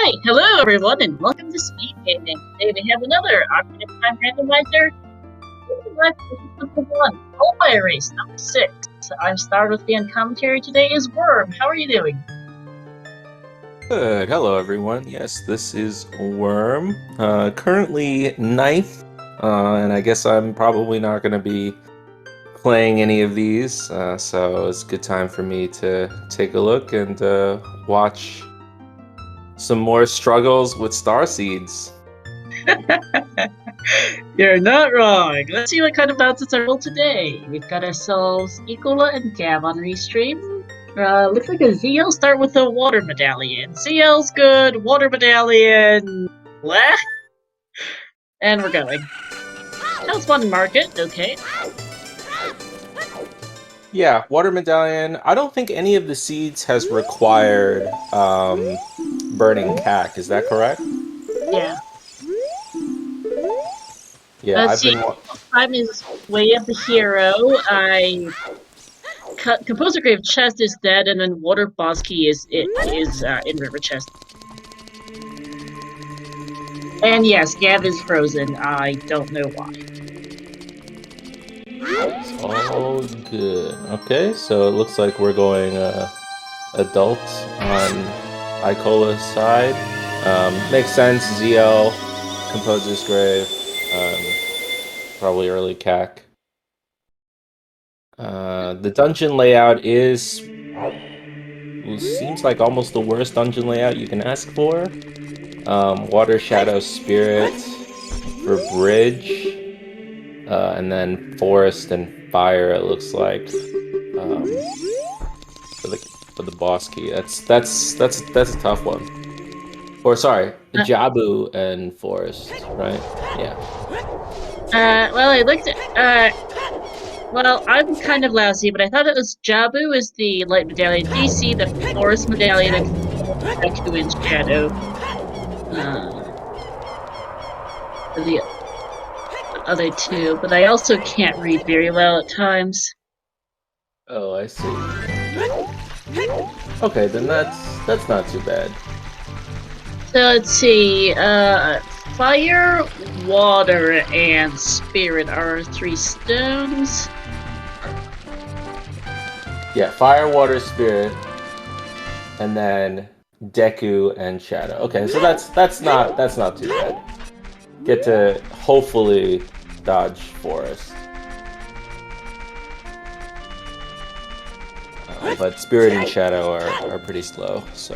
Alright, hello everyone, and welcome to SpeedGaming. Today we have another Ocarina of Time Randomizer. Number 1, Qualifier Race, number 6. I'm starred with the end commentary today is Worm. How are you doing? Good. Hello, everyone. Yes, this is Worm. Currently 9th, and I guess I'm probably not going to be playing any of these, so it's a good time for me to take a look and watch some more struggles with star seeds. You're not wrong. Let's see what kind of bounces are rolled today. We've got ourselves Ecola and Gav on restream. Looks like a ZL start with a water medallion. ZL's good, water medallion, bleh. And we're going. House one market, okay. Yeah, water medallion. I don't think any of the seeds has required burning cack. Is that correct? Yeah. Yeah, Let's see. Time is way up the hero. Composer Grave Chest is dead, and then Water Boss Key is in River Chest. And yes, Gav is frozen. I don't know why. It's all good. Okay, so it looks like we're going adult on Icola's side. Makes sense. ZL, Composer's Grave, probably early CAC. The dungeon layout seems like almost the worst dungeon layout you can ask for. Water, Shadow, Spirit for Bridge. And then Forest and Fire, it looks like, for the boss key. That's a tough one. Or sorry, Jabu and Forest, right? Yeah. Well, I looked at. Well, I'm kind of lousy, but I thought it was Jabu is the light medallion, DC the Forest medallion, and Deku in Shadow. The other two, but I also can't read very well at times. Oh, I see. Okay, then that's not too bad. So let's see. Fire, water, and spirit are 3 stones. Yeah, fire, water, spirit, and then Deku and Shadow. Okay, so that's not too bad. Get to hopefully dodge Forest. But Spirit and Shadow are pretty slow, so.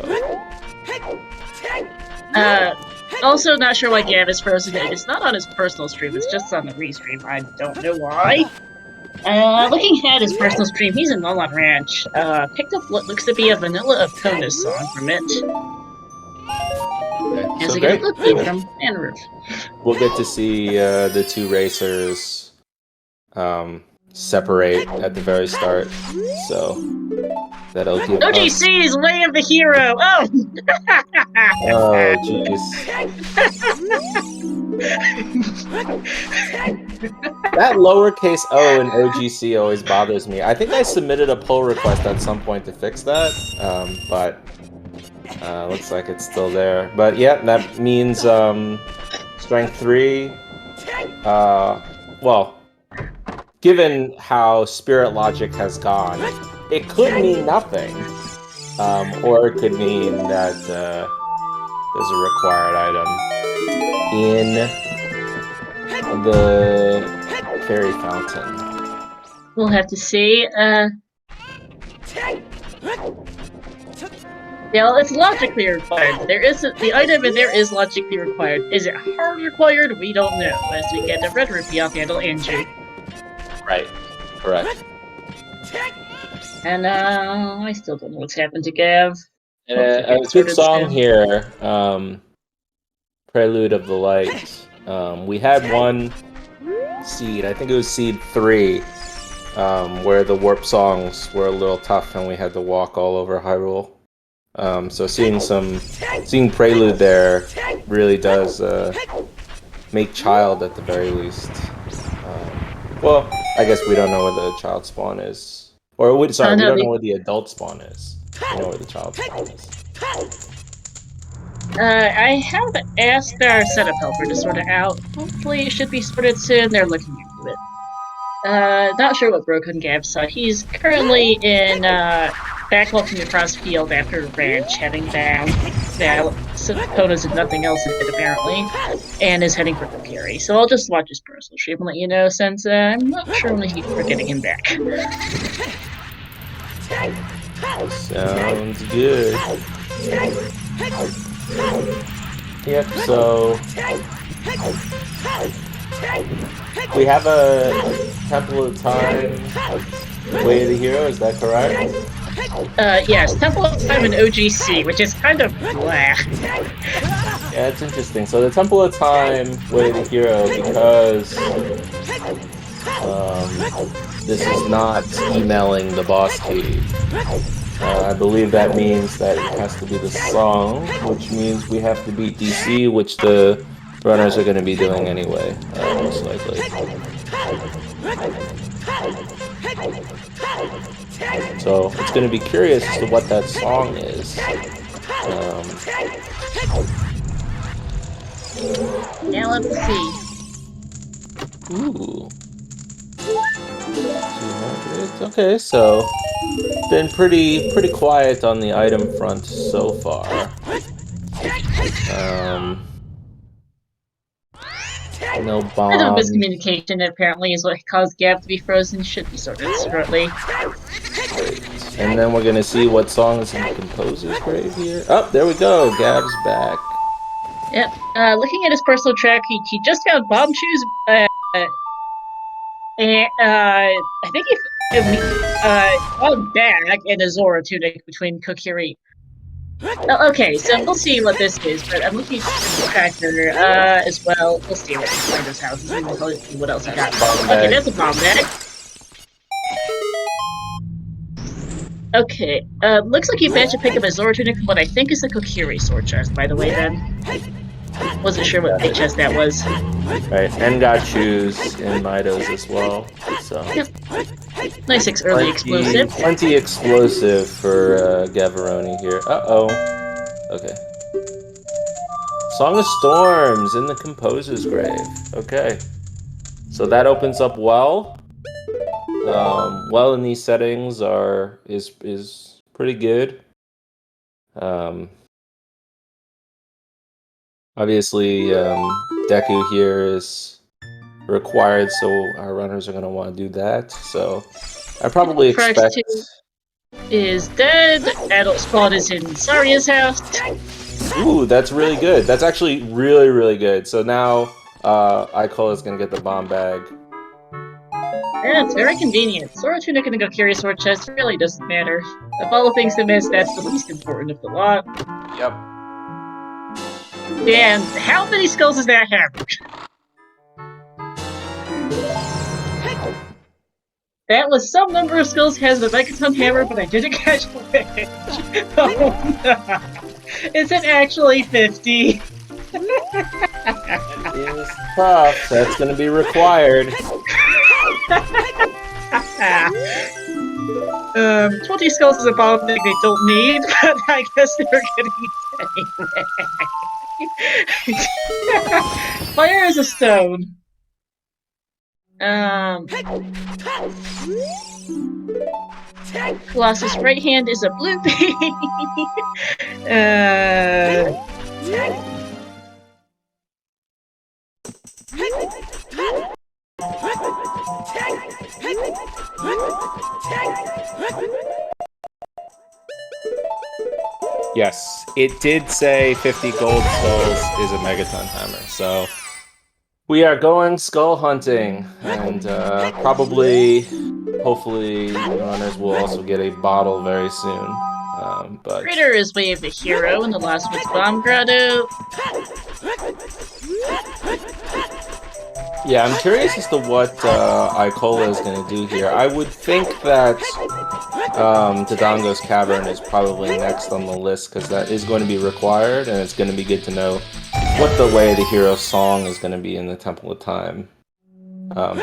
Also not sure why Gav is frozen. It's not on his personal stream, it's just on the restream. I don't know why. Looking at his personal stream, he's in Nolan Ranch. Picked up what looks to be a Vanilla Epona song from it. Okay, As so I get a cookie from Manroof. We'll get to see the 2 racers separate at the very start, so that'll give OGC is way of the hero! Oh! Oh, jeez. That lowercase o in OGC always bothers me. I think I submitted a pull request at some point to fix that, but looks like it's still there. But yeah, that means strength 3. Well, given how Spirit Logic has gone, it could mean nothing, or it could mean that there's a required item in the fairy fountain. We'll have to see. Yeah, it's logically required. The item in there is logically required. Is it hard required? We don't know. As we get the red rupee off handle Andrew. Right. Correct. And I still don't know what's happened to Gav. And a good song here, Prelude of the Light. We had one seed, I think it was seed 3, where the warp songs were a little tough and we had to walk all over Hyrule. So seeing Prelude there really does make Child at the very least. Well, I guess we don't know where the child spawn is. Or, we don't know where the adult spawn is. We know where the child spawn is. I have asked our setup helper to sort it out. Hopefully, it should be sorted soon. They're looking into it. Not sure what broke on Gab's side. He's currently in back walking across field after ranch, heading down. Konas if nothing else is it apparently, and is heading for Kokiri. So I'll just watch his personal stream and let you know, since I'm not sure when we're getting him back. Sounds good. Yep, so we have a Temple of Time Way of the Hero, is that correct? Yes, Temple of Time and OGC, which is kind of blah. Yeah, it's interesting. So the Temple of Time Way of the Hero, because this is not emailing the boss key. I believe that means that it has to be the song, which means we have to beat DC, which the runners are going to be doing anyway, most likely. So it's going to be curious as to what that song is. Now let's see. Ooh. 200. Okay, so been pretty quiet on the item front so far. No bombs. Bit of miscommunication apparently is what caused Gab to be frozen. Should be sorted shortly. And then we're gonna see what song is in the composer's grave here. Oh, there we go. Gab's back. Yep. Looking at his personal track, he just found bomb shoes. And I think he on back and a Zora tunic between Kokiri. Okay, so we'll see what this is, but I'm looking at the tracker as well. We'll see what inside those houses and what else he got. Okay, that's a bomb bag. Okay, looks like you managed to pick up a Zora tunic from what I think is the Kokiri sword chest, by the way, then. Wasn't sure what big chest that was. Right, and got shoes in Mido's as well. So yep. Nice early explosive. Plenty explosive for Gavaroni here. Uh-oh. Okay. Song of Storms in the composer's grave. Okay. So that opens up well. Well in these settings is pretty good. Obviously, Deku here is required, so our runners are going to want to do that. So I probably expect... is dead. Adult Spawn is in Saria's house. Ooh, that's really good. That's actually really, really good. So now Aikola is going to get the bomb bag. Yeah, it's very convenient. Zora tunic and the Kokiri sword chest really doesn't matter. Of all the things to miss, that's the least important of the lot. Yep. And how many skulls does that have? That was some number of skulls has the Megaton hammer, but I didn't catch which. Oh no! Is it actually 50? That is tough. That's going to be required. 20 skulls is a bomb thing they don't need, but I guess they're getting it anyway. Fire is a stone. Colossus' right hand is a blue bee. Yes, it did say 50 gold skulls is a Megaton hammer, so we are going skull hunting, and hopefully, the runners will also get a bottle very soon. But Crater is Way of the Hero, and the last one's Bomb Grotto. yeah, I'm curious as to what Aikola is going to do here. I would think that Dodongo's Cavern is probably next on the list, because that is going to be required, and it's going to be good to know what the Way of the Hero song is going to be in the Temple of Time.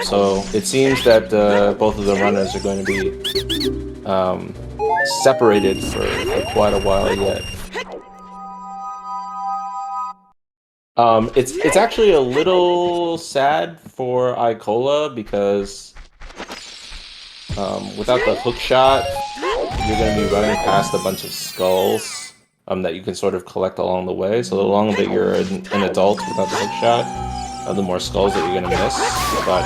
So it seems that both of the runners are going to be separated for quite a while yet. It's actually a little sad for Icola because without the hook shot, you're going to be running past a bunch of skulls that you can sort of collect along the way. So the longer that you're an adult without the hook shot, the more skulls that you're going to miss. But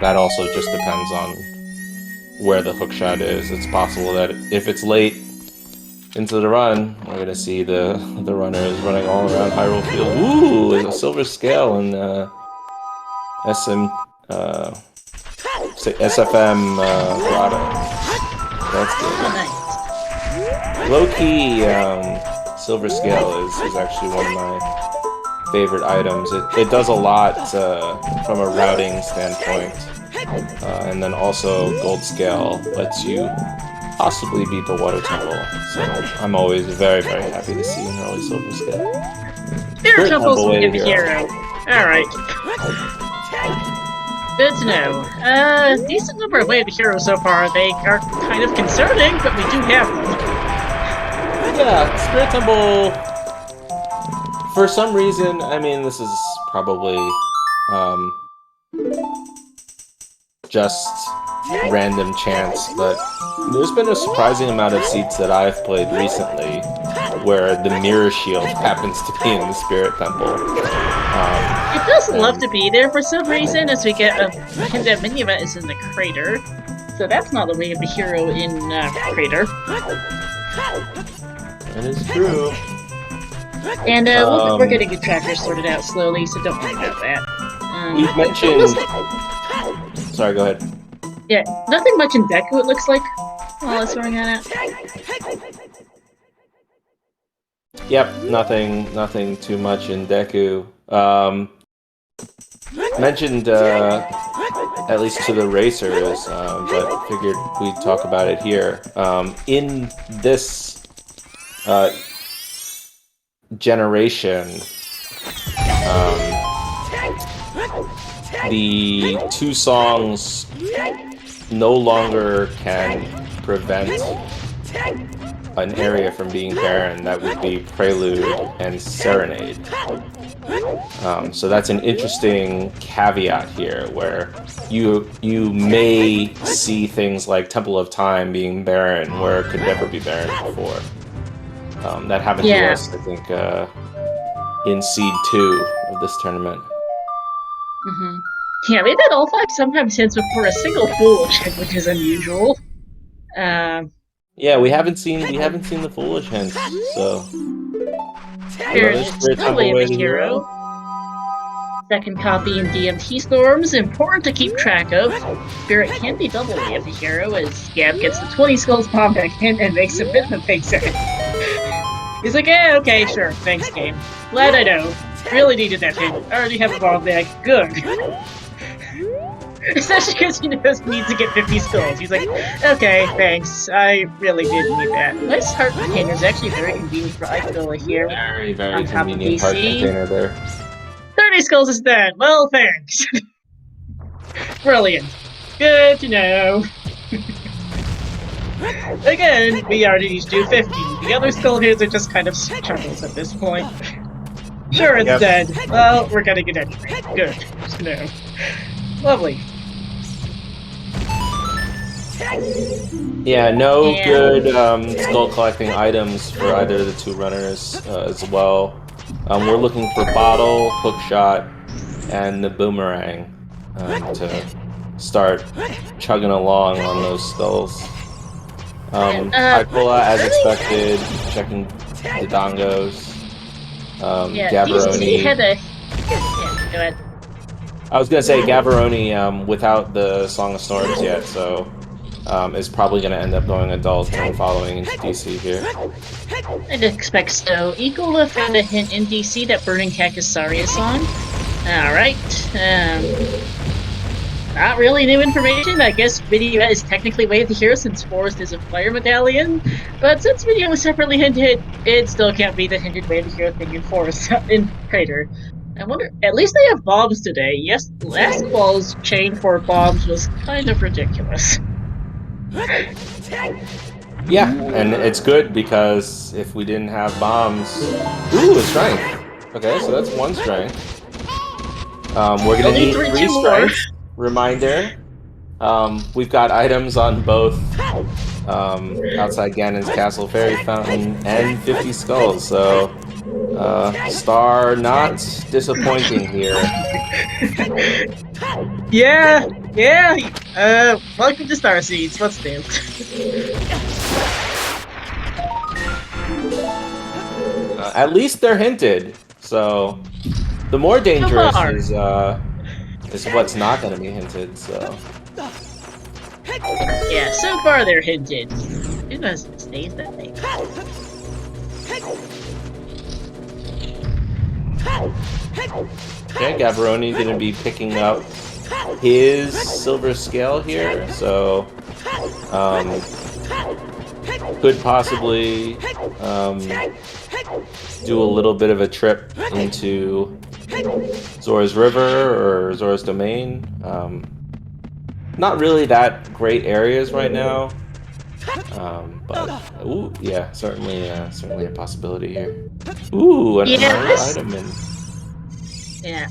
that also just depends on where the hook shot is. It's possible that if it's late into the run, we're going to see the runners running all around Hyrule Field. Ooh, there's a silver scale in SFM Grotto. That's good. Oh, nice. Low-key, silver scale is actually one of my favorite items. It does a lot from a routing standpoint. And then also gold scale lets you possibly beat the water temple. So I'm always very, very happy to see an early silver scale. Spirit temple's a good hero. Alright. Good to know. Decent number of way of heroes so far. They are kind of concerning, but we do have them. Yeah, Spirit Temple, for some reason, I mean, this is probably just random chance, but there's been a surprising amount of seats that I've played recently where the mirror shield happens to be in the Spirit Temple. It does love to be there for some reason, as we get a hint that mini event is in the crater. So that's not the way of the hero in crater. That is true. And we're getting the trackers sorted out slowly, so don't worry about that. You mentioned... Sorry, go ahead. Yeah, nothing much in Deku, it looks like. While it's sorting that out. Yep, nothing too much in Deku. Mentioned at least to the racers, but figured we'd talk about it here. In this generation, the two songs no longer can prevent an area from being barren. That would be Prelude and Serenade. So that's an interesting caveat here, where you may see things like Temple of Time being barren where it could never be barren before. That happened to us, I think, in Seed 2 of this tournament. Yeah, maybe that all five sometimes hits before a single foolish hit, which is unusual. Yeah, we haven't seen the foolish hints, so. Spirit is still way of a hero. Second copy in DMT Storms, important to keep track of. Spirit can be double way of a hero, as Gab gets the 20 skulls bomb back in and makes a bit of a face at it. He's like, yeah, okay, sure, thanks game. Glad I know. Really needed that hit. I already have a bomb back. Good. Especially because he knows he needs to get 50 skulls. He's like, okay, thanks. I really did need that. Nice heart container is actually very convenient for Icola here. Very, very convenient heart container there. 30 skulls is dead. Well, thanks. Brilliant. Good to know. Again, we already need to do 50. The other skull hits are just kind of chuckles at this point. Sure, it's dead. Well, we're getting it anyway. Good. Good to know. Lovely. Yeah, no good skull collecting items for either of the two runners as well. We're looking for Bottle, Hookshot, and the Boomerang to start chugging along on those skulls. Icola, as expected, checking the Dongos. Gavaroni. Go ahead. I was gonna say Gavaroni without the Song of Storms yet, so is probably gonna end up going adult and following into DC here. I'd expect so. Icola found a hint in DC that Burning Cactus Saria song. Alright. Not really new information. I guess Video is technically Way of the Hero since Forest is a fire medallion. But since Video was separately hinted, it still can't be the hinted Way of the Hero thing in Forest in Crater. I wonder, at least they have bombs today. Yes, last fall's chain for bombs was kind of ridiculous. Yeah, and it's good because if we didn't have bombs... Ooh, a strength! Okay, so that's 1 strength. We're gonna You'll need need 3 two more. strengths. Reminder. We've got items on both outside Ganon's Castle Fairy Fountain and 50 Skulls, so star not disappointing here. Yeah, yeah. Welcome to Star Seeds. What's new? At least they're hinted, so the more dangerous far. is what's not going to be hinted. So Yeah, so far they're hinted. Who knows if it stays that way? okay, Gaborone going to be picking up his silver scale here, so could possibly do a little bit of a trip into Zora's River or Zora's Domain. Not really that great areas right now, but ooh, yeah, certainly a possibility here. Ooh, another item in. Yeah.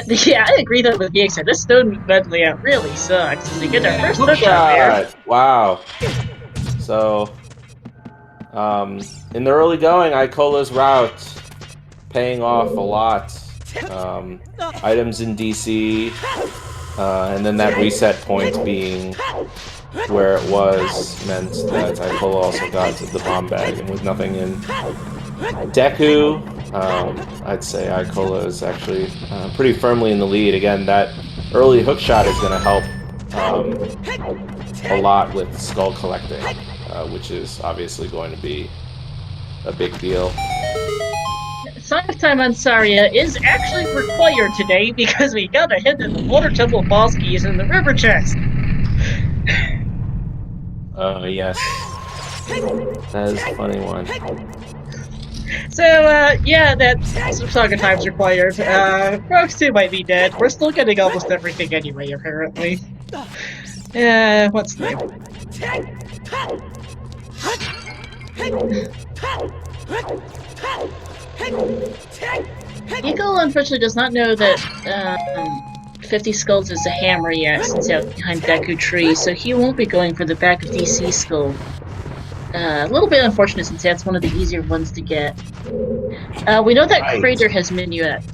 Yeah, I agree though with BX. This stone medley out really sucks. We get our first hookshot there. Wow. So, in the early going, Icola's route paying off a lot. Items in DC, and then that reset point being where it was meant that Icola also got to the bomb bag, and with nothing in Deku, I'd say Icola is actually pretty firmly in the lead. Again, that early hook shot is going to help a lot with skull collecting, which is obviously going to be a big deal. Song of Time on Saria is actually required today because we got a hit in the Water Temple boss keys in the river chest. Yes. That is a funny one. So, yeah, that Song of Time's required. Rogues 2 might be dead. We're still getting almost everything anyway, apparently. What's new? Eagle unfortunately does not know that 50 Skulls is a hammer yet, since out behind Deku Tree, so he won't be going for the back of DC Skull. A little bit unfortunate since that's one of the easier ones to get. We know that Crater has Minuet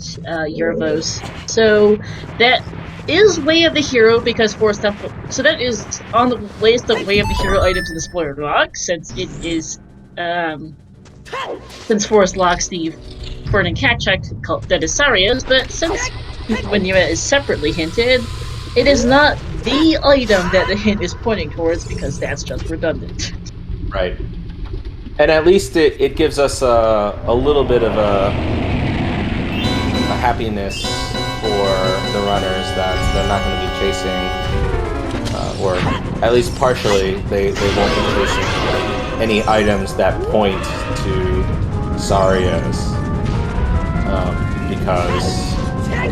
Eurovos, so that is Way of the Hero because Forest Temple. So that is on the list of Way of the Hero items in the spoiler log, since it is since Forest locks the Burning Cat check that is Saria's, but since Minuet is separately hinted, it is not the item that the hint is pointing towards because that's just redundant. Right. And at least it gives us a little bit of a happiness for the runners that they're not going to be chasing, or at least partially, they won't be chasing any items that point to Saria's, because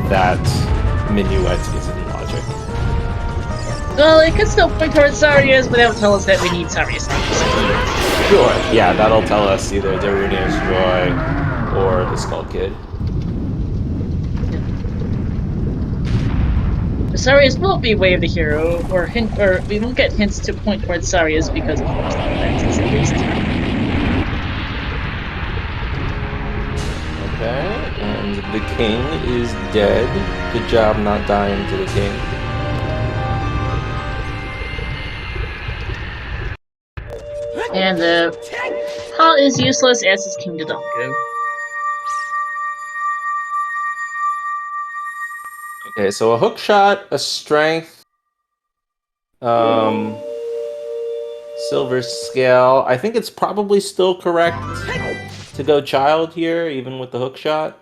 that Minuet is in logic. Well, it could still point towards Saria's, but that'll tell us that we need Saria's things. Sure, yeah, that'll tell us either Darunia's Joy or the Skull Kid. Saria's won't be Way of the Hero, or we won't get hints to point towards Saria's because of Forest Offenses, at least. Okay, and the king is dead. Good job not dying to the king. And Ha is useless, as is King Dodongo. Okay, so a hook shot, a strength, silver scale. I think it's probably still correct to go child here, even with the hook shot.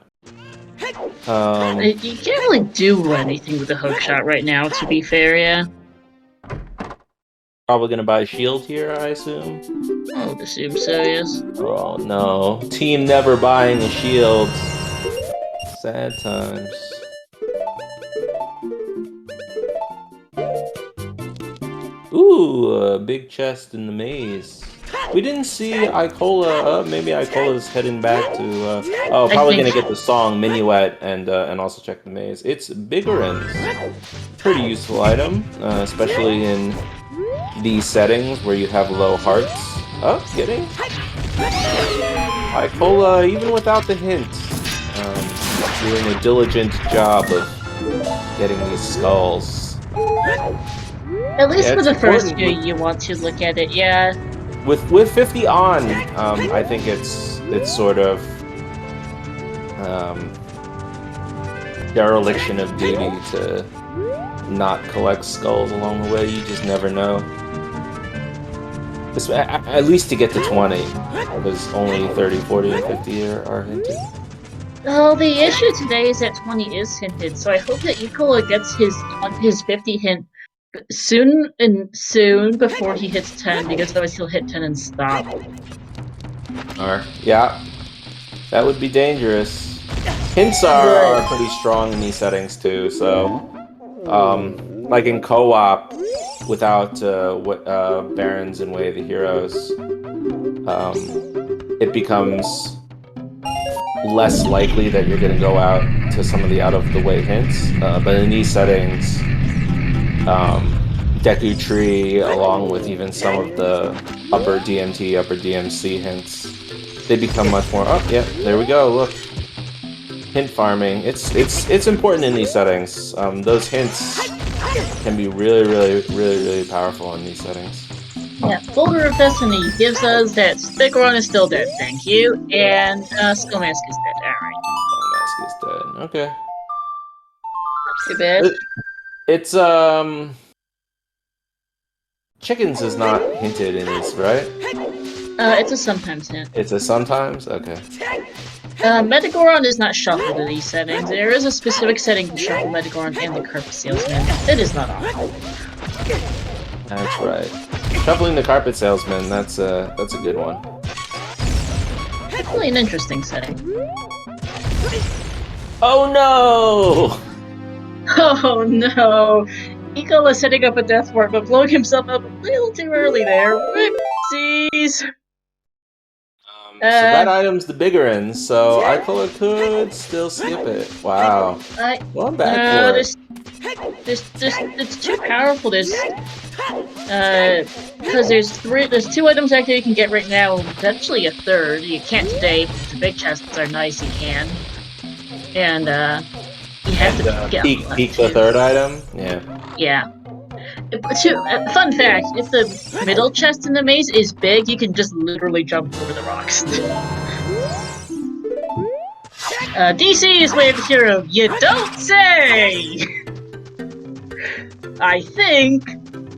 You can't really do anything with the hook shot right now, to be fair, yeah. Probably gonna buy a shield here, I assume. I would assume so, yes. Oh no. Team never buying a shield. Sad times. Ooh, a big chest in the maze. We didn't see Icola. Maybe Icola's heading back to. Oh, I probably think gonna get the song Minuet and also check the maze. It's Biggerins. Pretty useful item, especially in these settings where you have low hearts. Oh, getting Icola even without the hint. Doing a diligent job of getting these skulls. at least Yeah, for it's the first important few, you want to look at it. Yeah. with 50 on, I think it's sort of dereliction of duty to not collect skulls along the way. You just never know. At least to get to 20, because only 30, 40, and 50 are hinted. Well, the issue today is that 20 is hinted, so I hope that Ikola gets his 50 hint soon before he hits 10, because otherwise he'll hit 10 and stop. Yeah, that would be dangerous. Hints are pretty strong in these settings too, so like in co-op, without Barons and Way of the Heroes, it becomes less likely that you're going to go out to some of the out-of-the-way hints. But in these settings, Deku Tree, along with even some of the upper DMT, upper DMC hints, they become much more. Oh, yeah, there we go. Look, hint farming. It's important in these settings. Those hints can be really powerful in these settings. Yeah, Boulder of Destiny gives us that Spigoron is still dead, thank you, and Skullmask is dead. Alright. Skullmask is dead. Okay. Not too bad. It's Chickens is not hinted in this, right? It's a sometimes hint. It's a sometimes? Okay. Metagoron is not shuffled in these settings. There is a specific setting to shuffle Metagoron and the Carpet Salesman. It is not on. That's right. Shuffling the Carpet Salesman, that's a good one. Definitely an interesting setting. Oh no! Oh no! Ikola is setting up a death ward, but blowing himself up a little too early there. Whoopsies! So that item's the Biggerins, so Ikola could still skip it. Wow. Going back for it. It's too powerful. Because there's 2 items actually you can get right now, potentially a third. You can't today, but the big chests are nice, you can. And, you have to get peek the third item? Yeah. Yeah. Fun fact, if the middle chest in the maze is big, you can just literally jump over the rocks. DC is Way of the Hero, you don't say! I think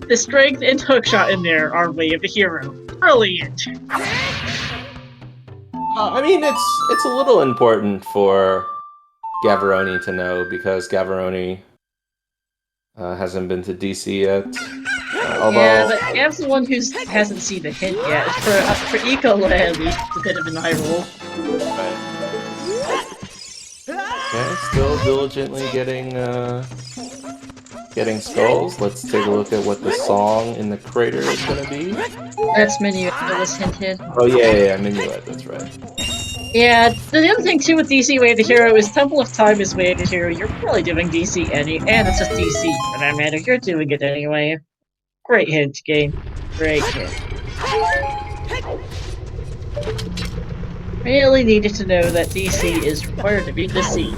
the strength and hookshot in there are Way of the Hero. Brilliant! I mean, it's a little important for Gavaroni to know, because Gavaroni hasn't been to DC yet. Although... Yeah, but Gav's the one who hasn't seen the hint yet. For Ikola, at least, it's a bit of an eye roll. Okay, still diligently getting skulls. Let's take a look at what the song in the crater is gonna be. That's Minuet that was hinted. Oh yeah, Minuet, that's right. Yeah, the other thing too with DC Way of the Hero is Temple of Time is Way of the Hero. You're probably doing DC and it's just DC for that matter. You're doing it anyway. Great hint, game. Great hint. Really needed to know that DC is required to beat the scene.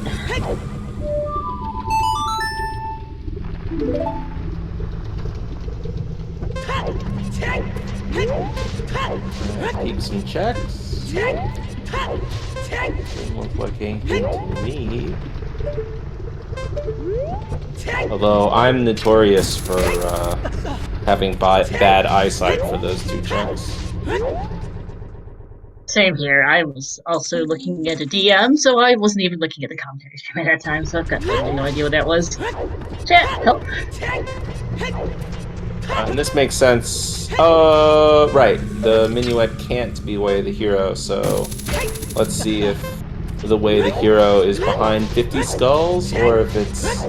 Keep some checks. Doesn't look like anything to me. Although I'm notorious for having bad eyesight for those 2 checks. Same here. I was also looking at a DM, so I wasn't even looking at the commentary stream at that time, so I've got totally no idea what that was. Chat, help! And this makes sense. Right. The Minuet can't be Way of the Hero, so let's see if the Way of the Hero is behind 50 skulls or if it's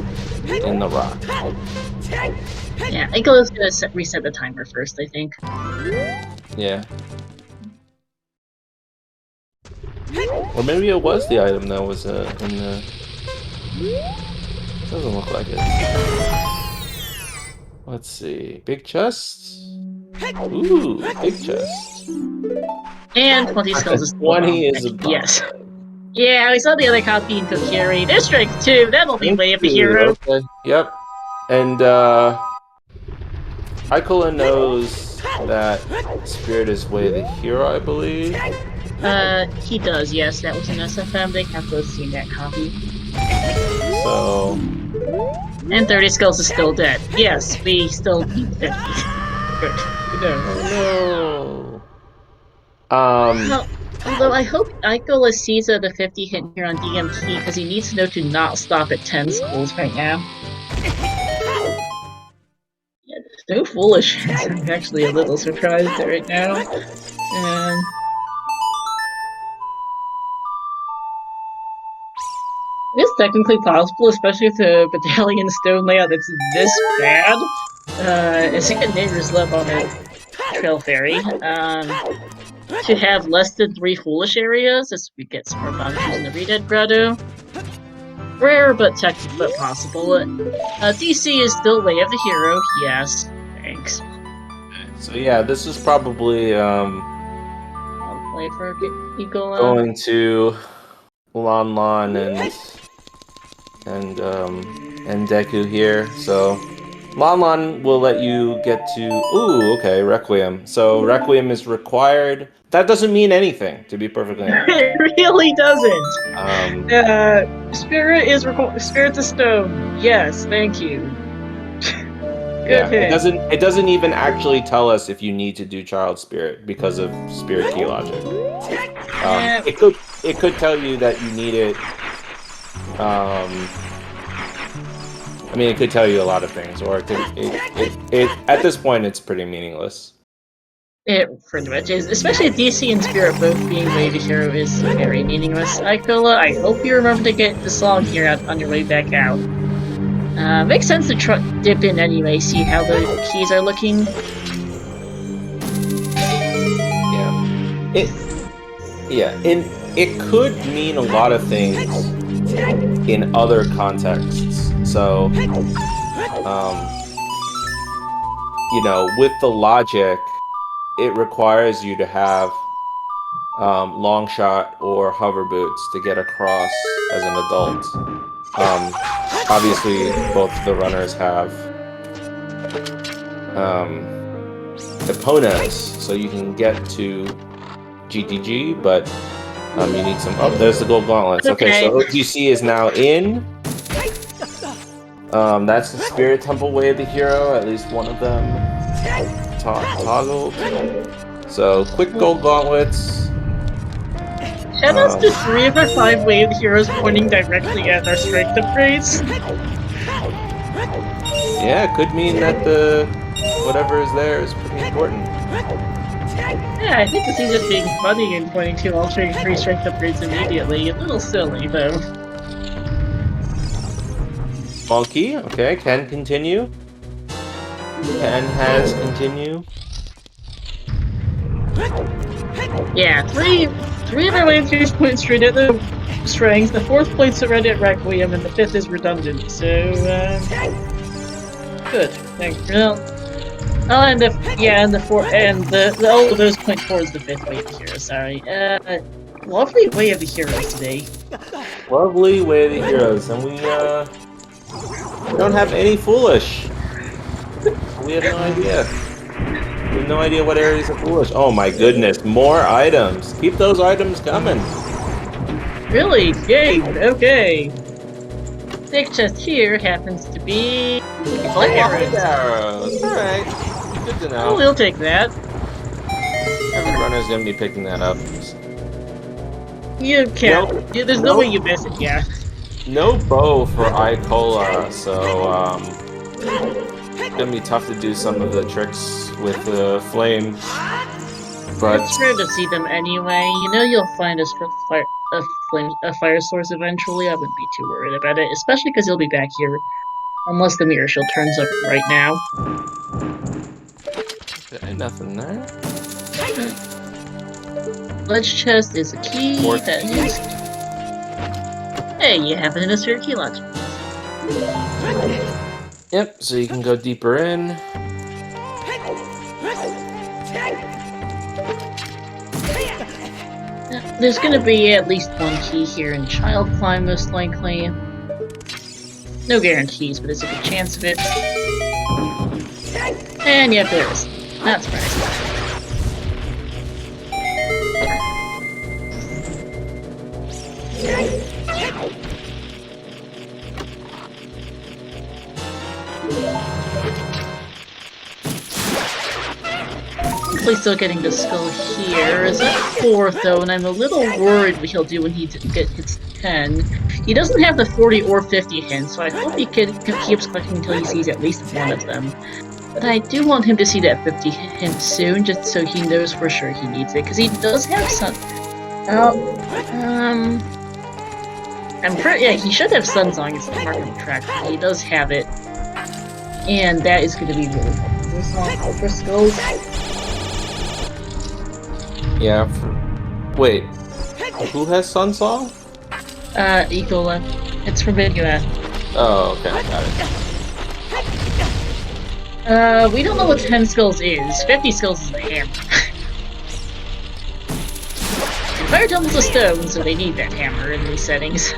in the rock. Yeah, Ikola's gonna reset the timer first, I think. Yeah. Or maybe it was the item that was in the... Doesn't look like it. Let's see. Big chest? Ooh, big chest. And 20 skulls is 20 is a yes. Yeah, we saw the other copy in Kokiri. There's strength 2. That'll be way of the hero. Okay. Yep. And Ikola knows that Spirit is way of the hero, I believe. He does, yes. That was an SFM. They have both seen that copy. So... And 30 skulls is still dead. Yes, we still need 50. Good. No. Well, although I hope Ikola sees the 50 hit here on DMT because he needs to know to not stop at 10 skulls right now. Yeah, no foolish. I'm actually a little surprised right now. It's technically possible, especially with the Medallion stone layout that's this bad. As you get neighbors love on a Trail Fairy. To have less than 3 foolish areas, as we get some more bounties in the Redead Grotto. Rare, but technically but possible. DC is still way of the hero, yes. Thanks. So yeah, this is probably I'll play for Eagle. Going to Lon Lon and Deku here. So Lon Lon will let you get to... Ooh, okay, Requiem. So Requiem is required. That doesn't mean anything, to be perfectly honest. It really doesn't. Spirit's a stone. Yes, thank you. Yeah, it doesn't even actually tell us if you need to do Child Spirit because of Spirit Key logic. It could tell you that you need it. I mean, it could tell you a lot of things, or it at this point it's pretty meaningless. It pretty much is, especially DC and Spirit both being way to hero is very meaningless. Ikola, I hope you remember to get the song here on your way back out. Makes sense to dip in anyway, see how the keys are looking. Yeah. It could mean a lot of things in other contexts. So, you know, with the logic, it requires you to have long shot or hover boots to get across as an adult. Obviously, both the runners have Eponas, so you can get to GTG, but you need some... Oh, there's the gold gauntlets. Okay, so OGC is now in. That's the Spirit Temple way of the hero, at least one of them toggled. So, quick gold gauntlets. Shoutouts to 3 of our 5 way of the heroes pointing directly at our strength upgrades. Yeah, it could mean that whatever is there is pretty important. Yeah, I think this is just being funny and pointing to all 3 strength upgrades immediately. A little silly, though. Small key, okay, can continue. Can has continue. Yeah, 3 of our way of heroes point straight at the strength, the 4th points are right at Requiem, and the 5th is redundant, so, good. Thanks. Well, and the 4th, and all of those point towards the 5th way of the hero, sorry. Lovely way of the heroes today. Lovely way of the heroes, and we don't have any foolish. We have no idea. We have no idea what areas are foolish. Oh my goodness, more items. Keep those items coming. Really? Yay! Okay. Big chest here happens to be light arrows. Alright. Good to know. Oh, we'll take that. Every runner's gonna be picking that up. You can't. There's no way you miss it, yeah. No bow for Ikola, so it's gonna be tough to do some of the tricks with the flame. But it's rare to see them anyway. You know you'll find a fire source eventually. I wouldn't be too worried about it, especially because he'll be back here, unless the mirror shield turns up right now. Okay, nothing there. Ledge chest is a key. More That key. is. Hey, you have an atmosphere key lodge. Yep, so you can go deeper in. There's gonna be at least one key here in Child Climb, most likely. No guarantees, but there's a good chance of it. And yep, there is. Not surprising. Hopefully still getting the skull here. Is at 4th though, and I'm a little worried what he'll do when he hits 10. He doesn't have the 40 or 50 hints, so I hope he keeps collecting until he sees at least one of them. But I do want him to see that 50 hint soon, just so he knows for sure he needs it, because he does have some. Yeah, he should have Sun Song. It's not marked on the track. But he does have it, and that is going to be really helpful for skulls. Yeah. Wait. Who has Sun Song? Ecola. It's for Minuet. Oh, okay, got it. We don't know what 10 skulls is. 50 skulls is the hammer. Fire Tumble's a stone, so they need that hammer in these settings.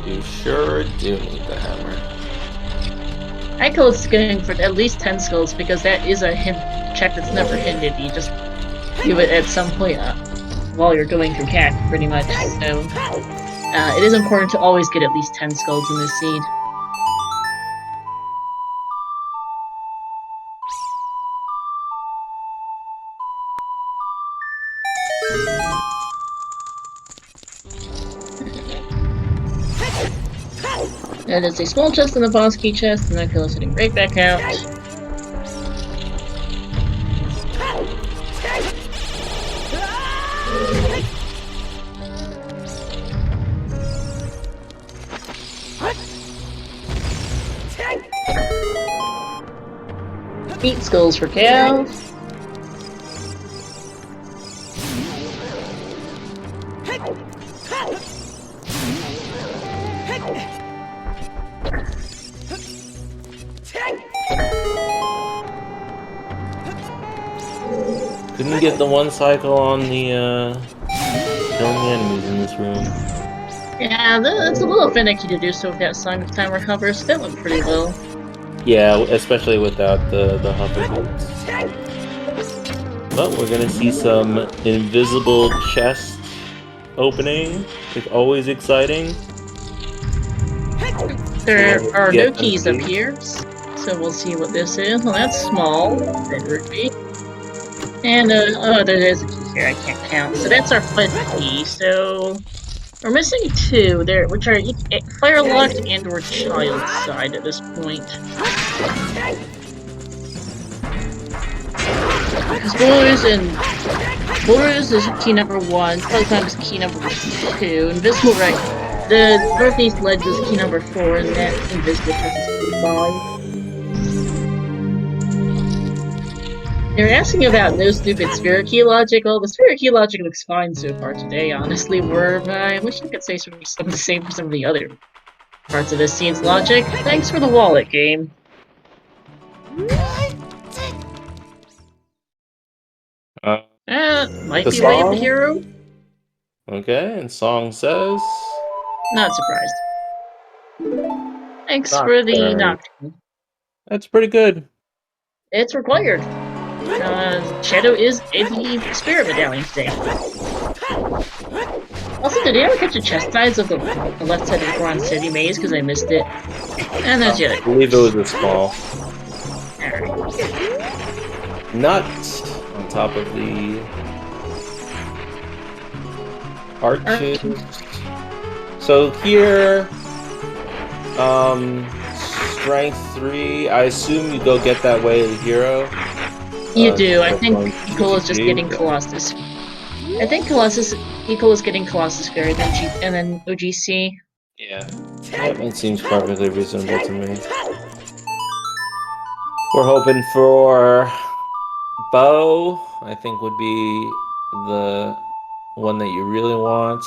You sure do need the hammer. Icola's going for at least 10 skulls because that is a hint check that's never hinted. You just do it at some point while you're going through CAC, pretty much. So it is important to always get at least 10 skulls in this seed. That is a small chest and a boss key chest, and Icola's heading right back out. Meat skulls for Cal. Couldn't get the one cycle on the killing the enemies in this room. Yeah, it's a little finicky to do so without Song of Time recovers. That went pretty well. Yeah, especially without the hover boots. But we're gonna see some invisible chest opening. It's always exciting. There are no keys up here, so we'll see what this is. Well, that's small. Red rupee. And, oh, there is a key here I can't count. So that's our 5th key, so we're missing 2 there, which are fire locked and or child side at this point. Borders is key number 1, Telecom is key number 2, Invisible Right. The Northeast Ledge is key number 4, and that Invisible Chest is key 5. They're asking about no stupid Spirit Key logic. Well, the Spirit Key logic looks fine so far today, honestly. I wish I could say something the same for some of the other parts of this scene's logic. Thanks for the wallet game. Might be Way of the Hero. Okay, and song says... Not surprised. Thanks for the Nocturne. That's pretty good. It's required. Shadow is the Spirit Medallion today. Also, did you ever catch the chest size of the left side of the Goron City maze? Because I missed it. And that's it. I believe it was a small. Alright. Nut on top of the arches. So here, strength 3. I assume you go get that way of the hero. You do. I think Ecola's just getting Colossus. I think Ecola's getting Colossus Fairy, and then OGC. Yeah. That seems perfectly reasonable to me. We're hoping for bow, I think would be the one that you really want.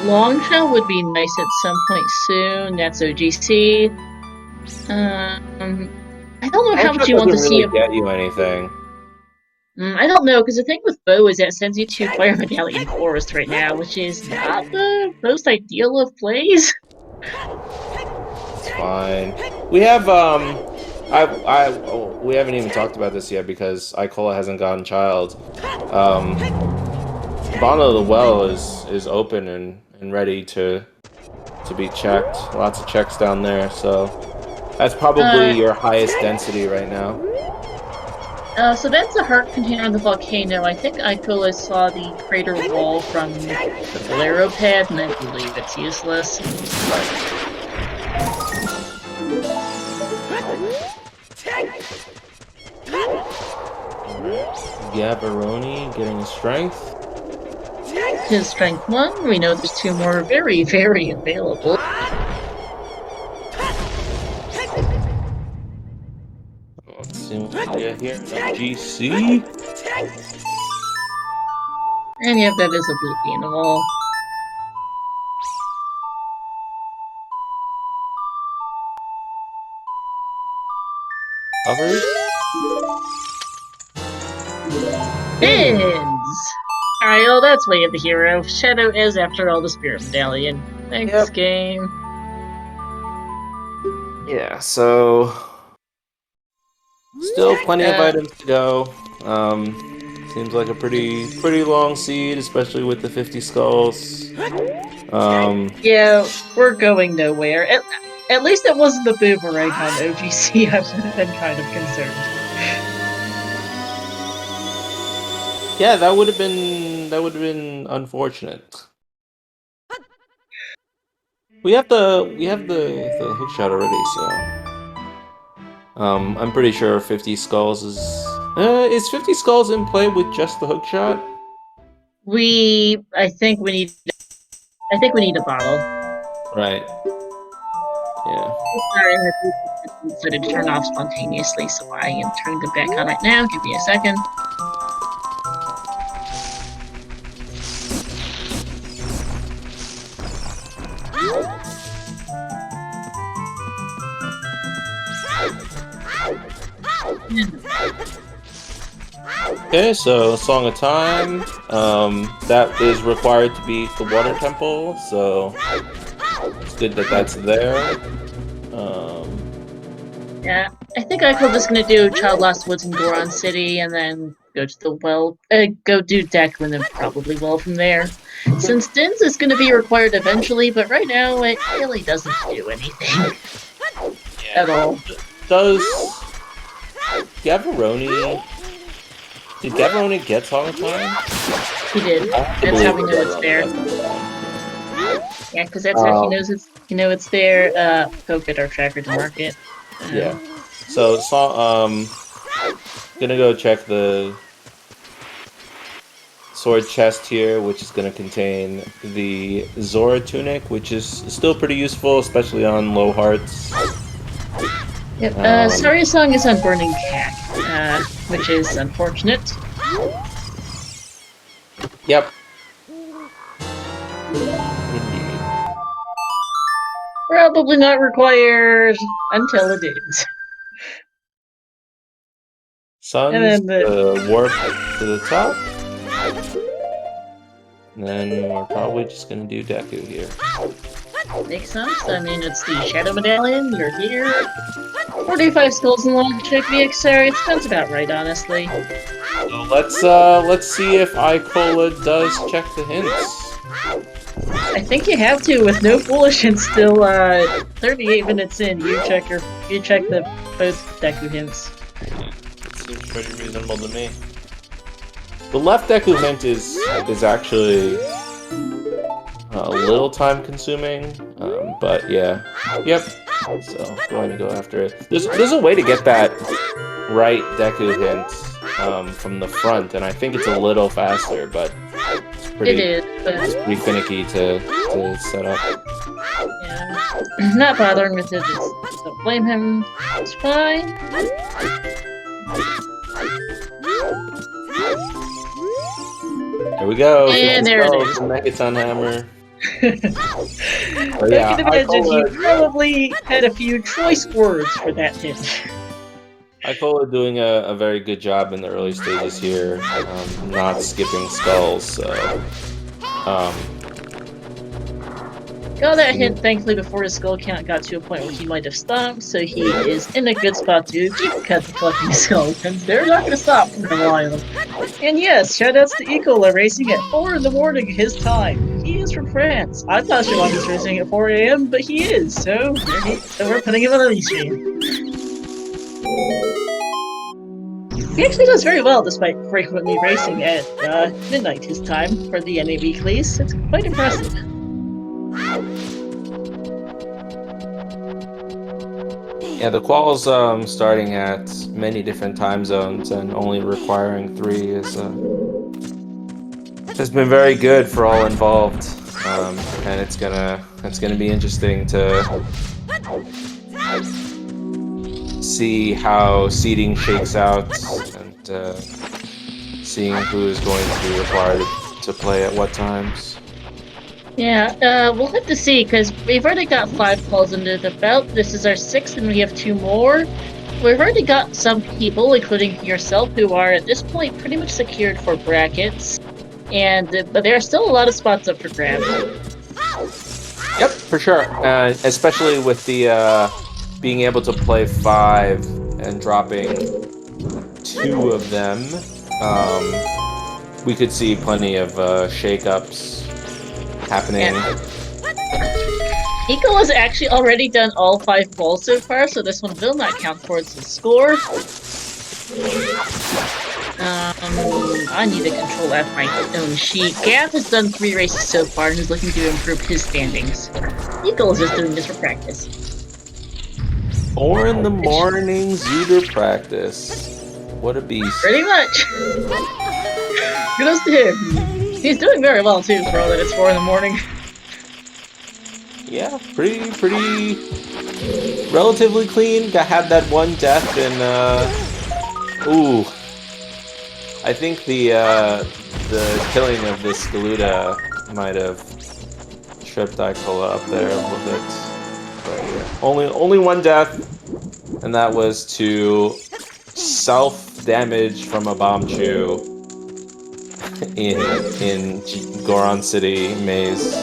Long shell would be nice at some point soon. That's OGC. I don't know how much Longshot you want doesn't to see really of. get you anything. I don't know, because the thing with bow is that it sends you to Fire Medallion Forest right now, which is not the most ideal of plays. It's fine. We have we haven't even talked about this yet because Icola hasn't gotten child. Bottom of the well is open and ready to be checked. Lots of checks down there, so that's probably Uh, your highest density right now. so that's a heart container on the volcano. I think Ikola saw the crater wall from the Bolero pad, and I believe it's useless. Gabaroni getting his strength. His strength 1, we know there's 2 more very, very available. Let's see what we get here. GC. And you have that visibility in the wall. Covers. Pins! Alright, well, that's Way of the Hero. Shadow is, after all, the Spirit Medallion. Thanks, game. Yeah, so still plenty of items to go. Seems like a pretty long seed, especially with the 50 skulls. Yeah, we're going nowhere. At least it wasn't the boomerang on OGC. I would have been kind of concerned. Yeah, that would have been unfortunate. We have the hook shot already, so I'm pretty sure 50 skulls is 50 skulls in play with just the hook shot? I think we need a bottle. Right. Yeah. Sorry, I had to turn off spontaneously, so I am turning it back on right now. Give me a second. Okay, so Song of Time. That is required to beat the Water Temple, so it's good that that's there. Yeah, I think I'm just gonna do Child Lost Woods in Goron City, and then go to the well. Go do Deku, and then probably well from there. Since Dins is gonna be required eventually, but right now it really doesn't do anything at all. Does Gavaroni... Did Gavaroni get Song of Time? He did. That's how we know it's there. Yeah, because that's how he knows it's there. Go get our tracker to market. Yeah. So gonna go check the sword chest here, which is gonna contain the Zora tunic, which is still pretty useful, especially on low hearts. Yep. Sorry Song is on Burning Cack, which is unfortunate. Yep. Probably not required until it is. Sun's the warp to the top. And then we're probably just gonna do Deku here. Makes sense. I mean, it's the Shadow Medallion. You're here. 45 skulls in long check VXR. It sounds about right, honestly. So let's see if Icola does check the hints. I think you have to with no foolish and still 38 minutes in. You check the both Deku hints. Seems pretty reasonable to me. The left Deku hint is actually a little time consuming, but yeah. Yep. So going to go after it. There's a way to get that right Deku hint from the front, and I think it's a little faster, but it's pretty finicky to set up. Yeah. Not bothering with it. Don't blame him. It's fine. There we go. And 50 there it skulls, is. the Megaton Hammer. I can imagine he Icola, probably had a few choice words for that hit. Icola doing a very good job in the early stages here, not skipping skulls. So, Got that hit, thankfully, before his skull count got to a point where he might have stopped, so he is in a good spot to keep collecting skeletons. They're not going to stop for a while. And yes, shoutouts to Ecola racing at 4 in the morning his time. He is from France. I'm not sure why he's racing at 4 a.m., but he is, so we're putting him on the stream. He actually does very well despite frequently racing at midnight his time for the NA weeklies. It's quite impressive. Yeah, the qual's starting at many different time zones and only requiring 3 has been very good for all involved, and it's gonna be interesting to see how seeding shakes out and seeing who is going to be required to play at what times. Yeah, we'll have to see, because we've already got 5 calls under the belt. This is our 6th, and we have 2 more. We've already got some people, including yourself, who are at this point pretty much secured for brackets. But there are still a lot of spots up for grabs. Yep, for sure. Especially with the being able to play 5 and dropping 2 of them, we could see plenty of shakeups happening. Yeah. Eco has actually already done all 5 balls so far, so this one will not count towards the score. I need to control F my own sheet. Gav has done 3 races so far and is looking to improve his standings. Eco is just doing this for practice. 4 in the morning, Zooter practice. What a beast. Pretty much. Kudos to him. He's doing very well too, for all that it's 4 in the morning. Yeah, pretty relatively clean. Had that 1 death and ooh. I think the killing of this Galuda might have tripped Icola up there a little bit. But yeah. Only 1 death, and that was to self-damage from a bomb chew in Goron City maze,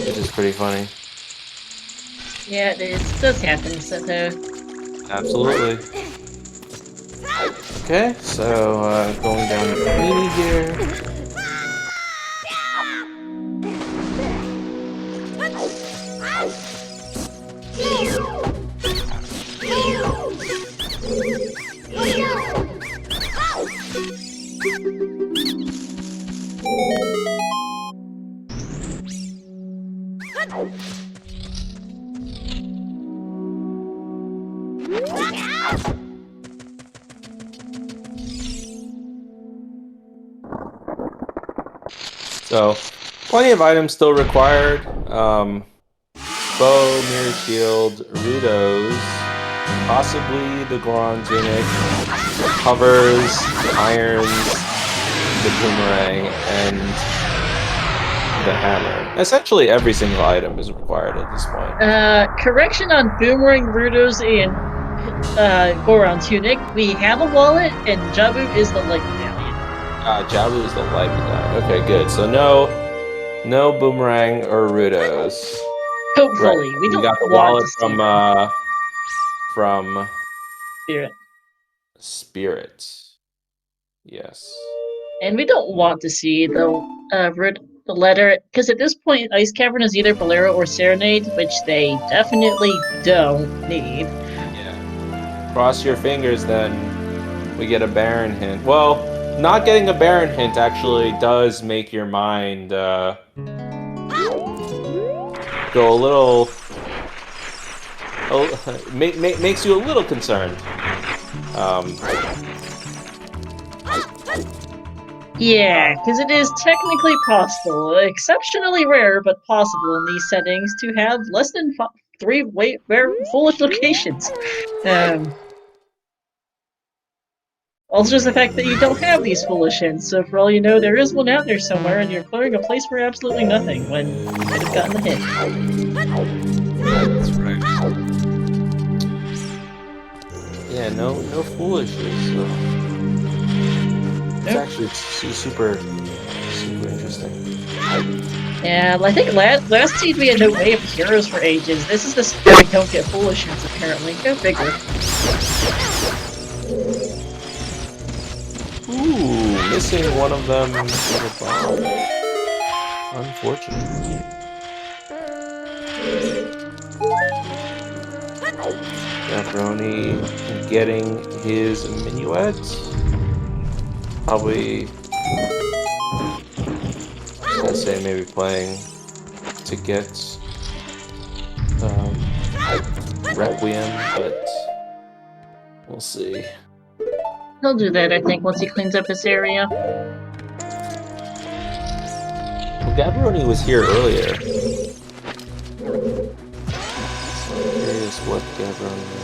which is pretty funny. Yeah, it is. It does happen, Seto. Absolutely. Okay, so going down to Queenie here. So, plenty of items still required. Bow, Mirror Shield, Rudos, possibly the Goron Tunic, covers, irons, the boomerang, and the hammer. Essentially every single item is required at this point. Correction on Boomerang, Rudos, and Goron Tunic. We have a wallet, and Jabu is the light medallion. Jabu is the light medallion. Okay, good. So no boomerang or Rudos. Hopefully, right. we don't got the want wallet to from Spirit. Yes. And we don't want to see the letter, because at this point, Ice Cavern is either Bolero or Serenade, which they definitely don't need. Yeah. Cross your fingers, then we get a Baron hint. Well, not getting a Baron hint actually does make your mind go a little. Makes you a little concerned. Yeah, because it is technically possible, exceptionally rare, but possible in these settings, to have less than three very foolish locations. Also, just the fact that you don't have these foolish hints, so for all you know, there is one out there somewhere, and you're clearing a place for absolutely nothing when you could have gotten the hint. That's right. Yeah, no foolishness. So. It's actually super interesting. Yeah, I think last seed we had no way of heroes for ages. This is the seed we don't get foolish hints, apparently. Go figure. Ooh, missing one of them with a bomb. Unfortunate. Gavroni getting his minuet. Probably, I was gonna say maybe playing to get Requiem, but we'll see. He'll do that, I think, once he cleans up this area. Well, Gavroni was here earlier. Curious what Gavroni is.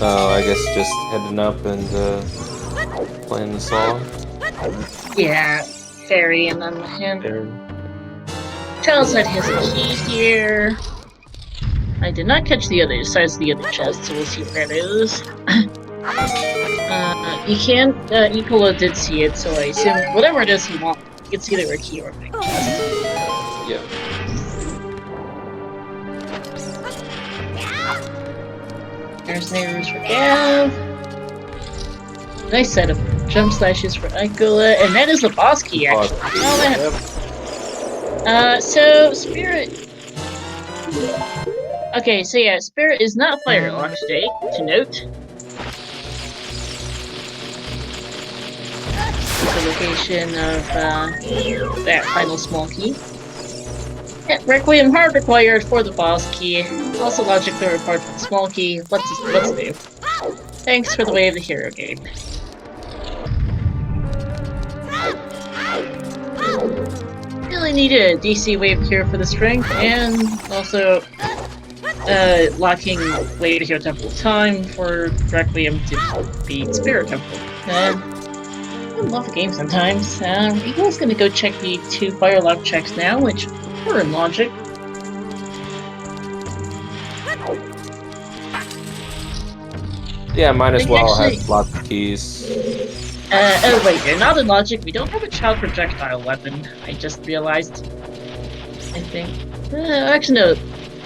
Oh, I guess just heading up and playing the song. Yeah, fairy and then the hint. Charles had his key here. I did not catch the other size of the other chest, so we'll see what that is. You can, Nicola did see it, so I assume whatever it is he wants, it's either a key or a big chest. Yeah. There's neighbors for Gav. Nice set of jump slashes for Nicola, and that is the boss key, actually. Oh, man. So, Spirit... Okay, so yeah, Spirit is not Firelock today, to note. The location of that final small key. Yeah, Requiem hard required for the boss key. Also logically required for the small key. Let's do. Thanks for the way of the hero game. Really needed a DC wave here for the strength, and also locking Way to Hero Temple time for Requiem to beat Spirit Temple. I love the game sometimes. Eagle's gonna go check the 2 Firelock checks now, which are in logic. Yeah, might as well have lots of keys. Oh wait, they're not in logic. We don't have a child projectile weapon. I just realized. I think. Actually, no.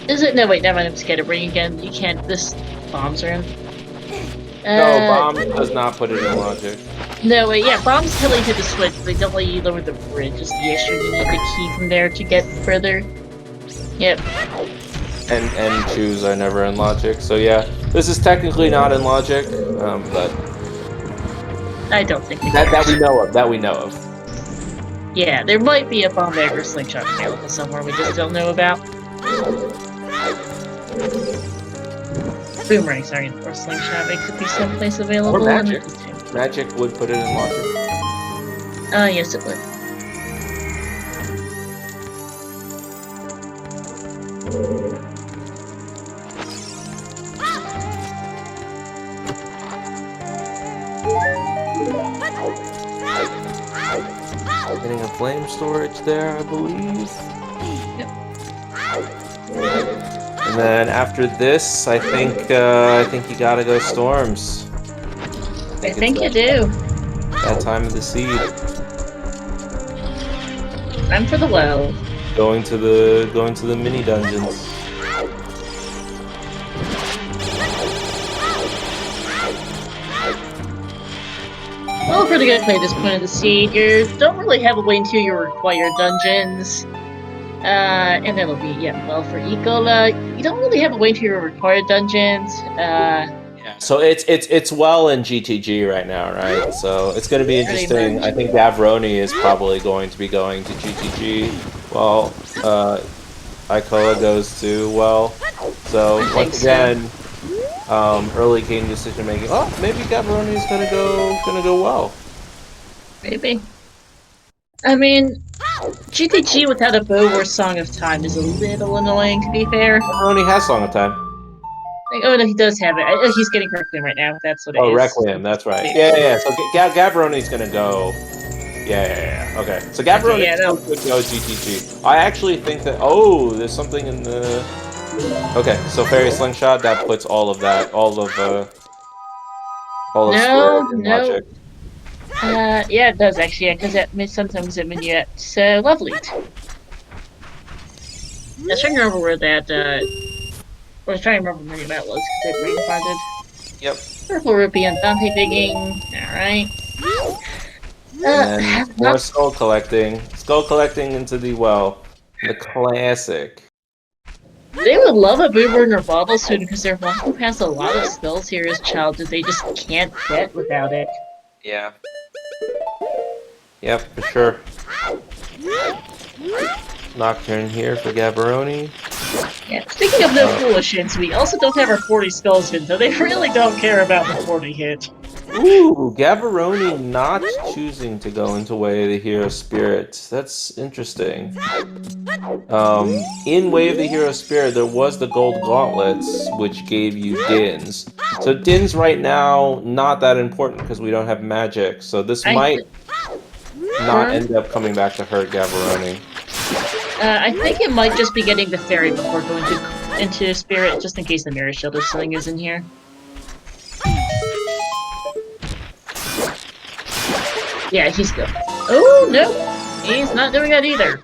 Is it? No, wait, never mind. I'm scared of bringing again. You can't. This bombs are in. No, bomb does not put it in logic. No, wait, yeah, bombs tell you to switch, but they don't let you lower the bridge. Is the issue. You need the key from there to get further. Yep. And shoes are never in logic. So yeah, this is technically not in logic, but I don't think that we know of. Yeah, there might be a bomb bag or slingshot available somewhere we just don't know about. Boomerang, sorry, or slingshot bag could be someplace available. Or magic. Magic would put it in logic. Yes it would. Getting a flame storage there, I believe. Yep. And then after this, I think you gotta go storms. I think you do. That time of the seed. Time for the well. Going to the mini dungeons. Well, pretty good play at this point of the seed. You don't really have a way into your required dungeons. And that'll be, yeah, well, for Ecola, you don't really have a way to your required dungeons. Yeah. So it's well in GTG right now, right? So it's going to be interesting. I think Gavroni is probably going to be going to GTG while Icola goes to well. So once again, early game decision making. Oh, maybe Gavroni is gonna go well. Maybe. I mean, GTG without a bow or Song of Time is a little annoying, to be fair. Only has Song of Time. Like, oh no, he does have it. He's getting Requiem right now. That's what it Oh, is. Requiem, that's right. Yeah. So Gavroni's gonna go. Yeah. Okay. So Gavroni could go GTG. I actually think that. Oh, there's something in the. Okay, so Fairy Slingshot, that puts all of that, all of Spirit in Logic. Yeah, it does actually, yeah, because sometimes it vignettes lovely. I was trying to remember where that, I was trying to remember where that was, because it brain farted. Yep. Purple Rupee and Dante digging, alright. And then more skull collecting. Skull collecting into the well. The classic. They would love a Boomer in their bottle soon, because their Wahoo has a lot of spells here as child that they just can't get without it. Yeah. Yep, for sure. Nocturne here for Gaborone. Yeah, speaking of no foolish hints, we also don't have our 40 spells hit, so they really don't care about the 40 hit. Ooh, Gaborone not choosing to go into Way of the Hero Spirit. That's interesting. In Way of the Hero Spirit, there was the Gold Gauntlets, which gave you Dins. So Dins right now, not that important because we don't have magic. So this might not end up coming back to hurt Gaborone. I think it might just be getting the fairy before going into Spirit, just in case the Mirror Shield or something is in here. Yeah, he's good. Oh, no! He's not doing that either.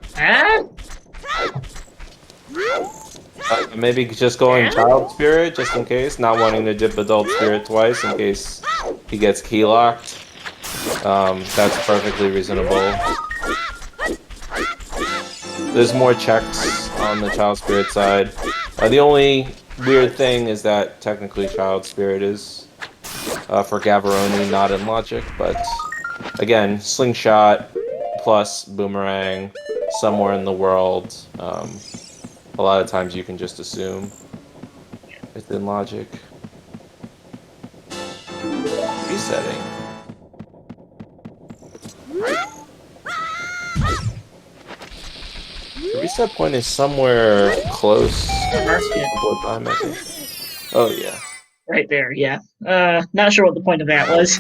Maybe just going Child Spirit, just in case. Not wanting to dip Adult Spirit twice, in case he gets key-locked. That's perfectly reasonable. There's more checks on the Child Spirit side. The only weird thing is that technically Child Spirit is for Gaborone, not in Logic, but again, Slingshot plus Boomerang somewhere in the world. A lot of times you can just assume it's in Logic. Resetting. The reset point is somewhere close. Oh yeah. Right there, yeah. Not sure what the point of that was.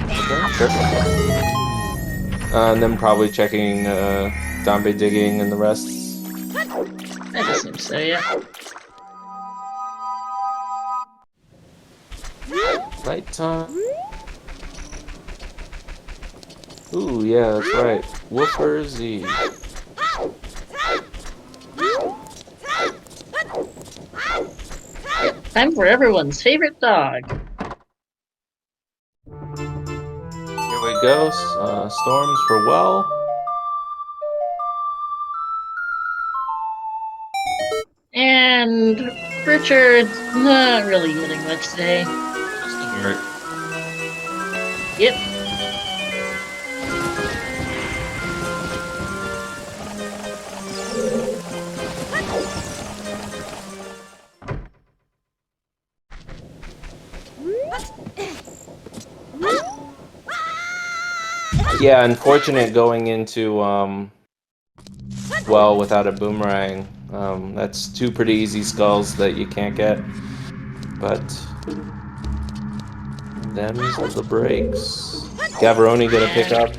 Okay, sure. And then probably checking Dambe digging and the rest. I just seems so, yeah. Nighttime. Ooh, yeah, that's right. Woofer Z. Time for everyone's favorite dog. Here we go. Storms for well. And Richard's not really getting much today. Just alert. Yep. Yeah, unfortunate going into well without a boomerang. That's two pretty easy skulls that you can't get. But them's the breaks. Gaborone gonna pick up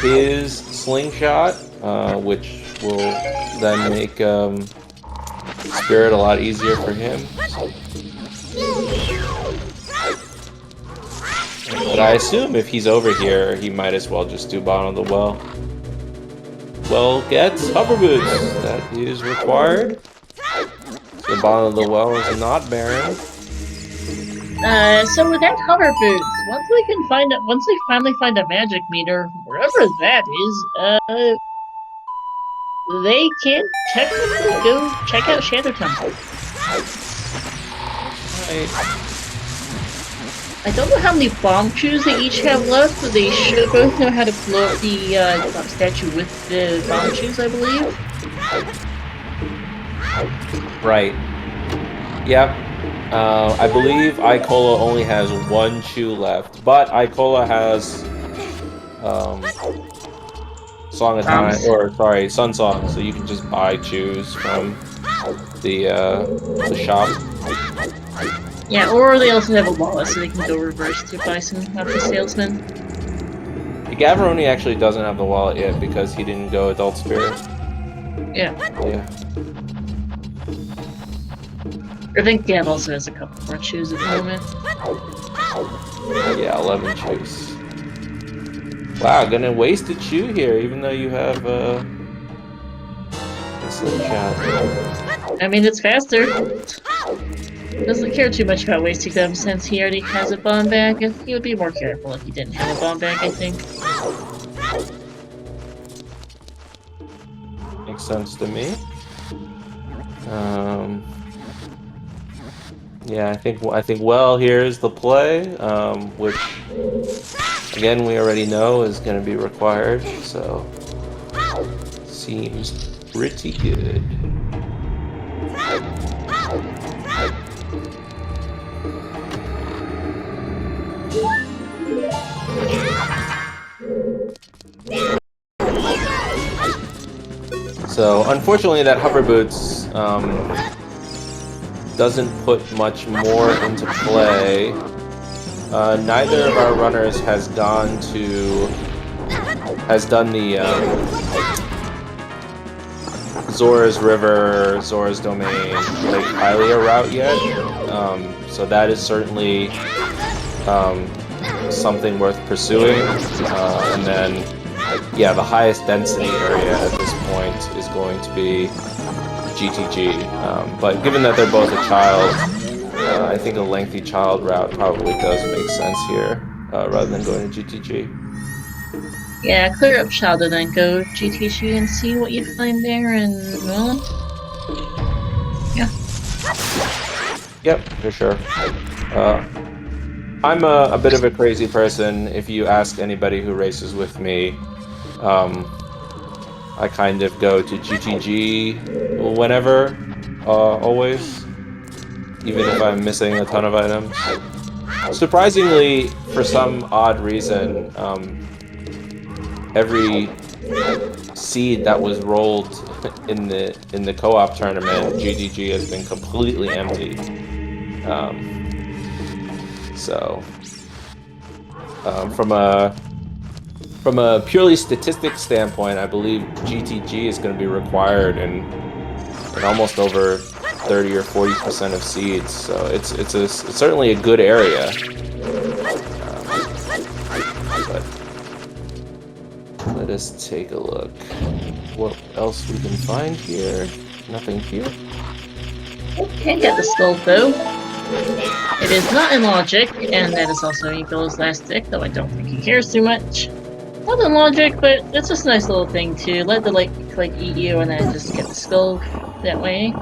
his slingshot, which will then make Spirit a lot easier for him. But I assume if he's over here, he might as well just do bottom of the well. Well gets hover boots. That is required. The bottom of the well is not barren. So with that hover boots, once we finally find a magic meter, wherever that is, they can technically go check out Shadow Temple. Right. I don't know how many bomb chews they each have left, but they should both know how to blow up the statue with the bomb chews, I believe. Right. Yep. I believe Icola only has one chew left, but Icola has um, Song of Time, or sorry, Sun Song, so you can just buy choose from the shop. Yeah, or they also have a wallet, so they can go reverse to buy some of the salesman. Gavaroni actually doesn't have the wallet yet because he didn't go Adult Spirit. Yeah. Yeah. I think Gav also has a couple more shoes at the moment. Yeah, 11 shoes. Wow, gonna waste a shoe here, even though you have Slingshot. I mean, it's faster. Doesn't care too much about wasting them since he already has a bomb bag. He would be more careful if he didn't have a bomb bag, I think. Makes sense to me. Yeah, I think well here is the play, which again we already know is going to be required, so seems pretty good. So unfortunately, that hover boots doesn't put much more into play. Neither of our runners has done the Zora's River, Zora's Domain, Lake Hylia route yet. So that is certainly something worth pursuing. And then, yeah, the highest density area at this point is going to be GTG. But given that they're both a child, I think a lengthy child route probably does make sense here, rather than going to GTG. Yeah, clear up child and then go GTG and see what you find there, and well, yeah. Yep, for sure. I'm a bit of a crazy person. If you ask anybody who races with me, I kind of go to GTG whenever, always, even if I'm missing a ton of items. Surprisingly, for some odd reason, every seed that was rolled in the co-op tournament, GTG has been completely empty. From a purely statistics standpoint, I believe GTG is going to be required in almost over 30 or 40% of seeds. So it's certainly a good area. But let us take a look. What else we can find here? Nothing here. Okay, got the skull bow. It is not in logic, and that is also Eagle's last stick, though I don't think he cares too much. Not in logic, but it's just a nice little thing to let the like eat you and then just get the skull that way.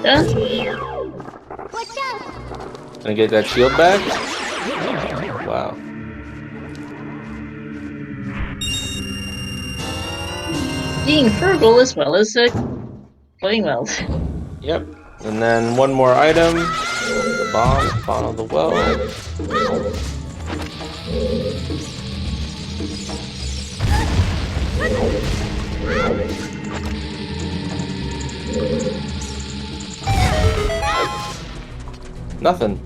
Done. Watch out! Gonna get that shield back? Wow. Being frugal as well as playing well. Yep. And then one more item. The bomb of the well. Nothing.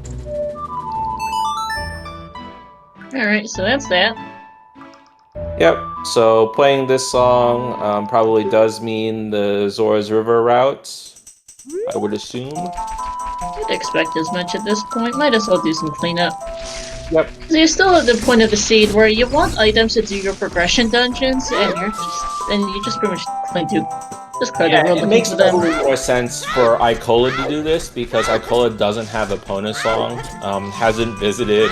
Alright, so that's that. Yep, so playing this song probably does mean the Zora's River route, I would assume. I'd expect as much at this point. Might as well do some cleanup. Yep. So you're still at the point of the seed where you want items to do your progression dungeons, and you just pretty much just clear the world it looking makes for them. probably more sense for Icola to do this because Icola doesn't have a Pona song, hasn't visited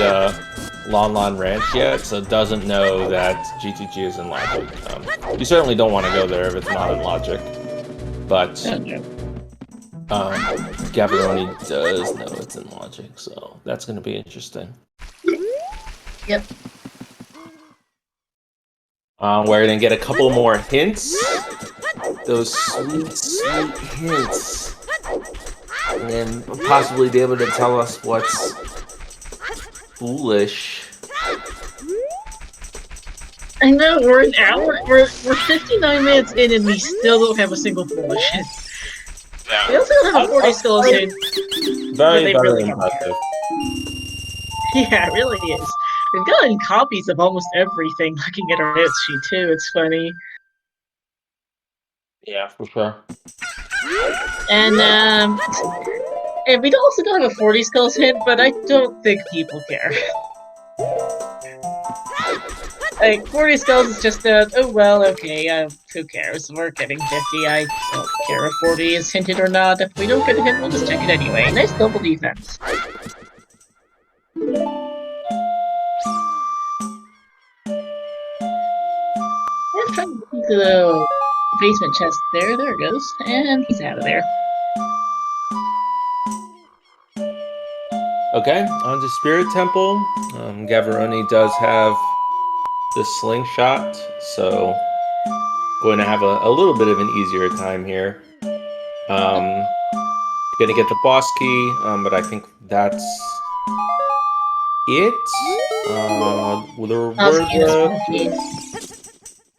Lon Lon Ranch yet, so doesn't know that GTG is in Logic. You certainly don't want to go there if it's not in Logic, but Gavaroni does know it's in Logic, so that's going to be interesting. Yep. We're going to get a couple more hints. Those sweet, sweet hints. And then possibly be able to tell us what's foolish. I know, we're an hour, we're 59 minutes in and we still don't have a single foolish hit. We also don't have a 40 skulls hit. Very, they very really don't impressive. Yeah, it really is. We've gotten copies of almost everything looking at our notes sheet too, it's funny. Yeah, for sure. And we also don't have a 40 skulls hit, but I don't think people care. Like, 40 skulls is just oh well, okay, who cares? We're getting 50, I don't care if 40 is hinted or not. If we don't get a hint, we'll just check it anyway. Nice double defense. Let's try to keep the basement chest there. There it goes. And he's out of there. Okay, on to Spirit Temple. Gavaroni does have the slingshot, so going to have a little bit of an easier time here. Gonna get the boss key, but I think that's it.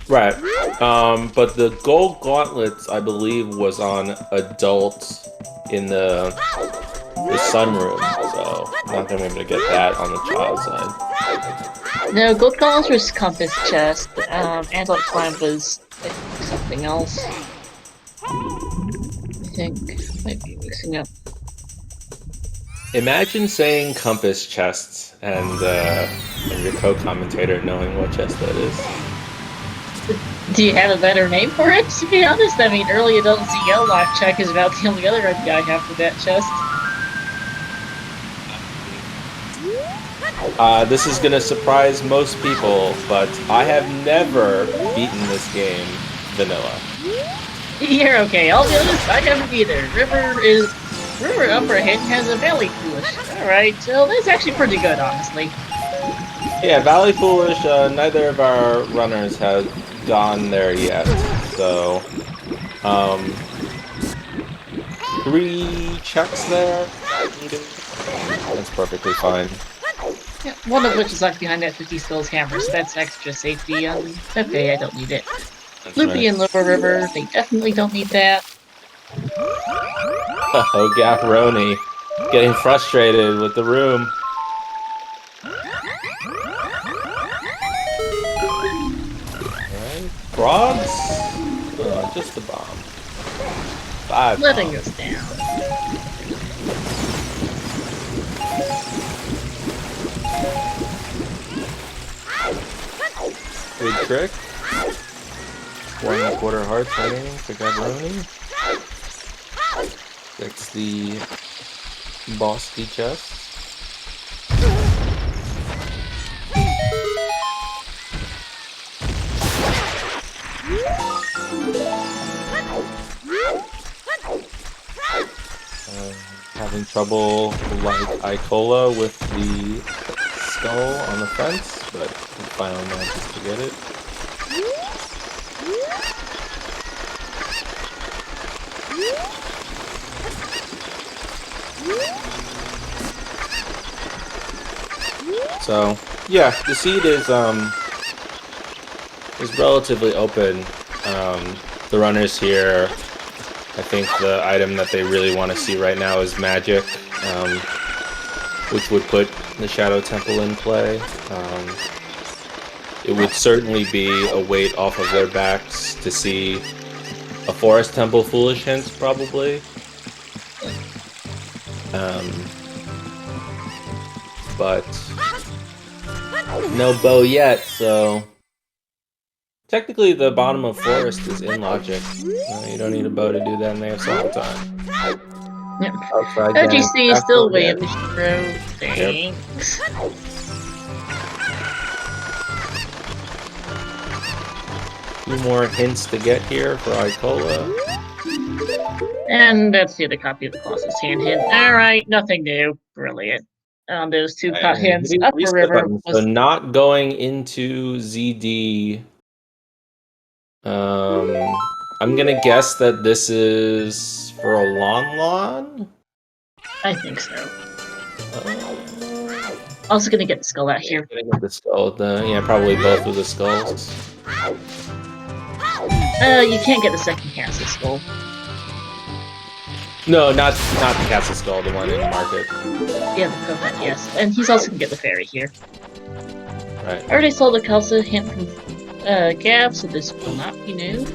Right. But the gold gauntlets, I believe, was on adult in the sunroom, so I'm not gonna be able to get that on the child side. No, gold gauntlets was compass chest. Adult climb was something else. I think might be mixing up. Imagine saying compass chests and your co-commentator knowing what chest that is. Do you have a better name for it? To be honest, I mean, early adult ZL life check is about the only other idea I have for that chest. This is gonna surprise most people, but I have never beaten this game vanilla. You're okay. I'll be honest, I haven't either. River Upper Hit has a Valley Foolish. Alright, so that's actually pretty good, honestly. Yeah, Valley Foolish, neither of our runners have gone there yet, so 3 checks there. That's perfectly fine. Yeah, one of which is locked behind that 50 skills hammer, so that's extra safety. Okay, I don't need it. That's Loopy right. and Lower River, they definitely don't need that. Oh, Gaffroni, getting frustrated with the room. Alright, frogs? Just the bomb. 5 Letting bombs. us down. Good trick. 1.25 hearts remaining for Gavroni. That's the boss key chest. Having trouble like Icola with the skull on the fence, but we finally manages to get it. So yeah, the seed is relatively open. The runners here, I think the item that they really want to see right now is magic, which would put the Shadow Temple in play. It would certainly be a weight off of their backs to see a Forest Temple Foolish Hint, probably. But no bow yet, so technically the bottom of Forest is in logic. You don't need a bow to do that, and they have song time. Yep. Outside OGC is still way up again. the road. Thanks. Few more hints to get here for Icola. And that's the other copy of the Colossus hand hint. Alright, nothing new. Brilliant. Those two hints. Upper River was... So not going into ZD. I'm gonna guess that this is for a Lon Lon? I think so. Also gonna get the skull out here. Gonna get the skull. Yeah, probably both of the skulls. You can't get the second castle skull. No, not the castle skull, the one in the market. Yeah, the coconut, yes. And he's also gonna get the fairy here. Right. I already saw the castle hint from Gab, so this will not be new.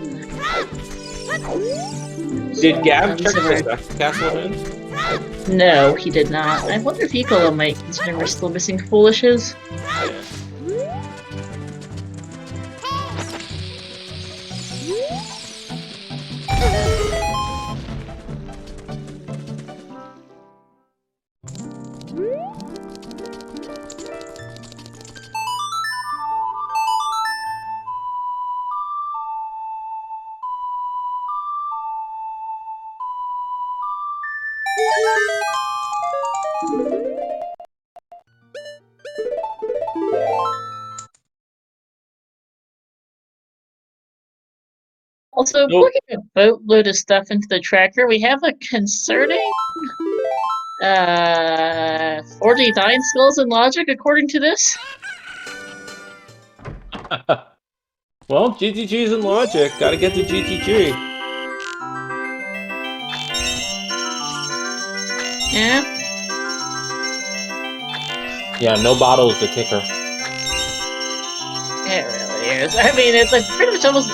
Did Gab check the second castle in? No, he did not. I wonder if Ecola might, consider we're still missing Foolishes. Yeah. Also, looking at a boatload of stuff into the tracker, we have a concerning 49 skulls in logic, according to this. Well, GTG's in logic. Gotta get the GTG. Yeah. Yeah, no bottle is the kicker. It really is. I mean, it's like pretty much almost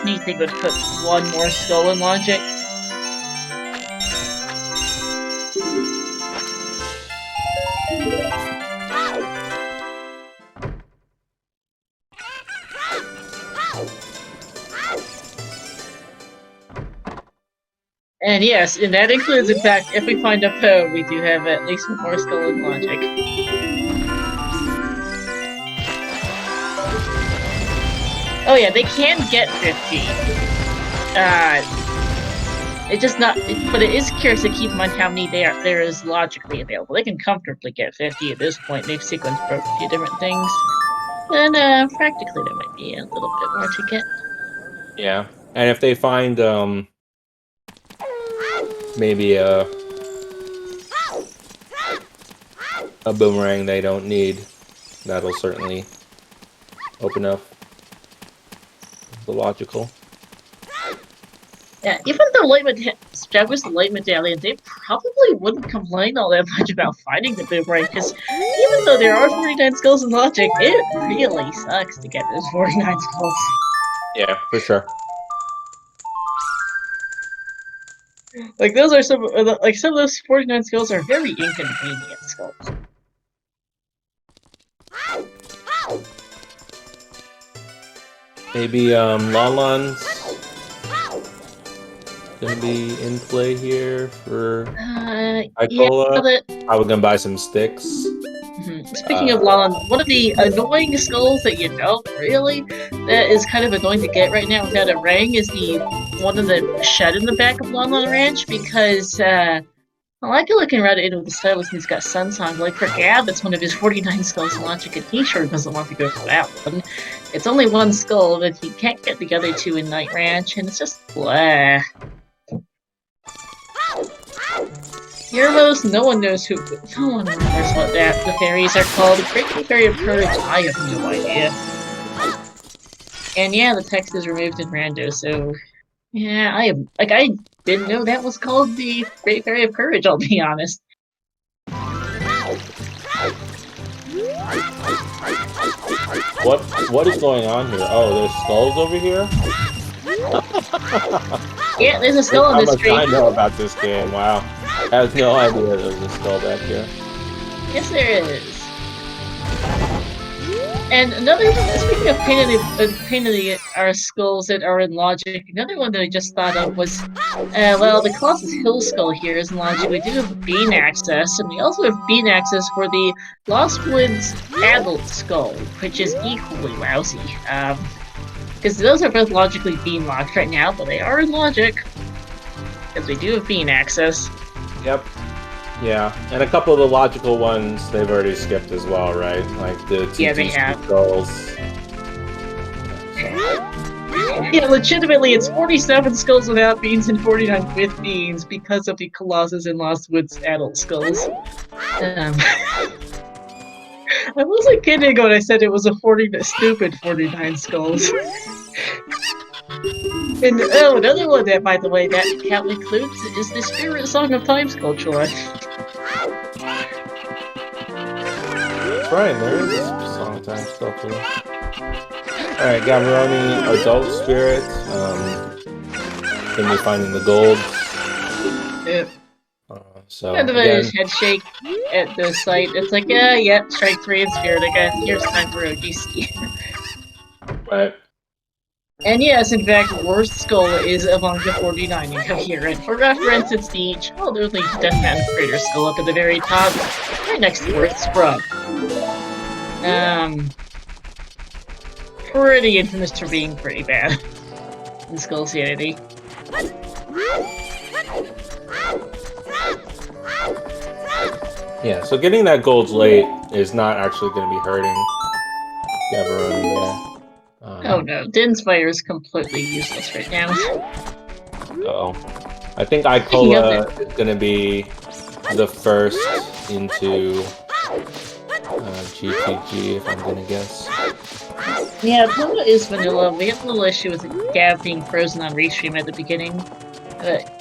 anything would put one more skull in logic. And yes, and that includes, in fact, if we find a Poe, we do have at least one more skull in logic. Oh yeah, they can get 50. It's just not, but it is curious to keep in mind how many there is logically available. They can comfortably get 50 at this point. They've sequenced broke a few different things. And practically there might be a little bit more to get. Yeah, and if they find maybe a boomerang they don't need, that'll certainly open up the logical. Yeah, even though Jaguar's the light medallion, they probably wouldn't complain all that much about fighting the boomerang, because even though there are 49 skulls in logic, it really sucks to get those 49 skulls. Yeah, for sure. Like those are some of those 49 skulls are very inconvenient skulls. Maybe Lalon's gonna be in play here for Icola. Yeah, I was gonna buy some sticks. Speaking of Lalon, one of the annoying skulls that you don't really, that is kind of annoying to get right now without a ring, is the one of the shed in the back of Lalon Ranch, because I like looking around it with the stylus and he's got sun songs. Like for Gab, it's one of his 49 skulls in logic, and he sure doesn't want to go for that one. It's only one skull, but he can't get the other two in Night Ranch, and it's just blah. Heroes, no one knows what the fairies are called. Great Fairy of Courage, I have no idea. And yeah, the text is removed in Rando, so yeah, I didn't know that was called the Great Fairy of Courage, I'll be honest. What is going on here? Oh, there's skulls over here? Yeah, there's a skull on this tree. I know about this game, wow. I have no idea there's a skull back here. Yes, there is. And another one, speaking of pain in the our skulls that are in logic, another one that I just thought of was, well, the Colossus Hill skull here is in logic. We do have bean access, and we also have bean access for the Lost Woods adult skull, which is equally lousy. Because those are both logically bean locked right now, but they are in logic. Because we do have bean access. Yep. Yeah, and a couple of the logical ones they've already skipped as well, right? Like the they have. skulls. Yeah, legitimately, it's 47 skulls without beans and 49 with beans because of the Colossus and Lost Woods adult skulls. I wasn't kidding when I said it was a stupid 49 skulls. And oh, another one that, by the way, that count includes is the Spirit Song of Time Sculpture. Right, there is a song time sculpture. Alright, Gaborone, Adult Spirit. Can be finding the gold. Yep. So Kind of a head shake at the sight. It's like, yeah, strike 3 and Spirit again. Here's time for OGC. Right. And yes, in fact, worst skull is among the 49 incoherent. For reference, it's the childhoodly Death Mountain Crater skull up at the very top, right next to Earth Scrub. Pretty infamous for being pretty bad in Skull Sanity. Yeah, so getting that gold late is not actually going to be hurting Gaborone, yeah. Oh no, Din's Fire is completely useless right now. Uh-oh. I think Icola is going to be the first into GTG, if I'm going to guess. Yeah, Pona is vanilla. We have a little issue with Gav being frozen on restream at the beginning.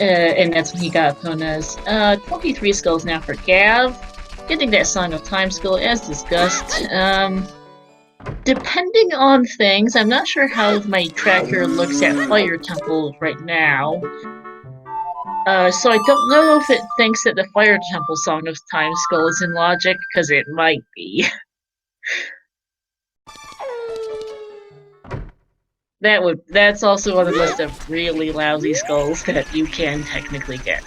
And that's when he got Pona's. 23 skulls now for Gav. Getting that Song of Time skill as discussed. Depending on things, I'm not sure how my tracker looks at Fire Temple right now. So I don't know if it thinks that the Fire Temple Song of Time skill is in logic, because it might be. That's also on the list of really lousy skulls that you can technically get.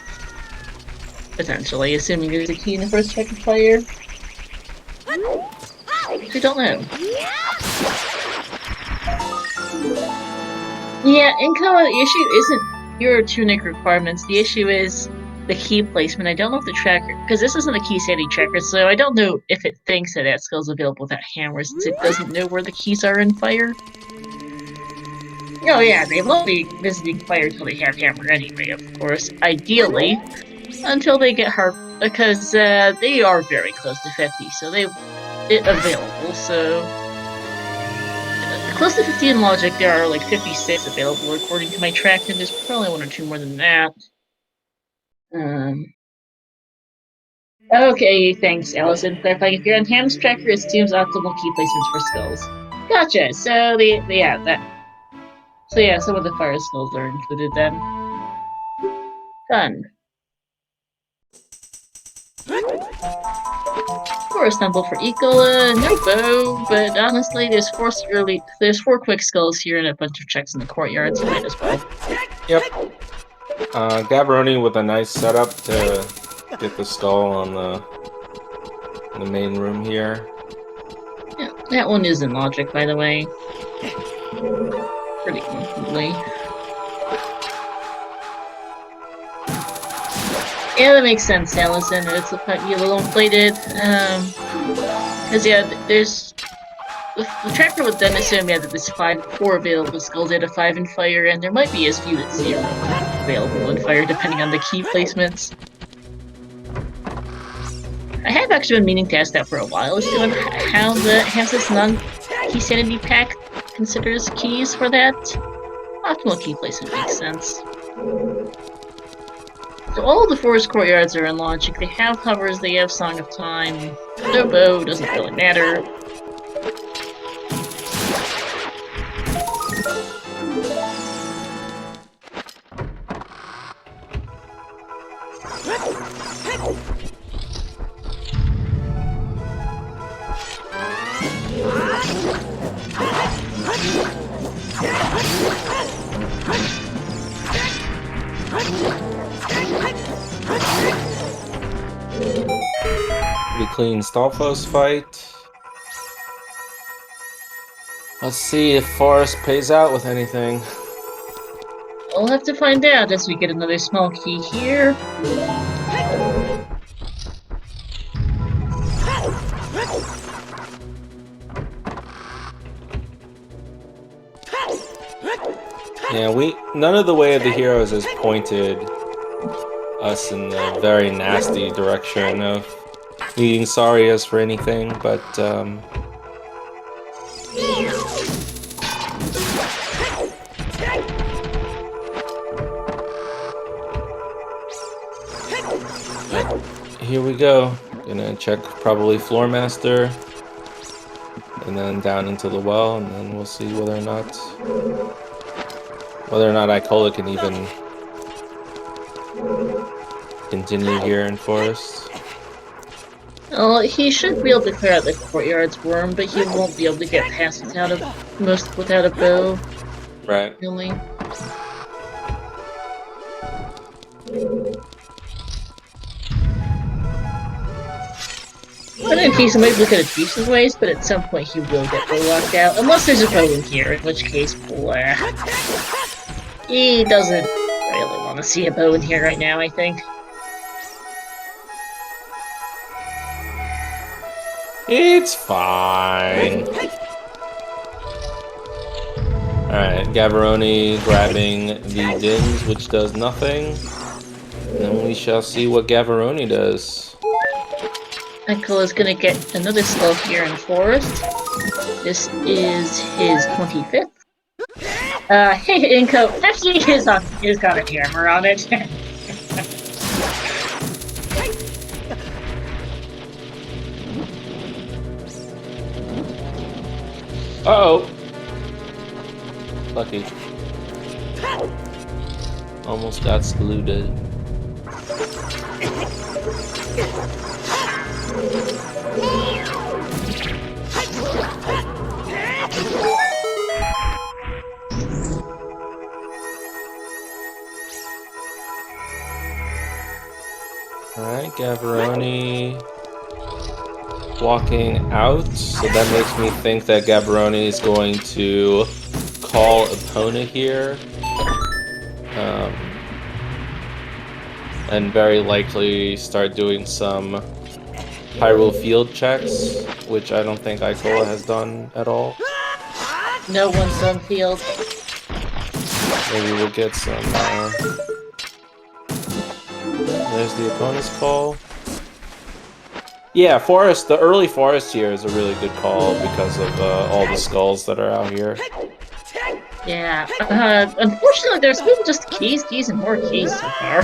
Potentially, assuming there's a key in the first check of fire. I don't know. Yeah, in Koa, the issue isn't your tunic requirements. The issue is the key placement. I don't know if the tracker, because this isn't a key sanity tracker, so I don't know if it thinks that skill's available without hammer, since it doesn't know where the keys are in fire. Oh yeah, they won't be visiting fire until they have hammer anyway, of course. Ideally, until they get hard, because they are very close to 50, so it's available. So close to 50 in logic, there are like 56 available according to my track, and there's probably one or two more than that. Okay, thanks, Allison. Clarifying, if you're on Ham's tracker, it assumes optimal key placements for skulls. Gotcha. So So yeah, some of the fire skulls are included then. Done. Forest Temple for Ecola, no bow, but honestly, there's four quick skulls here and a bunch of checks in the courtyard, so might as well. Yep. Gaborone with a nice setup to get the skull on the main room here. Yeah, that one is in logic, by the way. Pretty comfortably. Yeah, that makes sense, Allison. It's a little inflated. Because yeah, there's the tracker would then assume that there's 4 available skulls out of 5 in fire, and there might be as few as 0 available in fire, depending on the key placements. I have actually been meaning to ask that for a while, as to how the Ham's non-key sanity pack considers keys for that. Optimal key placement makes sense. So all of the forest courtyards are in logic. They have hovers, they have Song of Time. No bow, doesn't really matter. Pretty clean Stalfos fight. Let's see if Forest pays out with anything. We'll have to find out as we get another small key here. Yeah, none of the way of the heroes has pointed us in the very nasty direction of needing sorry as for anything, but here we go. Gonna check probably Floor Master, and then down into the well, and then we'll see whether or not Icola can even continue here in Forest. Oh, he should be able to clear out the courtyard's worm, but he won't be able to get past without a bow. Right. Really. I think he might look at a decent ways, but at some point he will get bow locked out. Unless there's a bow in here, in which case, blah. He doesn't really want to see a bow in here right now, I think. It's fine. Alright, Gavaroni grabbing the Dins, which does nothing. And then we shall see what Gavaroni does. Icola's gonna get another skull here in Forest. This is his 25th. Hey, Inco, 50 is got a hammer on it. Uh-oh! Lucky. Almost got saluted. Alright, Gavaroni walking out, so that makes me think that Gavaroni is going to call Epona here. And very likely start doing some Hyrule field checks, which I don't think Icola has done at all. No one's done field. Maybe we'll get some, there's the opponent's call. Yeah, Forest, the early Forest here is a really good call because of all the skulls that are out here. Yeah, unfortunately there's been just keys, and more keys so far.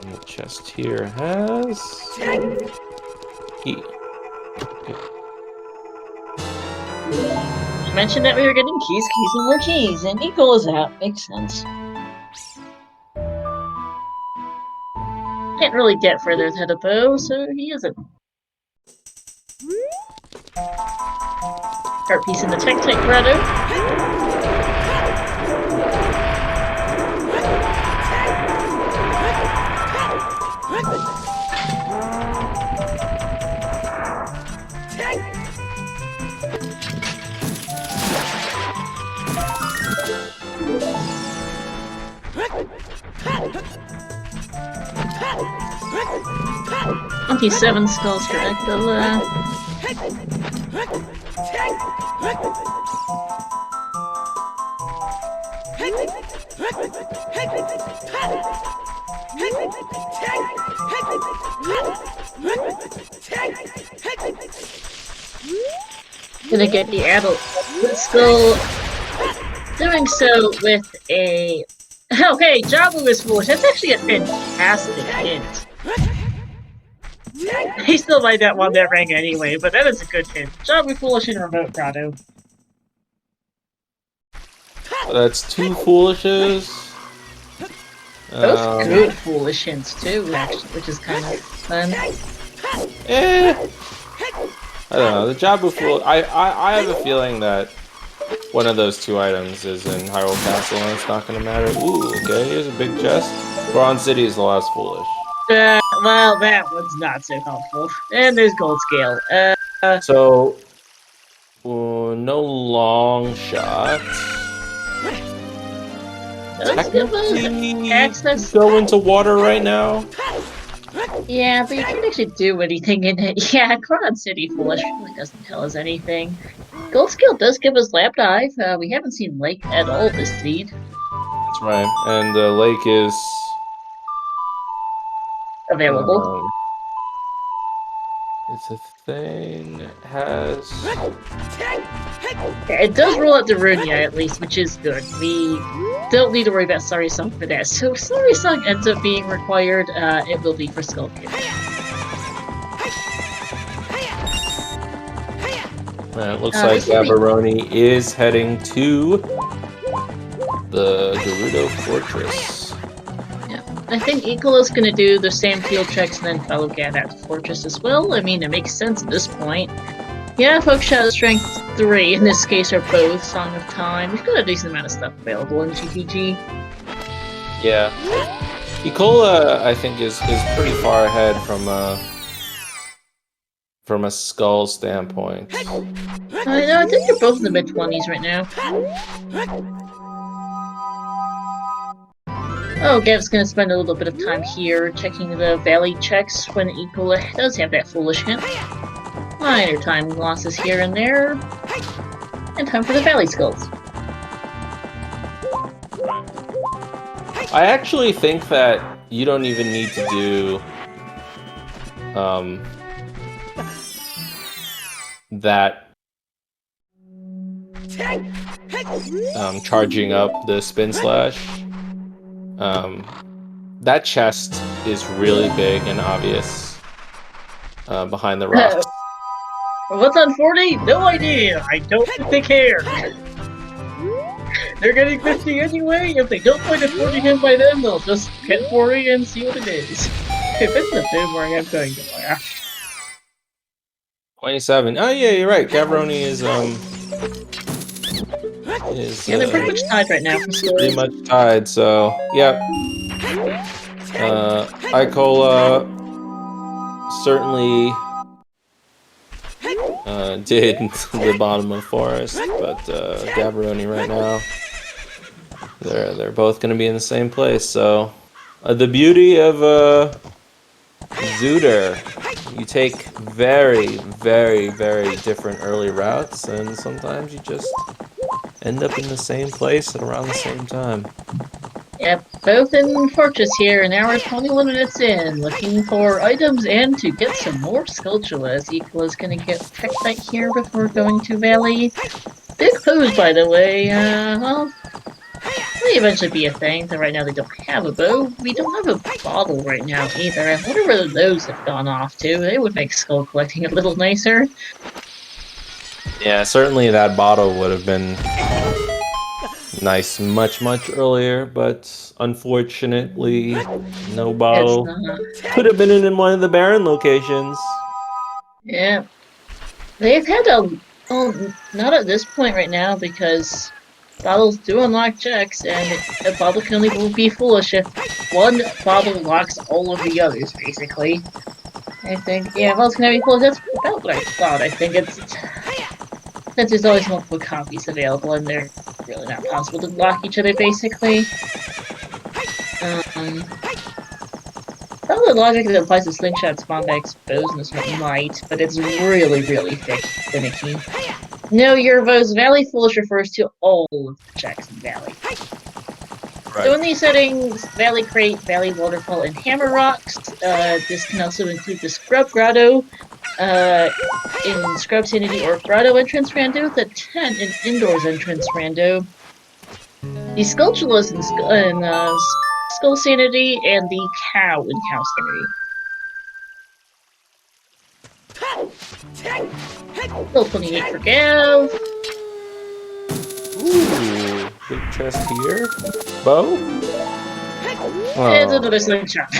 And the chest here has key. Okay. You mentioned that we were getting keys, and more keys, and Icola's out. Makes sense. Can't really get further without a bow, so he isn't. Heart piece in the tech grotto. Seven skulls for Ectola. Gonna get the adult skull. Doing so with a... Okay, Jabu is foolish. That's actually a fantastic hint. He still might not want that ring anyway, but that is a good hint. Jabu foolish in remote grotto. That's two foolishes. Both good foolish hints too, actually, which is kind of fun. I don't know. The Jabu Fool. I have a feeling that one of those two items is in Hyrule Castle, and it's not going to matter. Ooh, okay. Here's a big chest. Bronze City is the last foolish. Well, that one's not so helpful. And there's Gold Scale. So, no long shot. Technically, access. Go into water right now. Yeah, but you can't actually do anything in it. Yeah, Quad City Foolish really doesn't tell us anything. Gold Scale does give us Lap Dive. We haven't seen Lake at all this seed. That's right. And the lake is Available. it's a thing. It has. Yeah, it does roll out the Runia at least, which is good. We don't need to worry about Sorry Song for that. So if Sorry Song ends up being required, it will be for Skull Kid. It looks like Gaborone is heading to the Gerudo Fortress. Yeah, I think Icolo's gonna do the same field checks and then follow Gav out to Fortress as well. I mean, it makes sense at this point. Yeah, Folk Shadow Strength 3, in this case, are both Song of Time. We've got a decent amount of stuff available in GTG. Yeah. Icola, I think, is pretty far ahead from a skull standpoint. I think you're both in the mid-20s right now. Oh, Gav's gonna spend a little bit of time here checking the valley checks when Icola does have that foolish hint. Minor time losses here and there. And time for the valley skulls. I actually think that you don't even need to do that charging up the spin slash. That chest is really big and obvious behind the rocks. What's on 40? No idea. I don't think they care. They're getting 50 anyway. If they don't find a 40 hit by them, they'll just get 40 and see what it is. If it's a boomerang, I'm going to laugh. 27. Oh yeah, you're right. Gaborone is yeah, they're pretty much tied right now for scores. Pretty much tied. So yeah. Icola certainly did the bottom of Forest, but Gaborone right now, they're both going to be in the same place. So the beauty of Zooter, you take very, very, very different early routes, and sometimes you just end up in the same place at around the same time. Yep, both in Fortress here, an hour 21 minutes in, looking for items and to get some more Skulltulas. Icola's gonna get Technite here before going to Valley. Big pose, by the way. Well, may eventually be a thing, though right now they don't have a bow. We don't have a bottle right now either. I wonder where those have gone off to. They would make skull collecting a little nicer. Yeah, certainly that bottle would have been nice much earlier, but unfortunately, no bottle. Could have been in one of the Baron locations. Yeah. They've had not at this point right now, because bottles do unlock checks, and a bottle can only be foolish if one bottle locks all of the others, basically. I think, yeah, bottles can be foolish. That's about what I thought. I think it's since there's always multiple copies available, and they're really not possible to lock each other, basically. Probably the logic that applies to slingshot, spawn bags, bows, and this one might, but it's really, really finicky. No, your votes. Valley Foolish refers to all of the checks in Valley. Right. So in these settings, Valley Crate, Valley Waterfall, and Hammer Rocks. This can also include the Scrub Grotto, in Scrub Sanity or Grotto entrance rando, the tent in Indoors entrance rando, the Skulltulas in Skull Sanity, and the Cow in Cow Sanity. Still 28 for Gav. Ooh, big chest here. Bow? And another slingshot.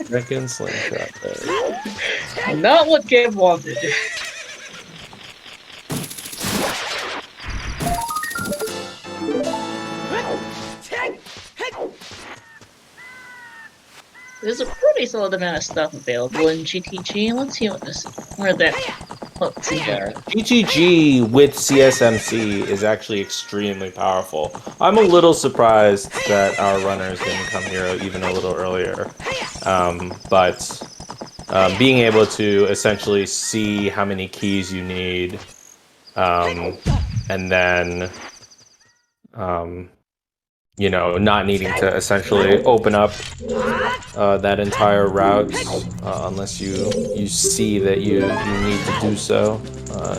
Second slingshot there. Not what Gav wanted. There's a pretty solid amount of stuff available in GTG. Let's see where that. Let's see here. GTG with CSMC is actually extremely powerful. I'm a little surprised that our runners didn't come here even a little earlier. But being able to essentially see how many keys you need, and then you know, not needing to essentially open up that entire route unless you see that you need to do so.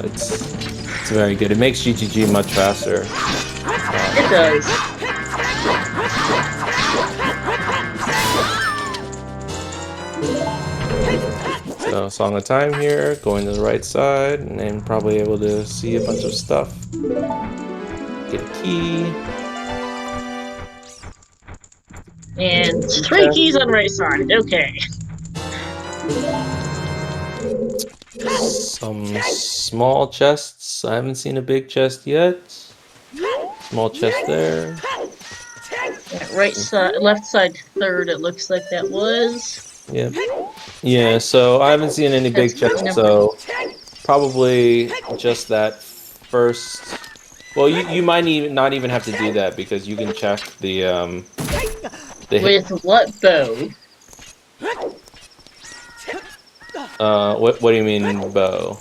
It's very good. It makes GTG much faster. It does. So, Song of Time here, going to the right side, and then probably able to see a bunch of stuff. Get a key. And 3 keys on the right side. Okay. Some small chests. I haven't seen a big chest yet. Small chest there. Yeah, right side, left side third. It looks like that was. Yeah. Yeah. So I haven't seen any big That's chests. So probably just that first. Well, you might not even have to do that because you can check the With what bow? What do you mean bow?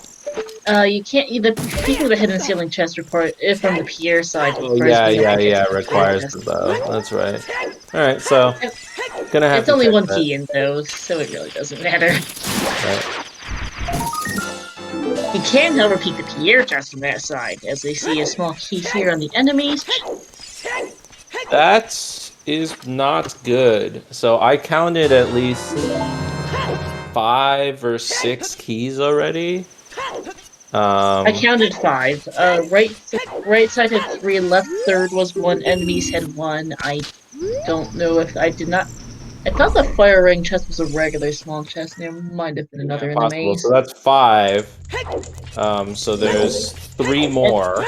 You can't. The people that hidden ceiling chest report it from the Pierre side. Oh, yeah. Requires the bow. That's right. All right. So gonna have. It's only 1 key in those, so it really doesn't matter. Right. You can, however, peek the Pierre chest from that side, as they see a small key here on the enemies. That is not good. So I counted at least 5 or 6 keys already. I counted 5. Right side had 3, left third was 1, enemies had 1. I don't know if I did not. I thought the fire ring chest was a regular small chest. There might have been another in the maze. So that's 5. So there's 3 more.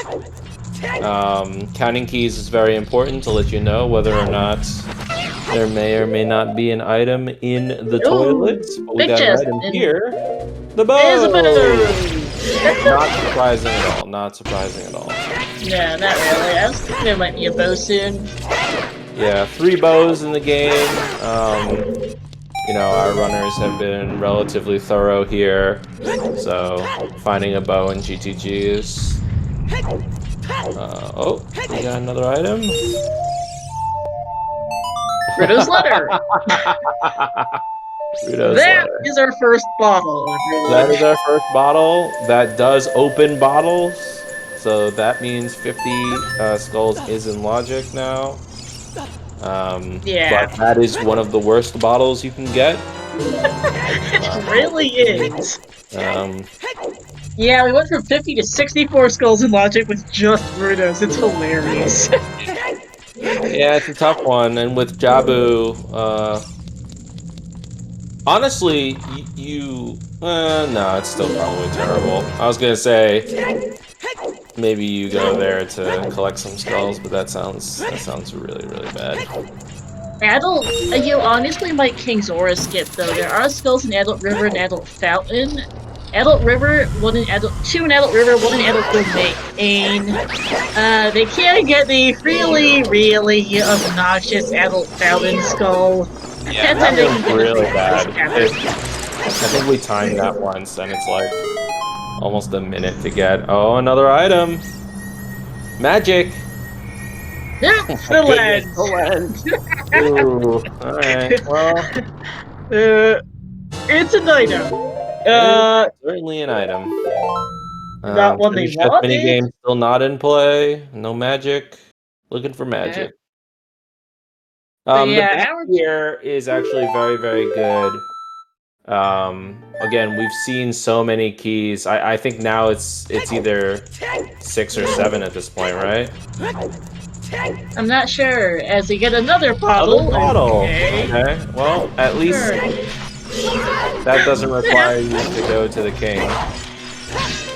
Counting keys is very important to let you know whether or not there may or may not be an item in the toilet. But we got an item here. The bow! There's a bow! Not surprising at all. Not surprising at all. No, not really. I was thinking there might be a bow soon. Yeah, 3 bows in the game. You know, our runners have been relatively thorough here. So, finding a bow in GTG is... oh, we got another item. Rito's letter! That is our first bottle, everyone. That is our first bottle. That does open bottles. So that means 50 skulls is in logic now. Yeah. But that is one of the worst bottles you can get. It really is. Yeah, we went from 50 to 64 skulls in logic with just Rito's. It's hilarious. Yeah, it's a tough one. And with Jabu, honestly, no, it's still probably terrible. I was gonna say maybe you go there to collect some skulls, but that sounds really, really bad. You honestly might King's Aura skip though. There are skulls in Adult River and Adult Fountain. Adult River, 2 in Adult River, 1 in Adult Domain. They can't get the really, really obnoxious Adult Fountain skull. Yeah, that was really bad. I think we timed that once, and it's like almost a minute to get. Oh, another item! Magic! The lens! Ooh, alright, well... it's an item. Certainly an item. Not one they wanted. Minigame still not in play. No magic. Looking for magic. Yeah, the back here is actually very, very good. Again, we've seen so many keys. I think now it's either 6 or 7 at this point, right? I'm not sure. As we get another bottle. Okay. Well, at least that doesn't require you to go to the king.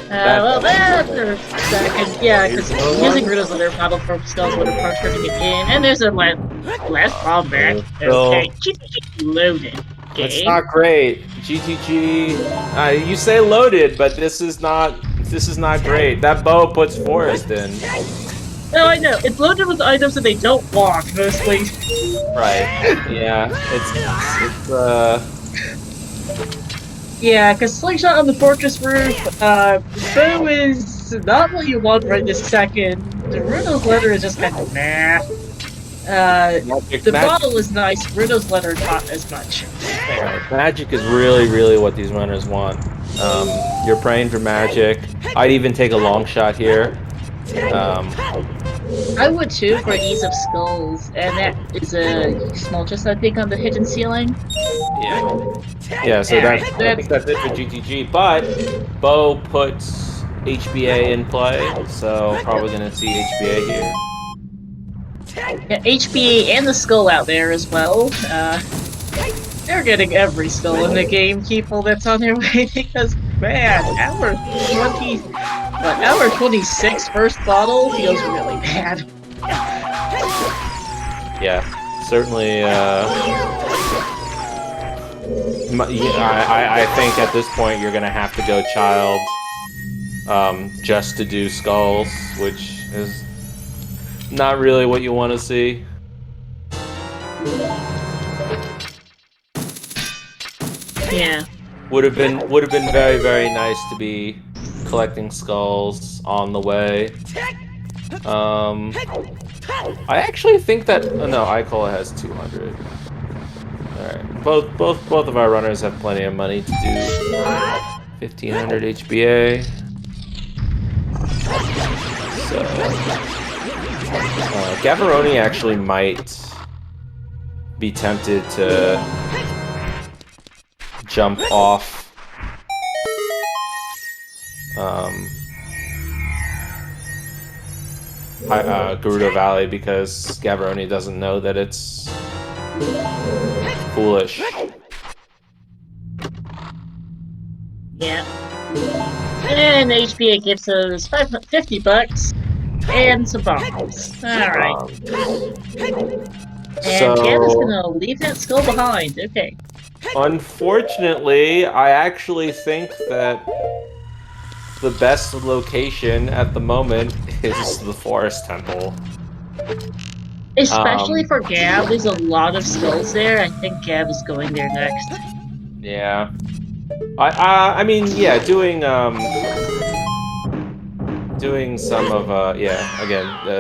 Well, that's a second. Yeah, because using Rito's letter bottle for skulls would have turning it in. And there's a last bomb back. Okay, GTG loaded. Okay. It's not great. GTG. You say loaded, but this is not great. That bow puts Forest in. No, I know. It's loaded with items that they don't walk, mostly. Right. Yeah. It's Yeah, because Slingshot on the fortress roof, bow is not what you want right this second. The Rito's letter is just kind of nah. Magic, The bottle is nice. Riddle's letter not as much. magic is really what these runners want. You're praying for magic. I'd even take a long shot here. I would too for ease of skulls, and that is a small chest I think on the hidden ceiling. Yeah, so Alright, I think that's it for GTG, but Bo puts HBA in play, so probably gonna see HBA here. Yeah, HBA and the skull out there as well. They're getting every skull in the game, people that's on their way, because, man, hour 26 first bottle feels really bad. Yeah, certainly, I think at this point you're gonna have to go child, just to do skulls, which is not really what you want to see. Yeah. Would have been very nice to be collecting skulls on the way. I actually think that no, Icola has 200. All right, both of our runners have plenty of money to do 1500 HBA. So Gavaroni actually might be tempted to jump off Gerudo Valley because Gavaroni doesn't know that it's foolish. Yeah. And HBA gives us $50 and some bombs. Alright. And Gav is gonna leave that skull behind. Okay. Unfortunately, I actually think that the best location at the moment is the Forest Temple. Especially for Gav, there's a lot of skulls there. I think Gav is going there next. Yeah. I mean, yeah, doing some of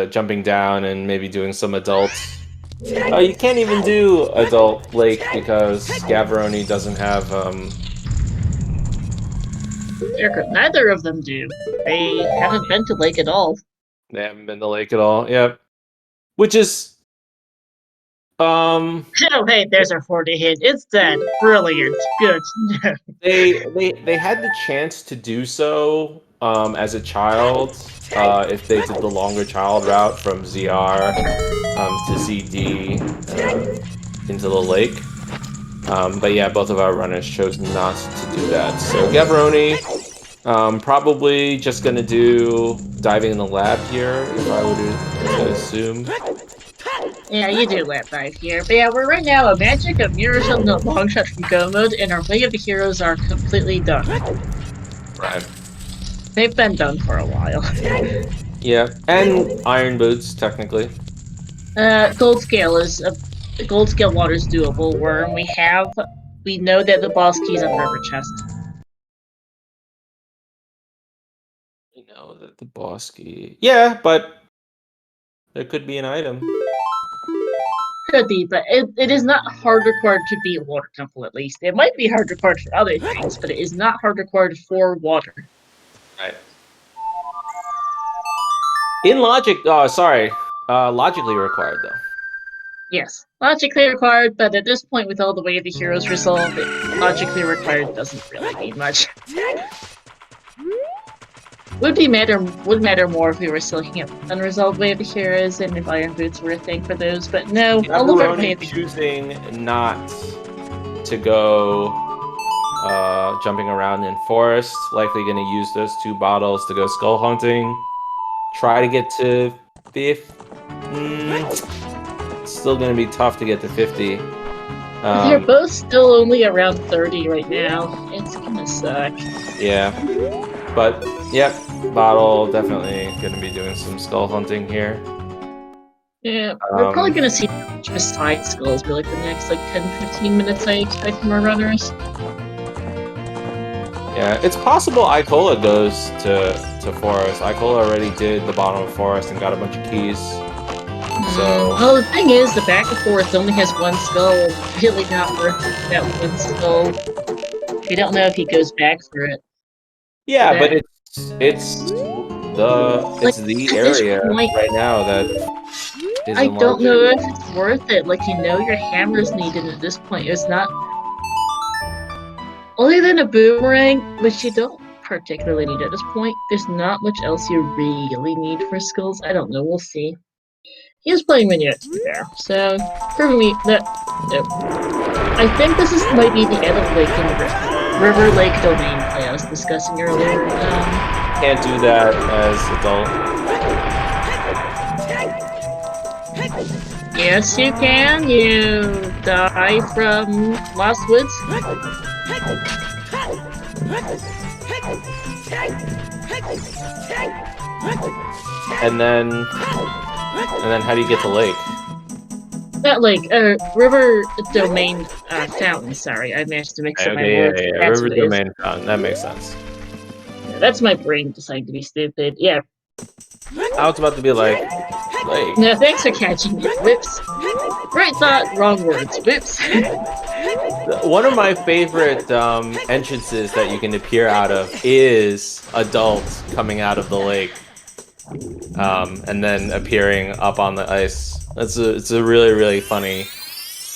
jumping down and maybe doing some adults. You can't even do adult lake because Gavaroni doesn't have Neither of them do. They haven't been to Lake at all. They haven't been to lake at all. Yep. Which is Oh, hey, there's our 40 hit. It's dead. Brilliant. Good. they had the chance to do so as a child if they did the longer child route from ZR to ZD into the lake. But yeah, both of our runners chose not to do that. So Gavaroni probably just gonna do diving in the lab here, if I were to assume. Yeah, you do lap dive here. But yeah, we're right now a magic, a mirror shot, and a long shot from go mode, and our way of the heroes are completely done. Right. They've been done for a while. Yeah, and iron boots technically. Gold scale is gold scale water is doable. Where we know that the boss key's on river chest. You know that the boss key. Yeah, but there could be an item. Could be, but it is not hard required to be a water temple, at least. It might be hard required for other things, but it is not hard required for water. Right. In logic, logically required, though. Yes, logically required, but at this point, with all the way the heroes resolved, logically required doesn't really mean much. Would matter more if we were still looking at unresolved way of the heroes and if iron boots were a thing for those, but no, all of our way of the choosing not to go jumping around in forest, likely going to use those 2 bottles to go skull hunting. Try to get to 50. It's still going to be tough to get to 50. They're both still only around 30 right now. It's gonna suck. Yeah. But, yep, bottle definitely going to be doing some skull hunting here. Yeah, we're probably gonna see just side skulls for like the next 10-15 minutes, I expect, from our runners. Yeah, it's possible Icola goes to Forest. Icola already did the bottom of Forest and got a bunch of keys. So. Well, the thing is, the back and forth only has one skull. Really not worth that one skull. We don't know if he goes back for it. Yeah, That- but it's the area point, right now that is I don't know enlarging. if it's worth it. Like, your hammer's needed at this point. It's not... Other than a boomerang, which you don't particularly need at this point, there's not much else you really need for skulls. I don't know, we'll see. He is playing Minuet, to be fair, so proving me that... Nope. I think this might be the Adult Lake in the River Lake domain play I was discussing earlier. Can't do that as adult. Yes, you can. You die from Lost Woods. And then how do you get to lake? Not lake, river domain fountain. Sorry, I managed to mix up my words. Yeah. That's River what it is. domain fountain. That makes sense. Yeah, that's my brain deciding to be stupid. Yeah. I was about to be like, lake. No, thanks for catching it. Whoops. Right thought, wrong words. Whoops. One of my favorite entrances that you can appear out of is adults coming out of the lake, and then appearing up on the ice. It's a really funny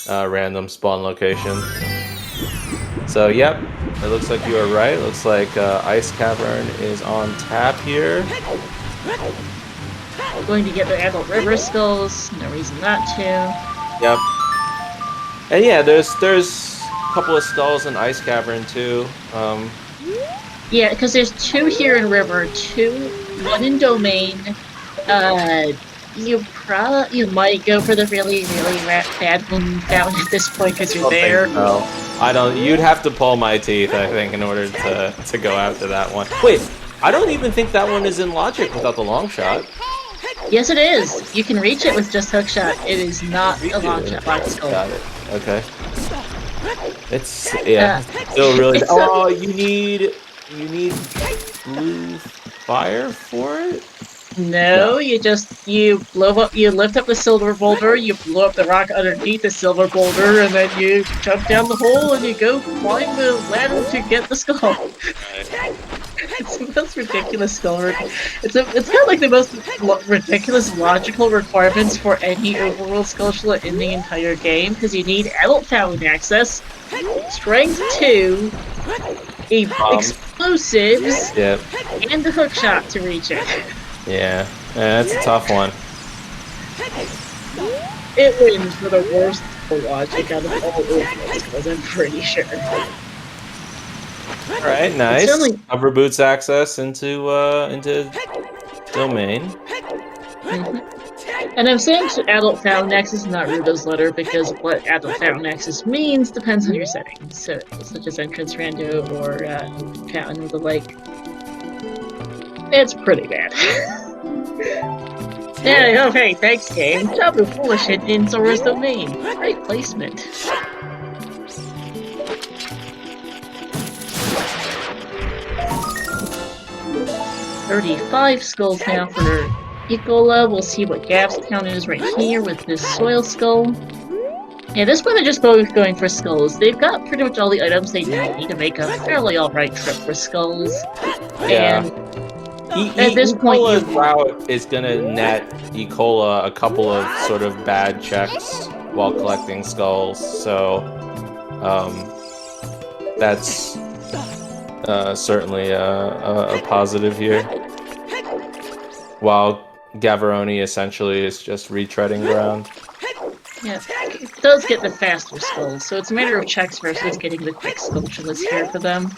random spawn location. So yep, it looks like you are right. Looks like Ice Cavern is on tap here. We're going to get the adult river skulls. No reason not to. Yep. And yeah, there's a couple of skulls in Ice Cavern too. Yeah, because there's 2 here in river, 1 in domain. You might go for the really bad one fountain at this point because you're there. No, I don't. You'd have to pull my teeth, I think, in order to go after that one. Wait, I don't even think that one is in logic without the long shot. Yes, it is. You can reach it with just hookshot. It is not a long shot box skull. Got it. Okay. It's still really. Oh, you need blue fire for it. No, you lift up the silver boulder, you blow up the rock underneath the silver boulder, and then you jump down the hole and you go climb the ladder to get the skull. It's the most ridiculous skull. It's got like the most ridiculous logical requirements for any overworld skulltula in the entire game, because you need adult fountain access, strength 2, explosives, Yep. and the hookshot to reach it. Yeah, that's a tough one. It wins for the worst logic out of all overworld skulls, I'm pretty sure. All right, nice. Certainly... Hover boots access into domain. And I'm saying adult fountain access, not Rudo's letter, because what adult fountain access means depends on your settings, so, such as entrance rando or fountain or the like. It's pretty bad. Yeah, okay, thanks game. Jabu foolish hidden in Zora's domain. Great placement. 35 skulls now for Ecola. We'll see what Gav's count is right here with this soil skull. Yeah, this one they're just both going for skulls. They've got pretty much all the items they need to make a fairly alright trip for skulls. Yeah. And at this point, Ecola's route is gonna net Ecola a couple of sort of bad checks while collecting skulls, so that's certainly a positive here. While Gavaroni essentially is just retreading ground. yeah, it does get the faster skulls, so it's a matter of checks versus getting the quick sculptureless here for them.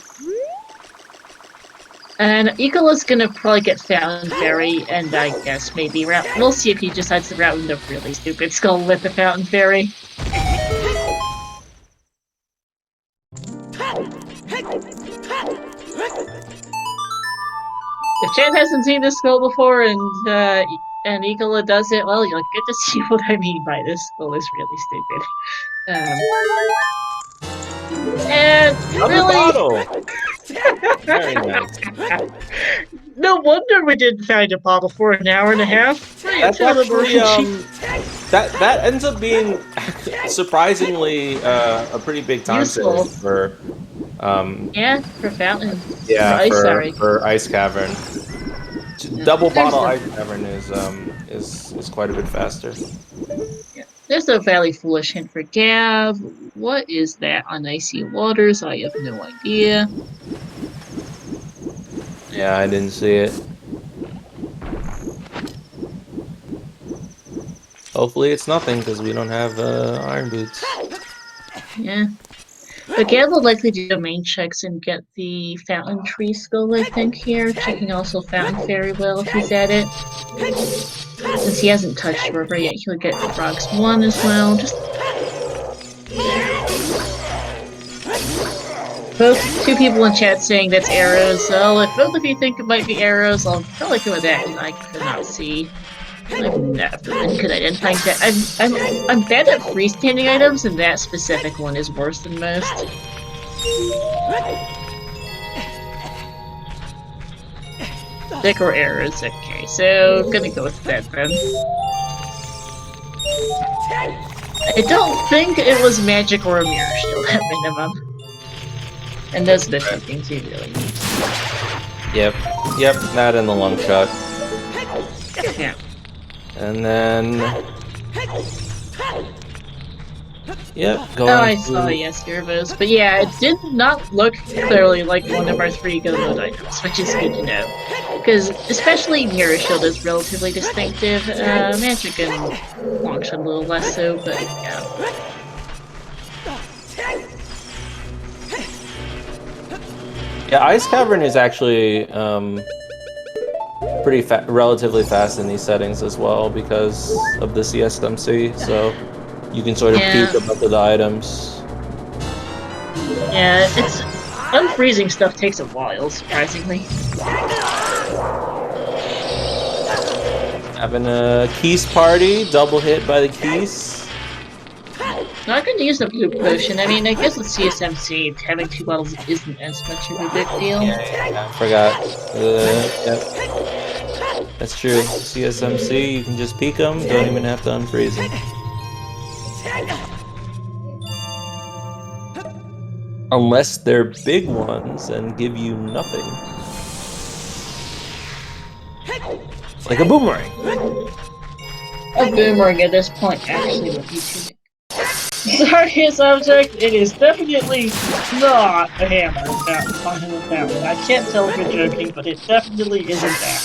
And Ecola's gonna probably get Fountain Fairy, and I guess maybe we'll see if he decides to route into really stupid skull with the Fountain Fairy. If Chad hasn't seen this skull before and Ecola does it, well, you'll get to see what I mean by this skull is really stupid. And really... Very nice. No wonder we didn't find a bottle for an hour and a half. That's actually, that ends up being surprisingly a pretty big time Useful. save for Yeah, for fountain. yeah, Ice, sorry. for Ice Cavern. Yeah. Double There's bottle the, Ice Cavern is quite a bit faster. there's a fairly foolish hint for Gav. What is that on icy waters? I have no idea. Yeah, I didn't see it. Hopefully it's nothing because we don't have iron boots. Yeah. But Gav will likely do domain checks and get the fountain tree skull, I think, here. Checking also fountain fairy well if he's at it. Since he hasn't touched river yet, he'll get frogs 1 as well. Just both two people in chat saying that's arrows. So if both of you think it might be arrows, I'll probably go with that because I could not see. I've never been good at identifying that. I'm bad at freestanding items, and that specific one is worse than most. Stick or arrows, okay. So gonna go with that then. I don't think it was magic or a mirror shield at minimum. And those are the two things you really need. Yep, that and the long shot. Yeah. And then yep, going Oh, I to- saw, yes, Gerbos. But yeah, it did not look clearly like one of our 3 go mode items, which is good to know. Because especially Mirror Shield is relatively distinctive. Magic and Long Shot a little less so, but yeah. Yeah, Ice Cavern is actually pretty relatively fast in these settings as well because of the CSMC, so you can sort of peek above the items. Yeah, it's unfreezing stuff takes a while, surprisingly. Having a Keys party, double hit by the Keys. Not going to use the blue potion. I mean, I guess with CSMC, having 2 bottles isn't as much of a big deal. Yeah, I forgot. Yep. That's true. CSMC, you can just peek them, don't even have to unfreeze them. Unless they're big ones and give you nothing. Like a boomerang. A boomerang at this point actually would be too big. Sorry, subject, it is definitely not a hammer fountain. I can't tell if you're joking, but it definitely isn't that.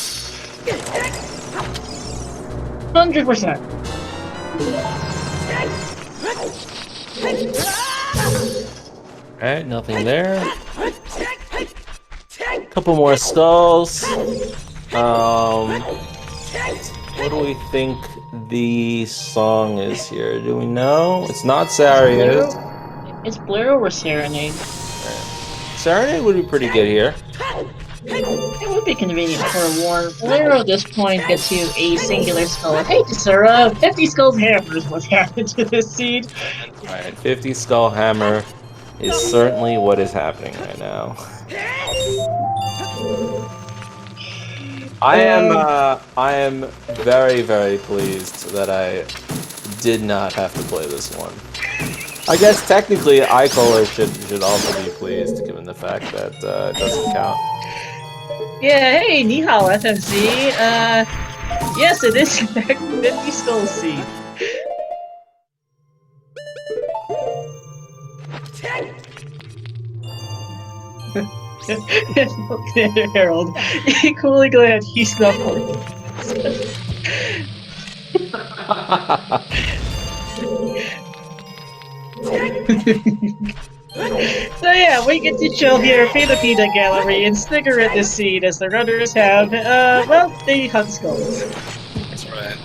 100%. Alright, nothing there. Couple more skulls. What do we think the song is here? Do we know? It's not Sarius. It's Blero or Serenade. Serenade would be pretty good here. It would be convenient for a war. Blero at this point gets you a singular skull. Hey, sir, 50 skulls hammer is what's happened to this seed. Alright, 50 skull hammer is certainly what is happening right now. I am very, very pleased that I did not have to play this one. I guess technically iColor should also be pleased given the fact that it doesn't count. Yeah, hey, ni hao, FMC. Yes, it is in fact 50 skull seed. Harold, equally glad he's not playing. So yeah, we get to chill here, pay the peanut gallery, and snigger at this seed as the runners have, well, they hunt skulls. That's right.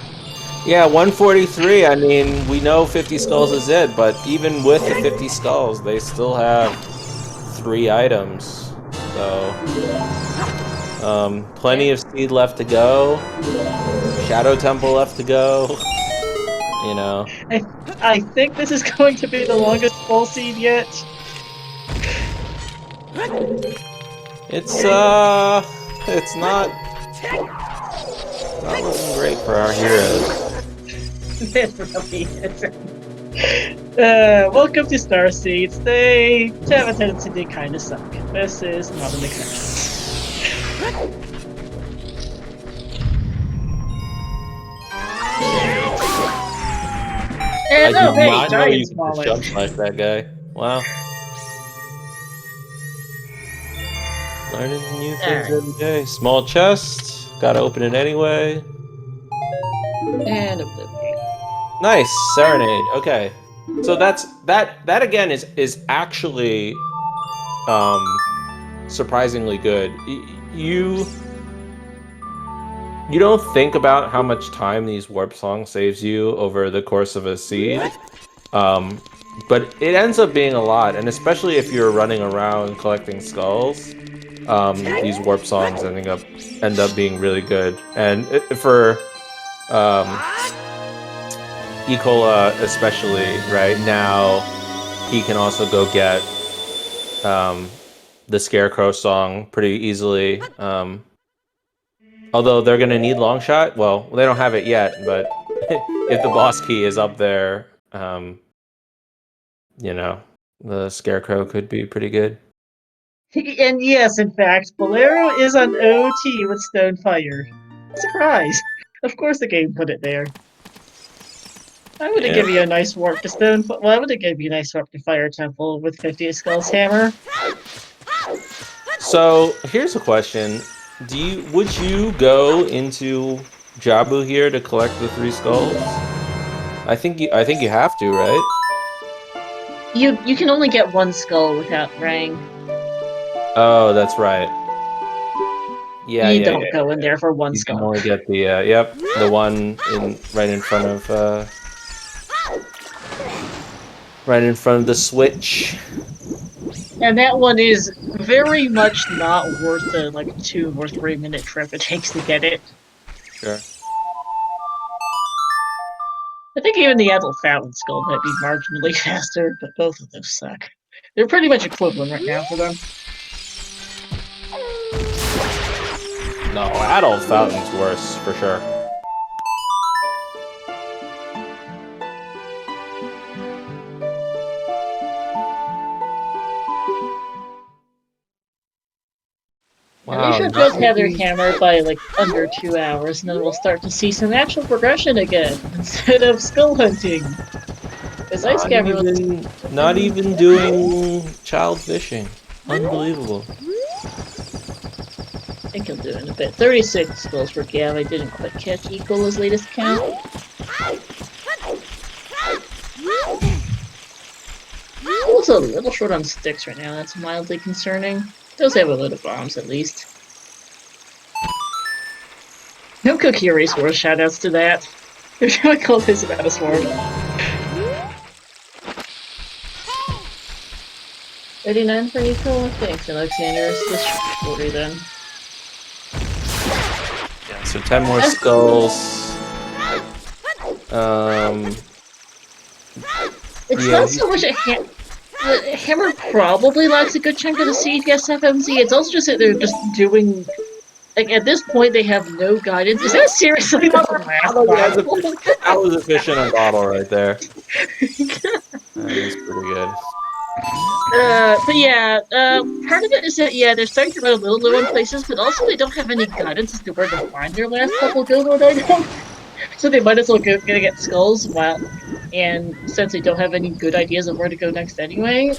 Yeah, 143, I mean, we know 50 skulls is it, but even with the 50 skulls, they still have 3 items. So, plenty of seed left to go. Shadow Temple left to go. You know. I think this is going to be the longest full seed yet. It's not looking great for our heroes. It really isn't. Welcome to Star Seeds. They have a tendency to kind of suck. This is not an exception. I And oh, did hey, not know you Giant's could just Wallet. jump smash that guy. Wow. Learning new things every day. Small chest. Gotta open it anyway. And Oblivion. Nice. Serenade. Okay. So that again is actually surprisingly good. You don't think about how much time these warp songs saves you over the course of a seed. But it ends up being a lot, and especially if you're running around collecting skulls, these warp songs end up being really good. And for Ecola especially, right now, he can also go get the Scarecrow song pretty easily. Although they're gonna need long shot. Well, they don't have it yet, but if the boss key is up there, you know, the Scarecrow could be pretty good. And yes, in fact, Bolero is on OT with Stonefire. Surprise! Of course the game put it there. I would have Yeah. given you a nice warp to Stone. Well, I would have given you a nice warp to Fire Temple with 50 Skulls Hammer. So here's a question: would you go into Jabu here to collect the 3 skulls? I think you have to, right? You can only get one skull without Rang. Oh, that's right. Yeah, You yeah, don't yeah. go in there for one You can skull. only get the the one right in front of the switch. And that one is very much not worth the 2 or 3 minute trip it takes to get it. Sure. I think even the Adult Fountain Skull might be marginally faster, but both of those suck. They're pretty much equivalent right now for them. No, Adult Fountain's worse for sure. And they Wow, should not both have their even, hammer by under 2 hours, and then we'll start to see some actual progression again instead of skull hunting. As Ice Cavern was not even doing child fishing. Unbelievable. I think he'll do it in a bit. 36 skulls for Gav. I didn't quite catch Ecola's latest count. Also a little short on sticks right now. That's mildly concerning. Does have a load of bombs at least. No Cookie Race Wars shoutouts to that. They're doing all this about a sword. 39 for Ecola? Thanks, Alexander. This should be 40 then. Yeah, so 10 more skulls. It's Yeah, not so much the hammer probably lacks a good chunk of the seed, yes, FMZ. It's also just that they're just doing. At this point, they have no guidance. Is that seriously the last bottle? that was efficient a bottle right there. That is pretty good. But yeah, part of it is that, yeah, they're starting to run a little low in places, but also they don't have any guidance as to where to find their last couple Guild Lord items. So they might as well go get skulls and since they don't have any good ideas of where to go next anyway,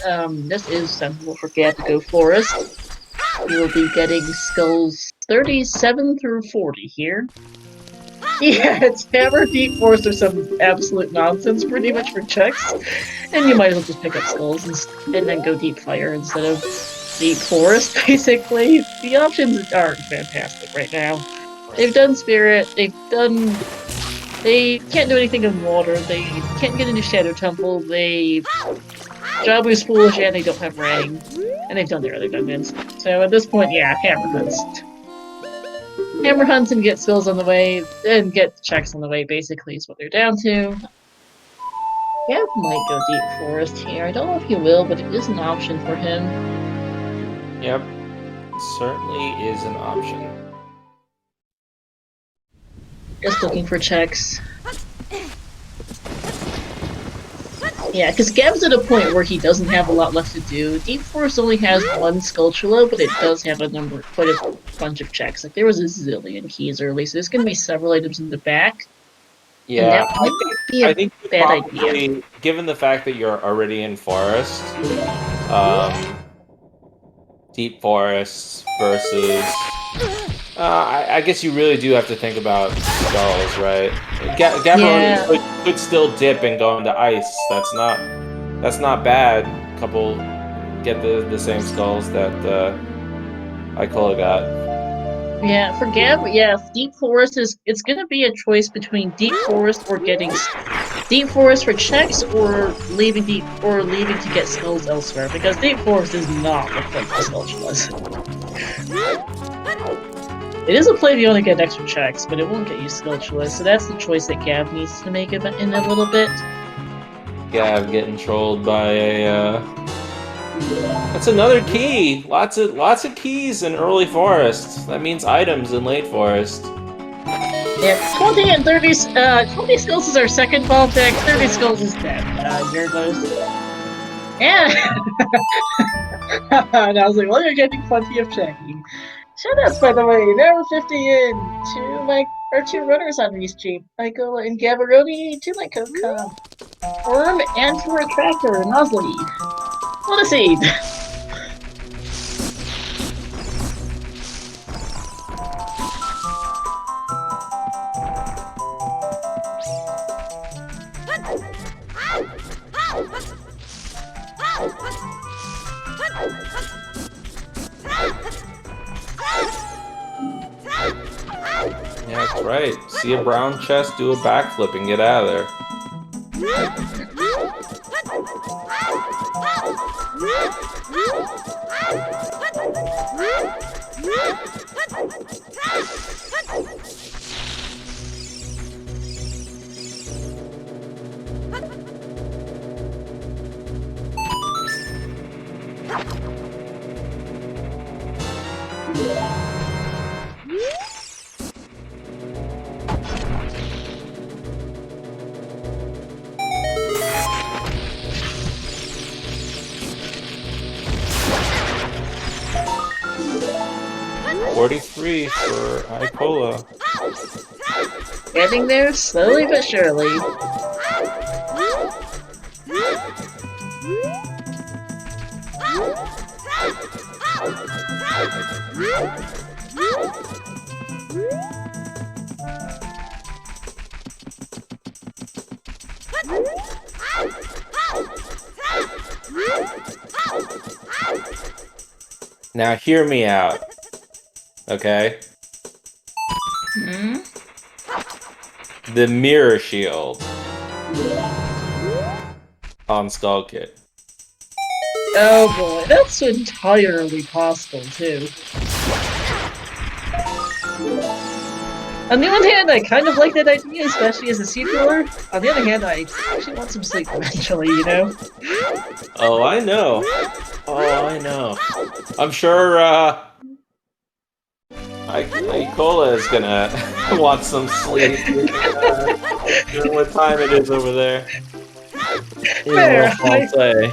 this is sensible for Gab to go Forest. You will be getting skulls 37 through 40 here. Yeah, it's Hammer, Deep Forest, or some absolute nonsense pretty much for checks. And you might as well just pick up skulls and then go Deep Fire instead of Deep Forest, basically. The options aren't fantastic right now. They've done Spirit, they can't do anything in water, they can't get into Shadow Temple, Jabu's foolish and they don't have Rang. And they've done their other dungeons. So at this point, yeah, Hammer Hunts. Hammer Hunts and get skills on the way, and get checks on the way, basically, is what they're down to. Gav might go Deep Forest here. I don't know if he will, but it is an option for him. Yep. Certainly is an option. Just looking for checks. Yeah, because Gab's at a point where he doesn't have a lot left to do. Deep Forest only has one Skulltula, but it does have quite a bunch of checks. Like, there was a zillion keys early, so there's going to be several items in the back, and Yeah, that might be I a think you bad idea. probably, given the fact that you're already in forest, um, deep forests versus. I guess you really do have to think about skulls, right? Gaborone could still dip and go into ice. That's not bad. Couple get the same skulls that Icola got. Yeah, for Gab, yeah, Deep Forest it's gonna be a choice between Deep Forest or getting Deep Forest for checks or leaving to get skulls elsewhere, because Deep Forest does not look like the Skulltulas. It is a play if you only get extra checks, but it won't get you Skulltulas, so that's the choice that Gab needs to make in a little bit. Gav getting trolled by a. That's another key. Lots of keys in early forest. That means items in late forest. Yeah, 20 and 30, 20 skulls is our second bomb deck, 30 skulls is dead. Here goes. Yeah! And I was like, well, you're getting plenty of checking. Shoutouts, by the way, now we're 50 in. Two runners on Restream. Michael and Gabaroni, to my Coca. Worm and to our tractor, Nosley. What a seed! Yeah, that's right. See a brown chest, do a backflip, and get out of there. $43 for Icola. Getting there slowly but surely. Now hear me out. Okay? Hmm? The mirror shield on Skull Kit. Oh boy, that's entirely possible too. On the one hand, I kind of like that idea, especially as a sequeler. On the other hand, I actually want some sleep eventually, you know? Oh, I know. Oh, I know. I'm sure, Icola is gonna want some sleep. What time it is over there? Fair. I'll say.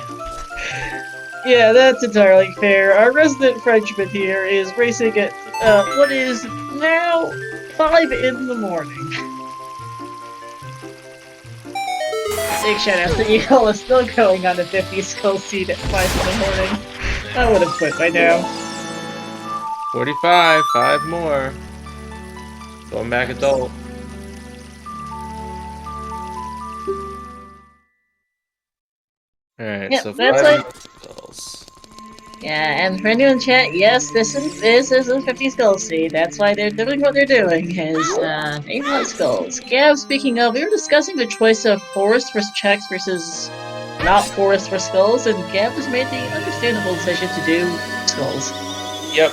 Yeah, that's entirely fair. Our resident Frenchman here is racing at what is now 5 in the morning. Big shout out to Eagle is still going on a 50 skull seed at 5 in the morning. I would have quit by now. 45, 5 more. Going back adult. Alright, Yep, so that's 5 like... skulls. Yeah, and for anyone in chat, yes, this is a 50 skull seed. That's why they're doing what they're doing, is, they want skulls. Gav, speaking of, we were discussing the choice of forest versus checks versus not forest for skulls, and Gav has made the understandable decision to do skulls. Yep.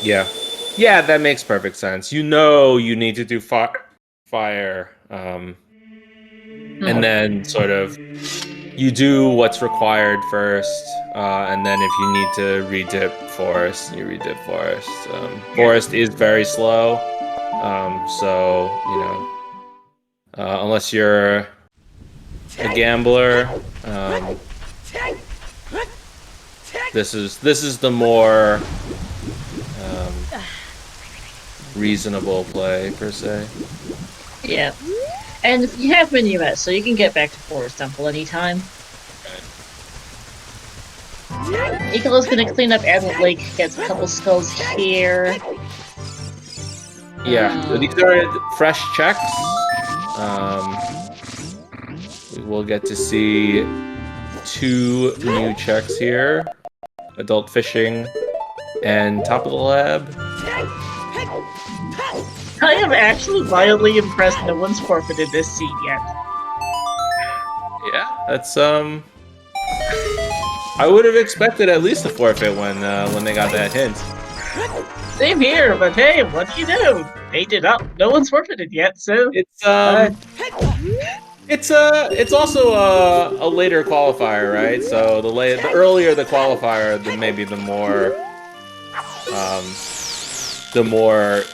Yeah. Yeah, that makes perfect sense. You know you need to do fire, and then sort of you do what's required first, and then if you need to redip forest, you redip forest. Forest is very slow, so you know, unless you're a gambler. This is the more reasonable play per se. Yeah. And you have Minuet, so you can get back to Forest Temple anytime. Icola's gonna clean up Adult Lake, gets a couple skulls here. Yeah, so these are fresh checks. We will get to see 2 new checks here. Adult Fishing and Top of the Lab. I am actually wildly impressed no one's forfeited this seat yet. Yeah, that's I would have expected at least a forfeit when they got that hint. Same here, but hey, what do you do? They did up. No one's forfeited yet, so it's also a later qualifier, right? So the earlier the qualifier, maybe the more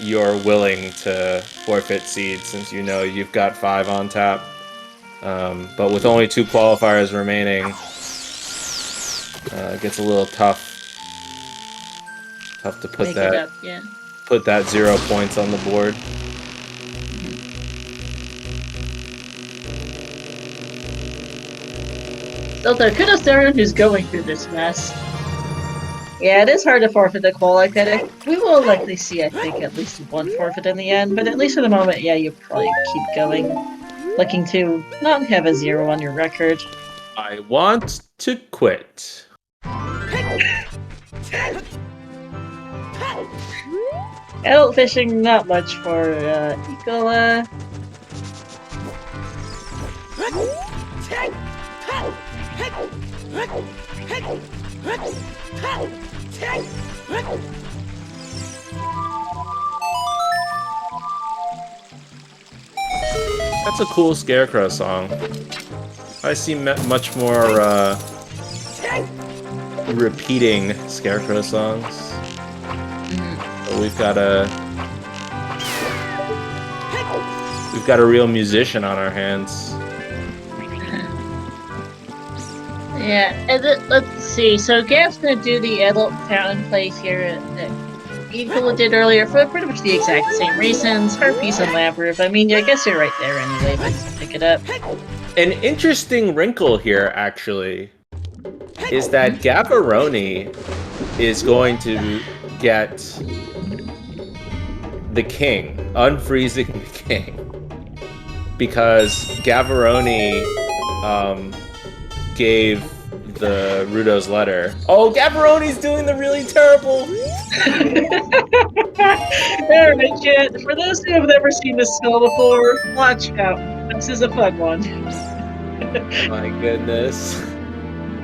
you're willing to forfeit seeds, since you know you've got 5 on tap. But with only 2 qualifiers remaining, it gets a little tough. Tough to put put that 0 points on the board. So kudos to everyone who's going through this mess. Yeah, it is hard to forfeit the qual like that. We will likely see, I think, at least 1 forfeit in the end, but at least for the moment, yeah, you probably keep going. Looking to not have a 0 on your record. I want to quit. Adult fishing, not much for Ecola. That's a cool Scarecrow song. I see much more repeating Scarecrow songs. So we've got a real musician on our hands. Yeah, and let's see. So Gab's gonna do the adult fountain plays here that Ecola did earlier for pretty much the exact same reasons. Harpies and Labyrinth. I mean, I guess you're right there anyway, but pick it up. An interesting wrinkle here, actually, is that Gavaroni is going to get the king, unfreezing the king, because Gavaroni gave the Rudo's letter. Oh, Gavaroni's doing the really terrible. Alright, chat. For those who have never seen this spell before, watch out. This is a fun one. My goodness.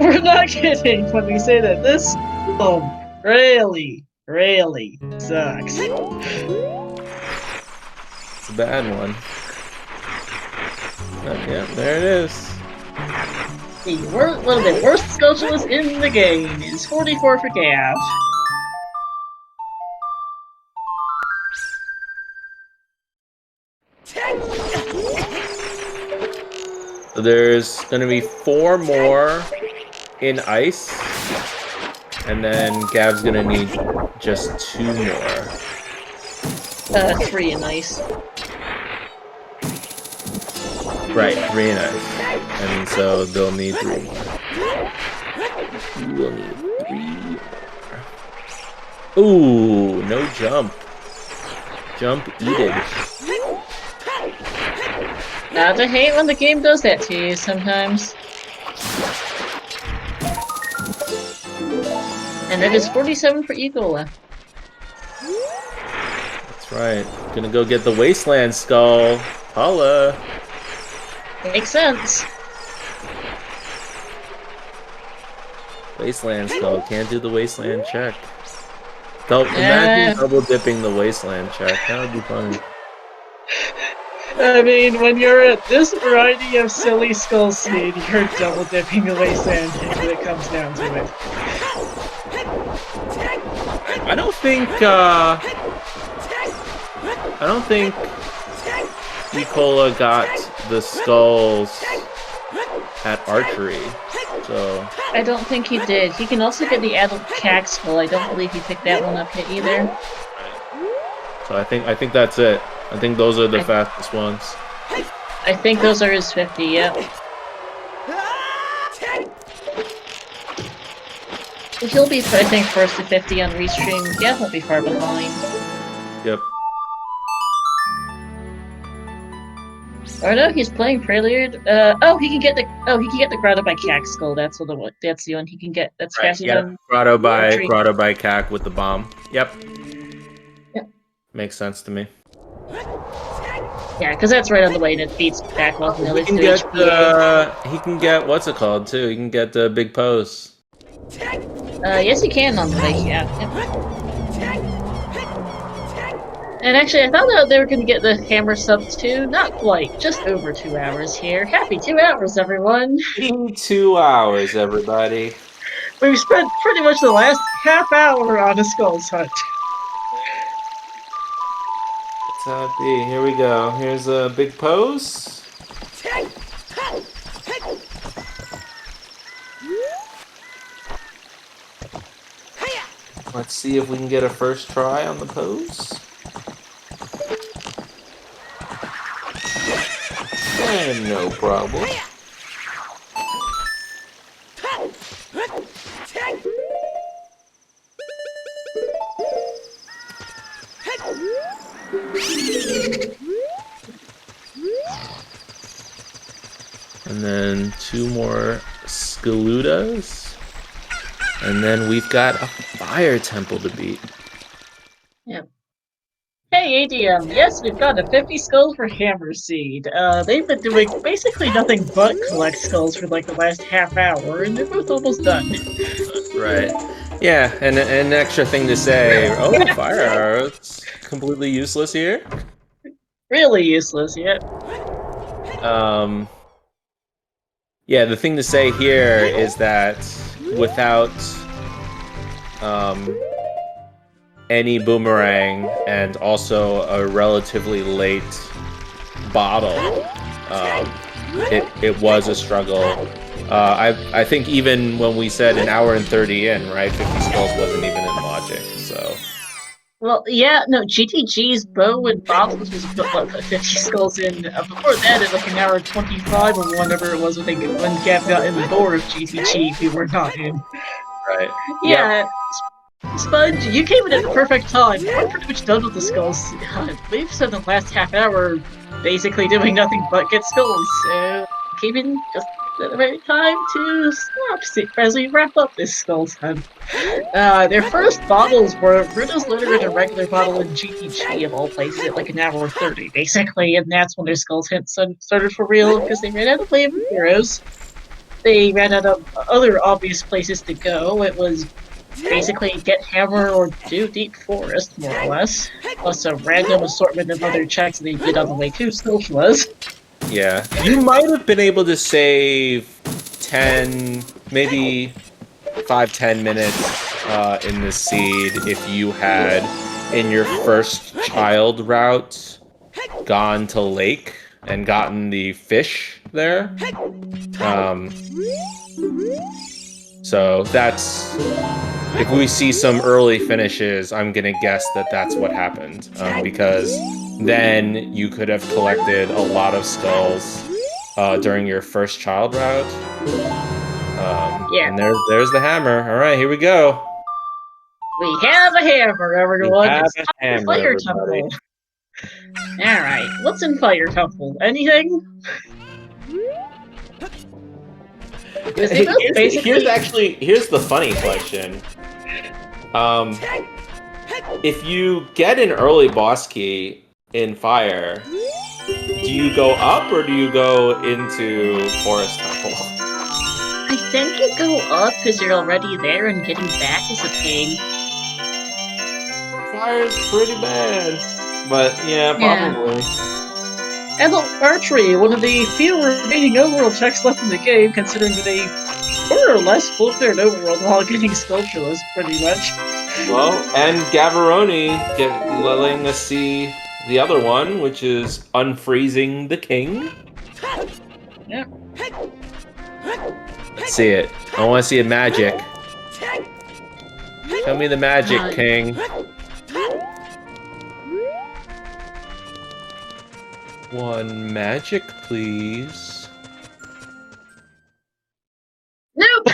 We're not kidding when we say that this film really, really sucks. It's a bad one. Oh, yeah, there it is. One of the worst socialists in the game is 44 for Gav. There's going to be 4 more in ice, and then Gav's going to need just 2 more. 3 in ice. Right, 3 in ice. And so they'll need 3 more. We'll need 3 more. Ooh, no jump. Jump eated. Not to hate when the game does that to you sometimes. And it is 47 for Ecola. That's right. Gonna go get the Wasteland Skull. Holla. Makes sense. Wasteland Skull. Can't do the Wasteland check. Imagine double dipping the Wasteland check. That would be funny. I mean, when you're at this variety of silly skull seed, you're double dipping the Wasteland when it comes down to it. I don't think Nicola got the skulls at archery. So I don't think he did. He can also get the adult cack skull. I don't believe he picked that one up yet either. so I think that's it. I think those are the fastest ones. I think those are his 50, yep. He'll be, I think, first to 50 on Restream. Yeah, won't be far behind. Yep. Or no, he's playing Prelude. He can get the Grotto by Cack Skull. That's the one he can get. That's faster than Grotto by Cack with the bomb. Yep. Makes sense to me. Yeah, because that's right on the way and it beats back off the other two he can get what's it called too? He can get the big pose. Yes, he can on the way. Yeah. And actually, I found out they were going to get the hammer sub too. Not quite. Just over 2 hours here. Happy 2 hours, everyone. 2 hours, everybody. We've spent pretty much the last half hour on a Skulls Hunt. That's how it be. Here we go. Here's a big pose. Let's see if we can get a first try on the pose. And no problem. And then 2 more Skaludas. And then we've got a fire temple to beat. Yep. Hey, ADM, yes, we've got a 50 skulls for Hammer Seed. They've been doing basically nothing but collect skulls for like the last half hour, and they're both almost done. Right. Yeah, and an extra thing to say, fire arrows. Completely useless here. Really useless, yeah. Yeah, the thing to say here is that without any boomerang and also a relatively late bottle, it was a struggle. I think even when we said an hour and 30 in, right, 50 skulls wasn't even in logic, so. Well, yeah, no, GTG's bow and bottles was put 50 skulls in. Before that, it was like an hour 25 or whatever it was when Gap got in the door of GTG, we were not in. Right. Yeah. Sponge, you came in at the perfect time. We're pretty much done with the skulls. We've spent the last half hour basically doing nothing but get skulls. So came in just at the right time to stop as we wrap up this skulls hunt. Their first bottles were Bruno's Litter in a regular bottle in GTG of all places at like an hour 30, basically, and that's when their skulls hunt started for real because they ran out of flavor heroes. They ran out of other obvious places to go. It was basically get hammer or do deep forest, more or less. Plus a random assortment of other checks they did on the way to Skulls. Yeah. You might have been able to save 10, maybe 5-10 minutes in the seed if you had, in your first child route, gone to lake and gotten the fish there. So that's, if we see some early finishes, I'm gonna guess that that's what happened, because then you could have collected a lot of skulls during your first child route. Yeah. And there's the hammer. All right, here we go. We have a hammer, everyone. We have it's a time hammer, for Fire everybody. Temple. All right, what's in Fire Temple? Anything? Here's the funny question. If you get an early boss key in Fire, do you go up or do you go into Forest Temple? I think you go up because you're already there and getting back is a pain. Fire's pretty bad. But yeah, probably. Adult Archery, one of the few remaining overworld checks left in the game, considering that they more or less flipped their overworld while getting Sculptureless, pretty much. Well, and Gavaroni letting us see the other one, which is Unfreezing the King. Yeah. Let's see it. I want to see a magic. Show me the magic, King. One magic, please. Nope!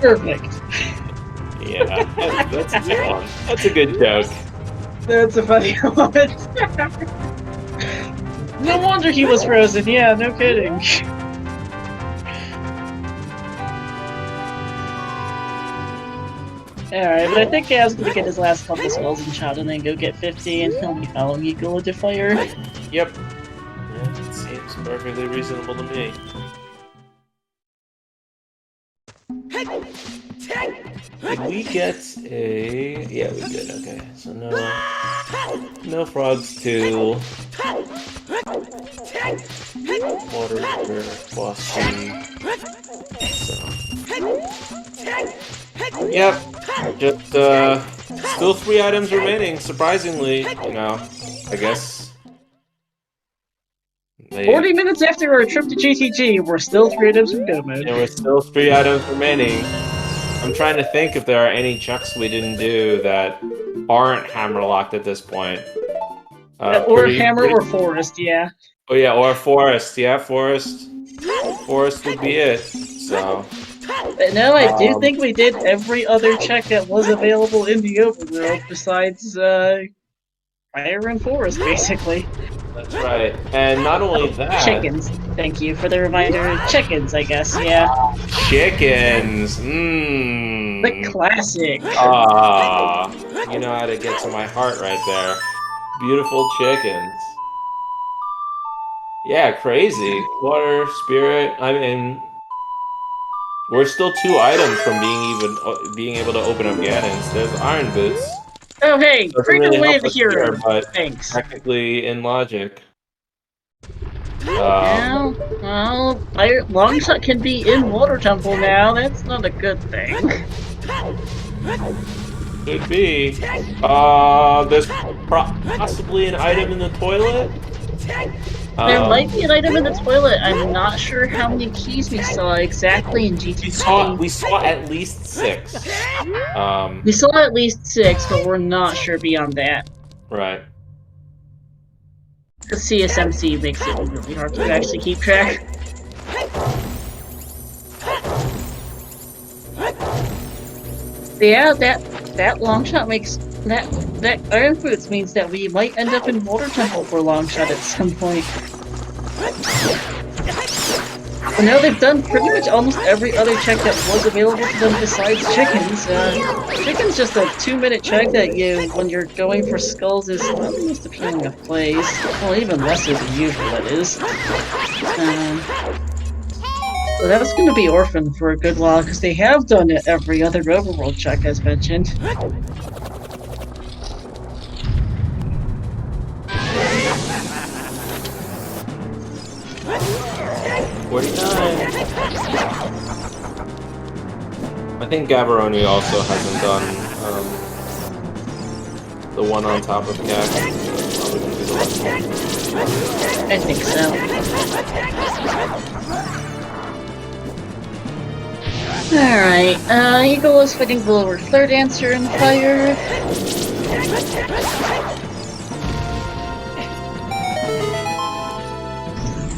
Perfect. Yeah, that's a good one. That's a good joke. That's a funny one. No wonder he was frozen. Yeah, no kidding. Alright, but I think Gav's gonna get his last couple spells in shot and then go get 50 and he'll be following you go into fire. Yep. Yeah, it seems perfectly reasonable to me. Did we get a... Yeah, we did, okay. So no frogs to... Water river, boss so. Yep, just still 3 items remaining, surprisingly, you know, I guess. 40 minutes after our trip to GTG, we're still 3 items from go mode. There were still 3 items remaining. I'm trying to think if there are any checks we didn't do that aren't hammerlocked at this point. Or hammer or forest, yeah. Oh yeah, or forest. Yeah, forest. Forest would be it. So. But no, I do think we did every other check that was available in the overworld besides fire and forest, basically. That's right. And not only that... Chickens. Thank you for the reminder. Chickens, I guess, yeah. Chickens! Mmm. The classic. Ah, you know how to get to my heart right there. Beautiful chickens. Yeah, crazy. Water, spirit, I mean... We're still 2 items from being able to open up Ganons. There's iron boots. Oh hey, bring really away help the us hero. here, but Thanks. technically in logic. Well, Longshot can be in Water Temple now. That's not a good thing. Could be. There's possibly an item in the toilet? There might be an item in the toilet. I'm not sure how many keys we saw exactly in GTG. We saw at least 6. We saw at least 6, but we're not sure beyond that. Right. The CSMC makes it really hard to actually keep track. Yeah, that long shot makes that Iron Boots means that we might end up in Water Temple for long shot at some point. Well, now they've done pretty much almost every other check that was available to them besides chickens. Chicken's just a 2-minute check that when you're going for skulls is not the most appealing of plays. Well, even less than usual, that is. So that's going to be Orphan for a good while, because they have done it every other overworld check, as mentioned. I think Gaborone also hasn't done the one on top of Gag. That's probably going to be the last one. I think so. Alright, Eagle is fighting the lower third answer in fire.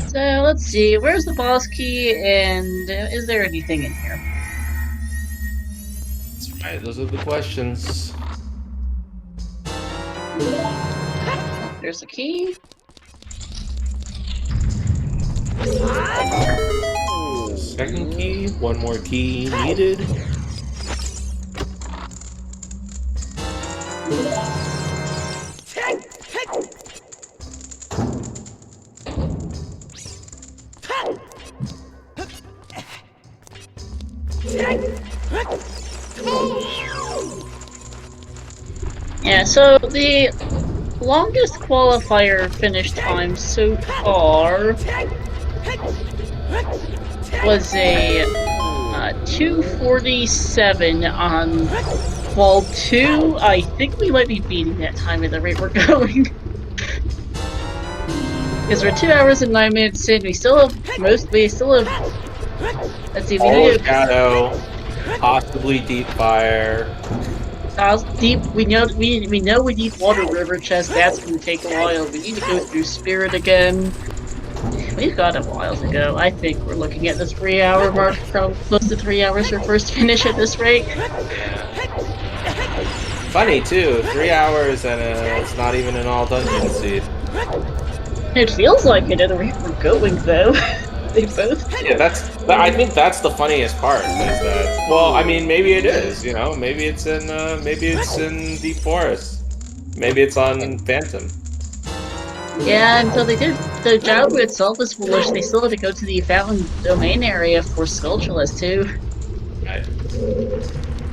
So let's see, where's the boss key and is there anything in here? That's right, those are the questions. There's the key. Second key, one more key needed. Yeah, so the longest qualifier finish time so far was a 2:47 on Qual 2, I think we might be beating that time at the rate we're going. Because we're 2 hours and 9 minutes in, we still have let's see, we All need to Shadow, possibly Deep Fire. deep, we know we need Water River Chest, that's gonna take a while. We need to go through Spirit again. We've got a while to go. I think we're looking at the 3-hour mark, probably close to 3 hours for first finish at this rate. Funny too, 3 hours and it's not even an all dungeon seed. It feels like it at the rate we're going, though. They both. Yeah, I think that's the funniest part. Is that? Well, I mean, maybe it is. You know, maybe it's in Deep Forest. Maybe it's on Phantom. Yeah, until they did. The Jabu itself is foolish. They still had to go to the Fountain Domain area for Skulltulus, too. Right.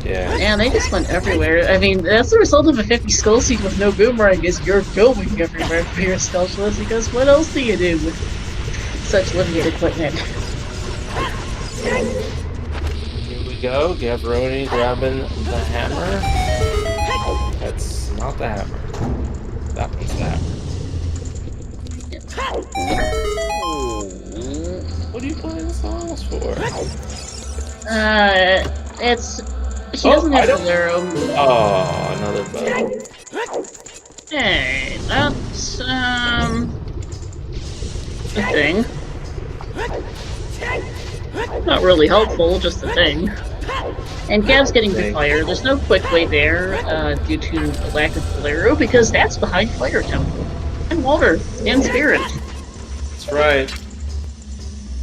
Yeah. Man, they just went everywhere. I mean, that's the result of a 50 skull seed with no boomerang, is you're going everywhere for your Skulltulus, because what else do you do with such limited equipment? Here we go, Gavroni grabbing the hammer. That's not the hammer. That one's the hammer. What are you playing the songs for? She doesn't have a Luro. Oh, another bow. Hey, that's, a thing. Not really helpful, just a thing. And Gav's getting the fire. There's no quick way there, due to the lack of Luro, because that's behind Fire Temple. And Water, and Spirit. That's right.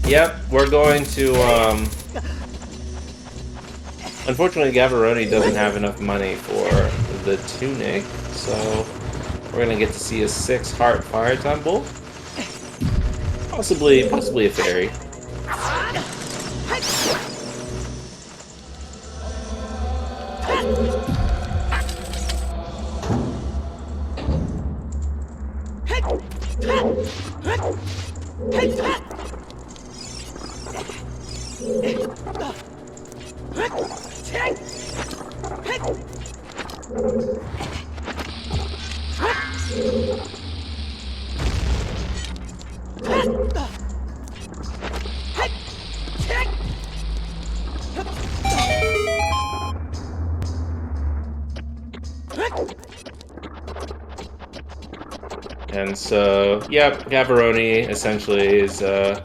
Yep, we're going to, unfortunately, Gavroni doesn't have enough money for the tunic, so we're gonna get to see a 6-heart Fire Temple. Possibly a fairy. And so, yep, Gavroni essentially is just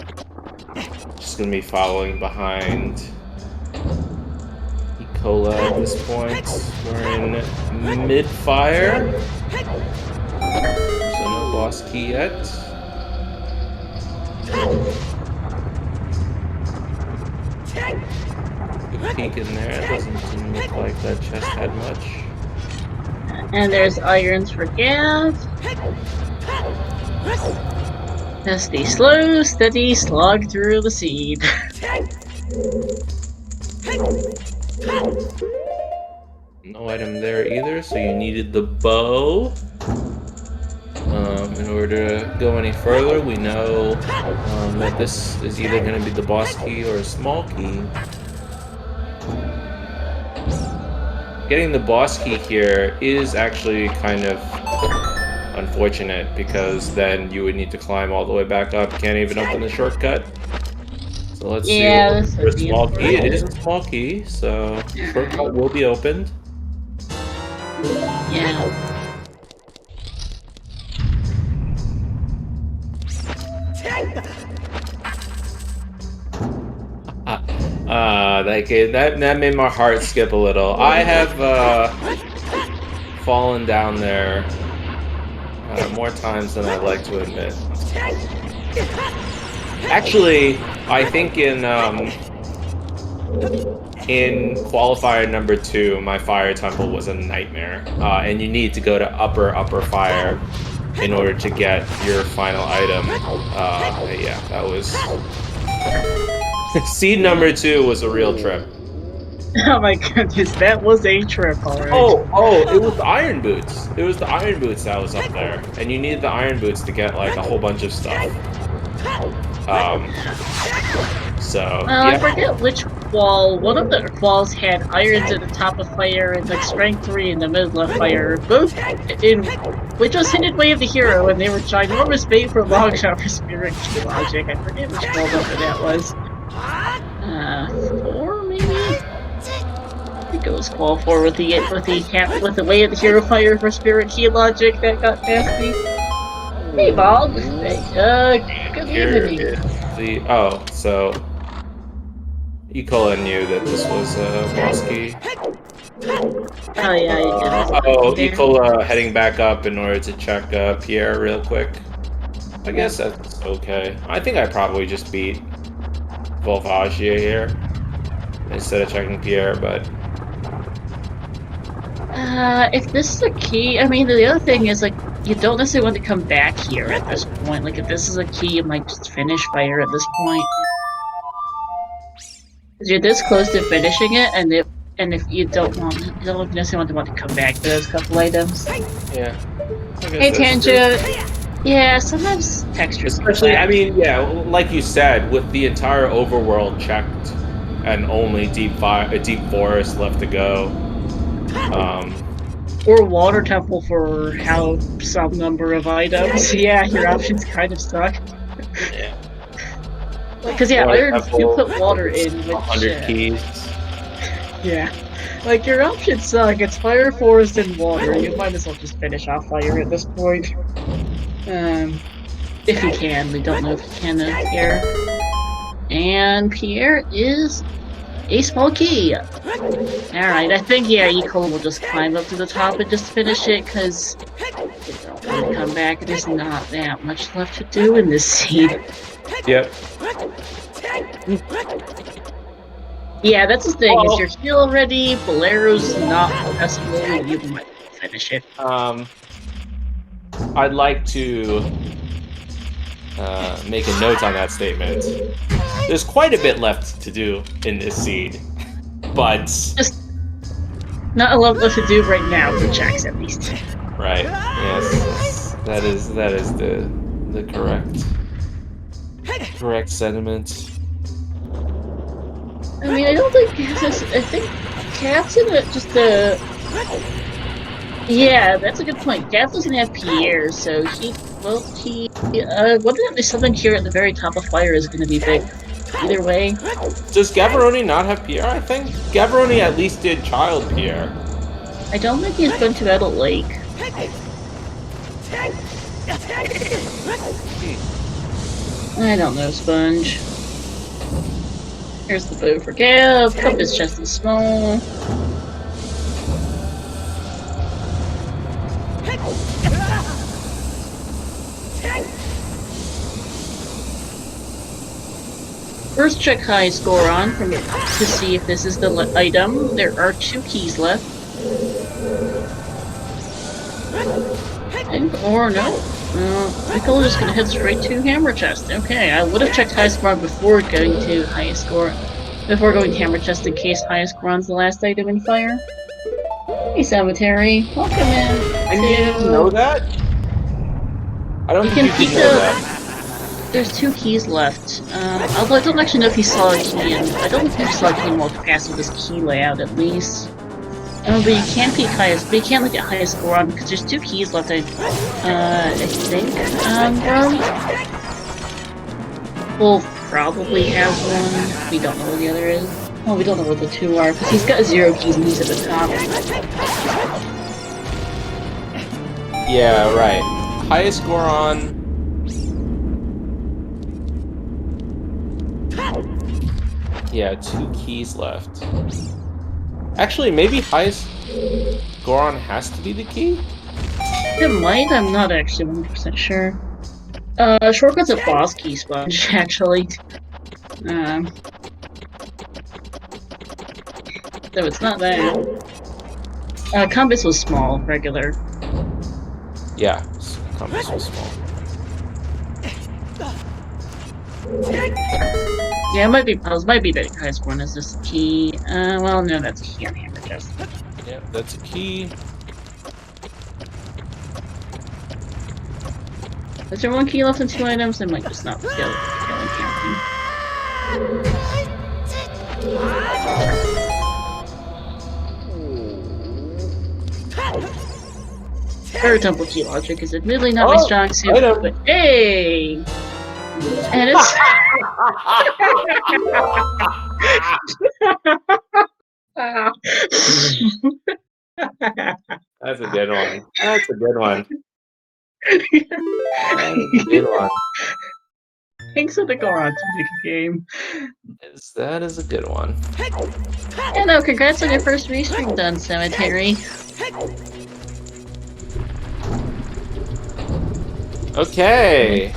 going to be following behind Ecola at this point. We're in mid-fire, so no boss key yet. Good peek in there, it doesn't look like that chest had much. And there's irons for Gav. That's the slow, steady slog through the seed. No item there either, so you needed the bow. In order to go any further, we know that this is either going to be the boss key or a small key. Getting the boss key here is actually kind of unfortunate, because then you would need to climb all the way back up. You can't even open the shortcut. So let's see. For a small key, it is a small key, so the shortcut will be opened. Yeah. That made my heart skip a little. I have fallen down there more times than I'd like to admit. Actually, I think in qualifier number 2, my fire temple was a nightmare, and you need to go to upper fire in order to get your final item. Yeah, that was seed number 2 was a real trip. Oh my goodness, that was a trip, alright. Oh, it was the iron boots. It was the iron boots that was up there. And you needed the iron boots to get, like, a whole bunch of stuff. So I yeah. forget which wall. One of the walls had irons at the top of fire and like strength 3 in the middle of fire. Both in which was hidden way of the hero, and they were ginormous bait for long shot for spirit key logic. I forget which wall number that was. 4 maybe. I think it was wall 4 with the way of the hero fire for spirit key logic that got nasty. Hey Bob. Good Here evening. is the so Ecola knew that this was a boss key. Oh yeah, you did. Ecola heading back up in order to check Pierre real quick. I guess that's okay. I think I probably just beat Volvagia here instead of checking Pierre, but if this is a key, I mean, the other thing is, like, you don't necessarily want to come back here at this point. Like, if this is a key, you might just finish fire at this point. Because you're this close to finishing it, and if you don't necessarily want to come back to those couple items. yeah. Hey, Tangent. Yeah, sometimes textures. Especially, I mean, yeah, like you said, with the entire overworld checked and only deep forest left to go. Or water temple for some number of items. Yeah, your options kind of suck. Yeah. Because iron, you put water in, which 100 keys. Yeah. Like, your options suck. It's fire, forest, and water. You might as well just finish off fire at this point. If you can. We don't know if you can, Pierre. And Pierre is a small key. Alright, I think, Ecola will just climb up to the top and just finish it, because you don't want to come back. There's not that much left to do in this scene. Yep. Yeah, that's the thing, is your heal ready, Bolero's not accessible, and you might finish it. I'd like to make a note on that statement. There's quite a bit left to do in this scene, but just not a lot left to do right now for checks, at least. Right. Yes. That is the correct sentiment. I mean, I don't think I think Cat's in yeah, that's a good point. Gav doesn't have Pierre, so whether something here at the very top of fire is going to be big. Either way. Does Gavaroni not have Pierre? I think Gavaroni at least did Child Pierre. I don't think he's been to Adult Lake. I don't know, Sponge. Here's the bow for Gav. Compass chest is small. First check high score on to see if this is the item. There are 2 keys left. Or no. Ecola is just gonna head straight to Hammer Chest. Okay, I would have checked high score before going to highest score. Before going to Hammer Chest in case highest score is the last item in fire. Hey Cemetery, welcome in. And you didn't know that? I don't think you did know that. There's 2 keys left. Although I don't actually know if he saw a key in. I don't think he saw a key in multicast with this key layout at least. But you can peek highest, but you can't look at highest score on because there's 2 keys left. I think. We'll probably have one. We don't know what the other is. Well, we don't know what the 2 are because he's got 0 keys and he's at the top. Yeah, right. Highest score on. Yeah, 2 keys left. Actually, maybe highest Goron has to be the key? It might, I'm not actually 100% sure. Shortcut's a boss key, Sponge, actually. So it's not that. Compass was small, regular. Yeah, compass was small. Yeah, it might be puzzles. Might be the highest one. Is this key? Well, no, that's a key on Hammer Chest. Yeah, that's a key. Is there 1 key left in 2 items? I might just not kill Hammer Third temple key logic is admittedly not my Oh, strong suit, item. but hey! And it's... That's a good one. That's a good one. That's a good one. Thanks for the Goron to make a game. That is a good one. And no, congrats on your first restream done, Cemetery. Okay.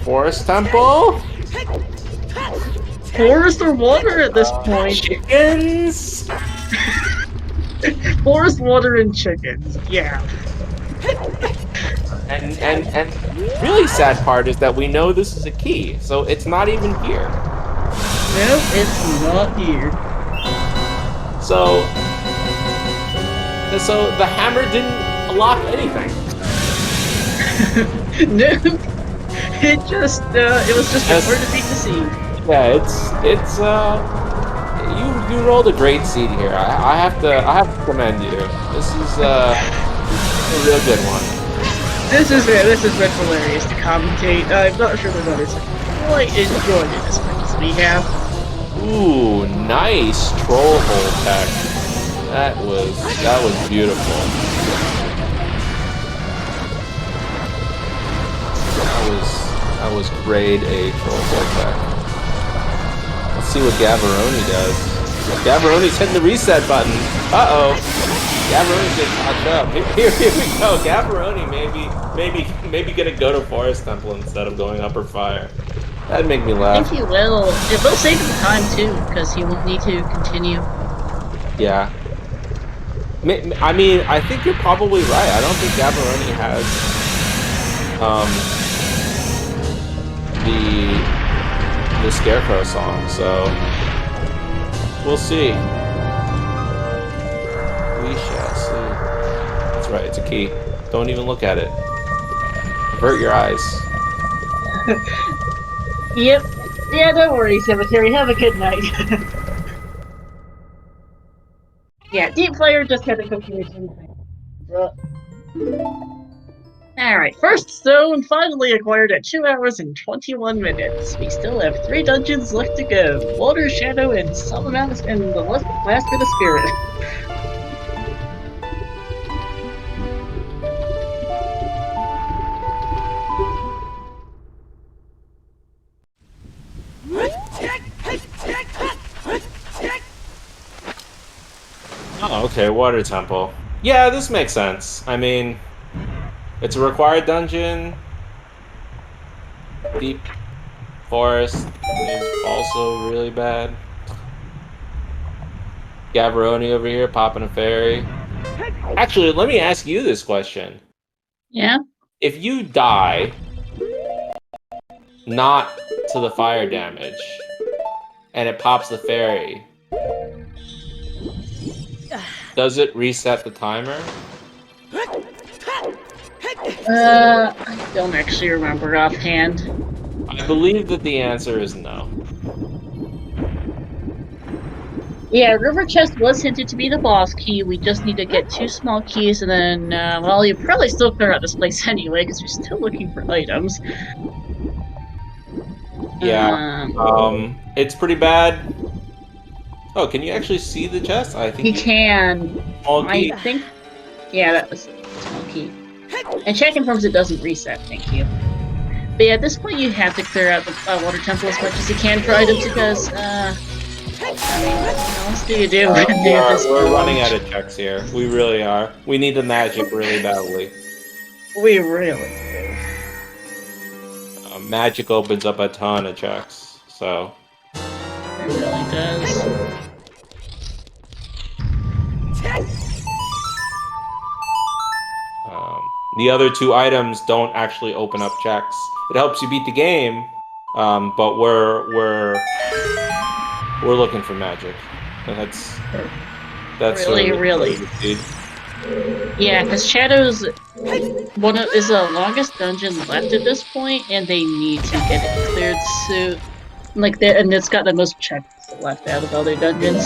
Forest Temple. Forest or water at this point? Chickens. Forest, water, and chickens. Yeah. And really sad part is that we know this is a key, so it's not even here. Nope, it's not here. So the hammer didn't unlock anything. Nope. It just it was just a word to beat the seed. Yeah, it's you rolled a great seed here. I have to commend you. This is a real good one. This is Red hilarious to commentate. I'm not sure the others quite enjoyed it as much as we have. Ooh, nice troll hole tech. That was beautiful. That was grade A troll hole tech. Let's see what Gavaroni does. Gavaroni's hitting the reset button. Uh-oh. Gavaroni's getting caught up. Here we go. Gavaroni maybe gonna go to Forest Temple instead of going Upper Fire. That'd make me I laugh. think he will. It will save him time too, because he won't need to continue. Yeah. I mean, I think you're probably right. I don't think Gavaroni has the Scarecrow song, so we'll see. We shall see. That's right, it's a key. Don't even look at it. Avert your eyes. Yep. Yeah, don't worry, Cemetery. Have a good night. Yeah, Deep Player just had a calculation. Alright, first stone finally acquired at 2 hours and 21 minutes. We still have 3 dungeons left to go. Water, Shadow, and some amounts, and the last bit of Spirit. Oh, okay, Water Temple. Yeah, this makes sense. I mean, it's a required dungeon. Deep Forest is also really bad. Gavaroni over here popping a fairy. Actually, let me ask you this question. Yeah? If you die, not to the fire damage, and it pops the fairy, does it reset the timer? I don't actually remember offhand. I believe that the answer is no. Yeah, River Chest was hinted to be the boss key. We just need to get 2 small keys, and then, well, you'll probably still clear out this place anyway, because we're still looking for items. Yeah, it's pretty bad. Oh, can you actually see the chest? I think you can. Small key. I think. Yeah, that was a small key. And check confirms it doesn't reset. Thank you. But yeah, at this point you have to clear out the Water Temple as much as you can for items because, I mean, what else do you do? We're running out of checks here. We really are. We need the magic really badly. We really do. Magic opens up a ton of checks, so. It really does. The other 2 items don't actually open up checks. It helps you beat the game, but we're looking for magic. And that's really. Yeah, because Shadow's is the longest dungeon left at this point, and they need to get it cleared soon. And it's got the most checks left out of all their dungeons.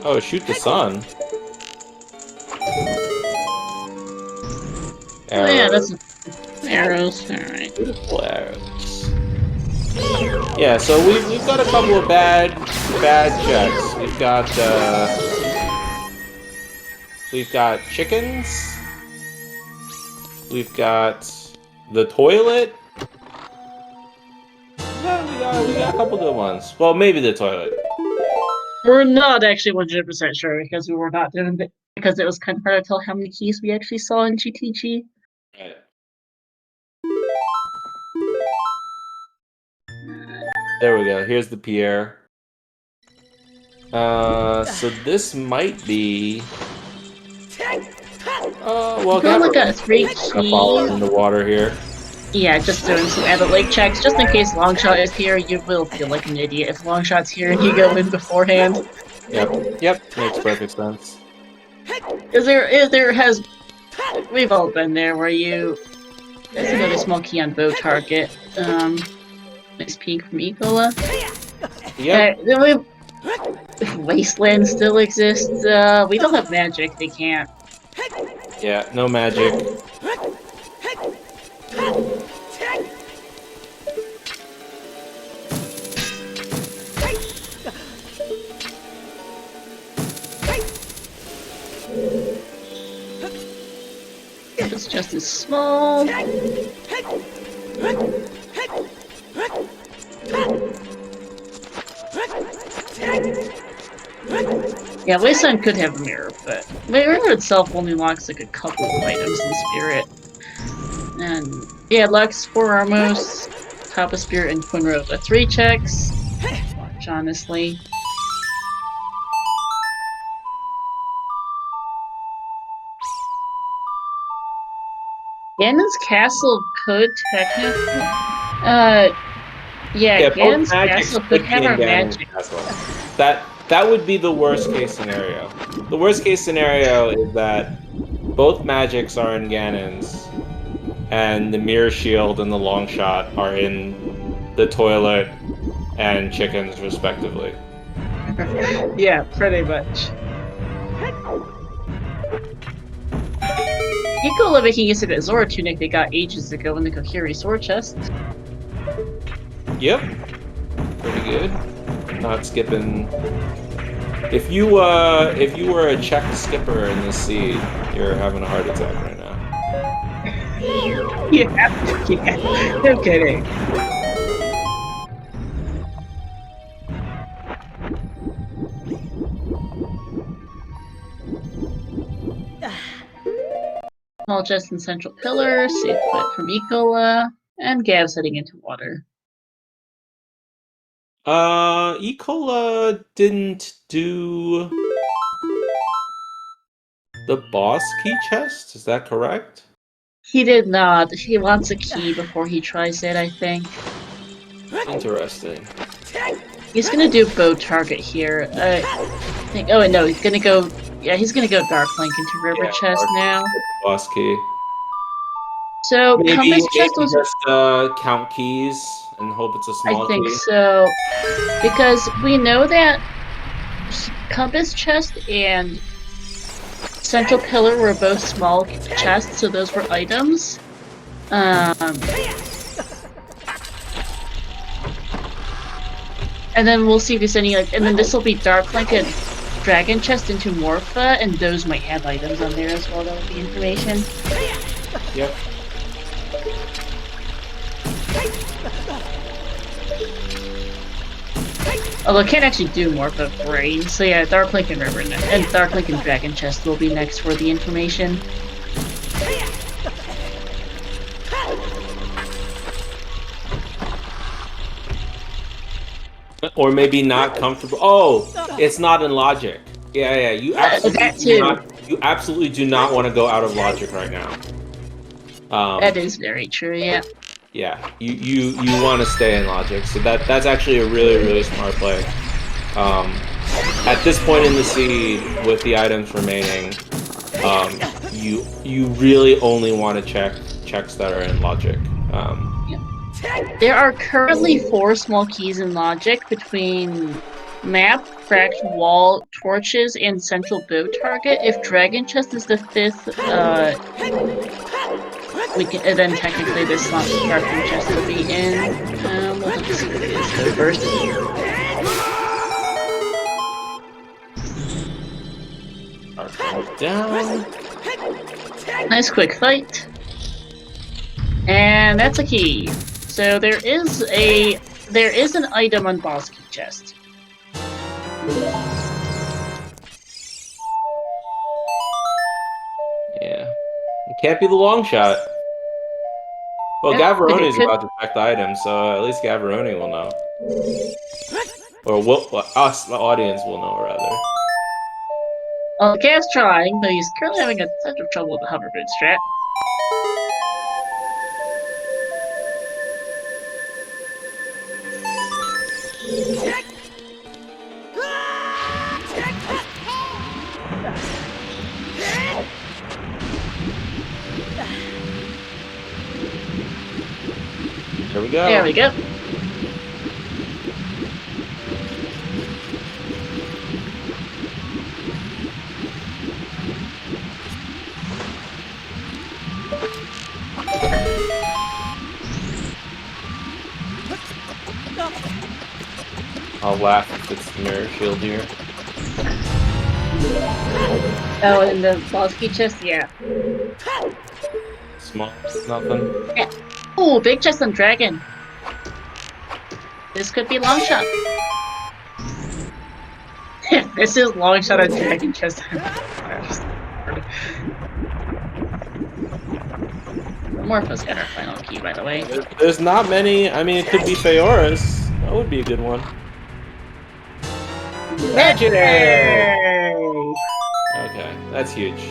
Oh, shoot the sun. Oh yeah, that's Arrows. arrows. Alright. Beautiful arrows. Yeah, so we've got a couple of bad checks. We've got chickens. We've got the toilet. Yeah, we got a couple good ones. Well, maybe the toilet. We're not actually 100% sure because we were not doing it because it was kind of hard to tell how many keys we actually saw in GTG. Right. There we go. Here's the Pierre. So this might be. Well, Only got 3 fall in keys. the water here. Yeah, just doing some added lake checks just in case Longshot is here. You will feel like an idiot if Longshot's here and you go in beforehand. Yep, makes perfect sense. We've all been there where there's another small key on bow target. Nice peek from Ecola. Yep. Wasteland still exists. We don't have magic, they can't. Yeah, no magic. It's just as small. Yeah, Wasteland could have a mirror, but mirror itself only locks like a couple of items in Spirit. And yeah, it locks 4 Armos, Top of Spirit, and Quinn Rova. 3 checks. Watch, honestly. Ganon's Castle could technically. Ganon's Castle could have our magic. That would be the worst case scenario. The worst case scenario is that both magics are in Ganon's, and the Mirror Shield and the Long Shot are in the toilet and chickens, respectively. Yeah, pretty much. Ecola making use of that Zora tunic they got ages ago in the Kokiri sword chest. Yep. Pretty good. Not skipping. If you were a Czech skipper in this seed, you're having a heart attack right now. Yeah, no kidding. Small chest and central pillar, safe bet from Ecola, and Gab's heading into water. Ecola didn't do the boss key chest, is that correct? He did not. He wants a key before he tries it, I think. Interesting. He's gonna do bow target here. I think. Oh no, he's gonna go. Yeah, he's gonna go Dark Link into River Chest now. Boss key. So Compass Chest was. Just count keys and hope it's a small key. I think so, because we know that Compass Chest and Central Pillar were both small chests, so those were items. And then we'll see if there's any, and then this will be Dark Link and Dragon Chest into Morpha, and those might have items on there as well, that would be information. Yep. Although I can't actually do Morpha Brain, so yeah, Dark Link and River, and Dark Link and Dragon Chest will be next for the information. Or maybe not comfortable. Oh, it's not in logic. Yeah. You absolutely do not want to go out of logic right now. That is very true. Yeah. Yeah, you want to stay in logic, so that's actually a really smart play. At this point in the seed, with the items remaining, you really only want to checks that are in logic. There are currently 4 small keys in logic between map, cracked wall, torches, and central bow target. If dragon chest is the 5th, we can then technically this sharpening chest would be in. We'll have to see what it is though first. Down. Nice quick fight. And that's a key. So there is an item on boss key chest. Yeah. It can't be the long shot. Well, Yep, Gavaroni's about to check the item, so at least Gavaroni will know. Or us, the audience, will know, rather. Well, the cat's trying, but he's currently having a touch of trouble with the hoverboard strat. There we go. There we go. I'll laugh if it's the mirror shield here. Oh, in the boss key chest, yeah. Small, nothing. Yeah. Oh, big chest on dragon. This could be long shot. This is long shot on dragon chest. Morpho's got our final key, by the way. There's not many. I mean, it could be Feora's. That would be a good one. Legendary! Okay, that's huge.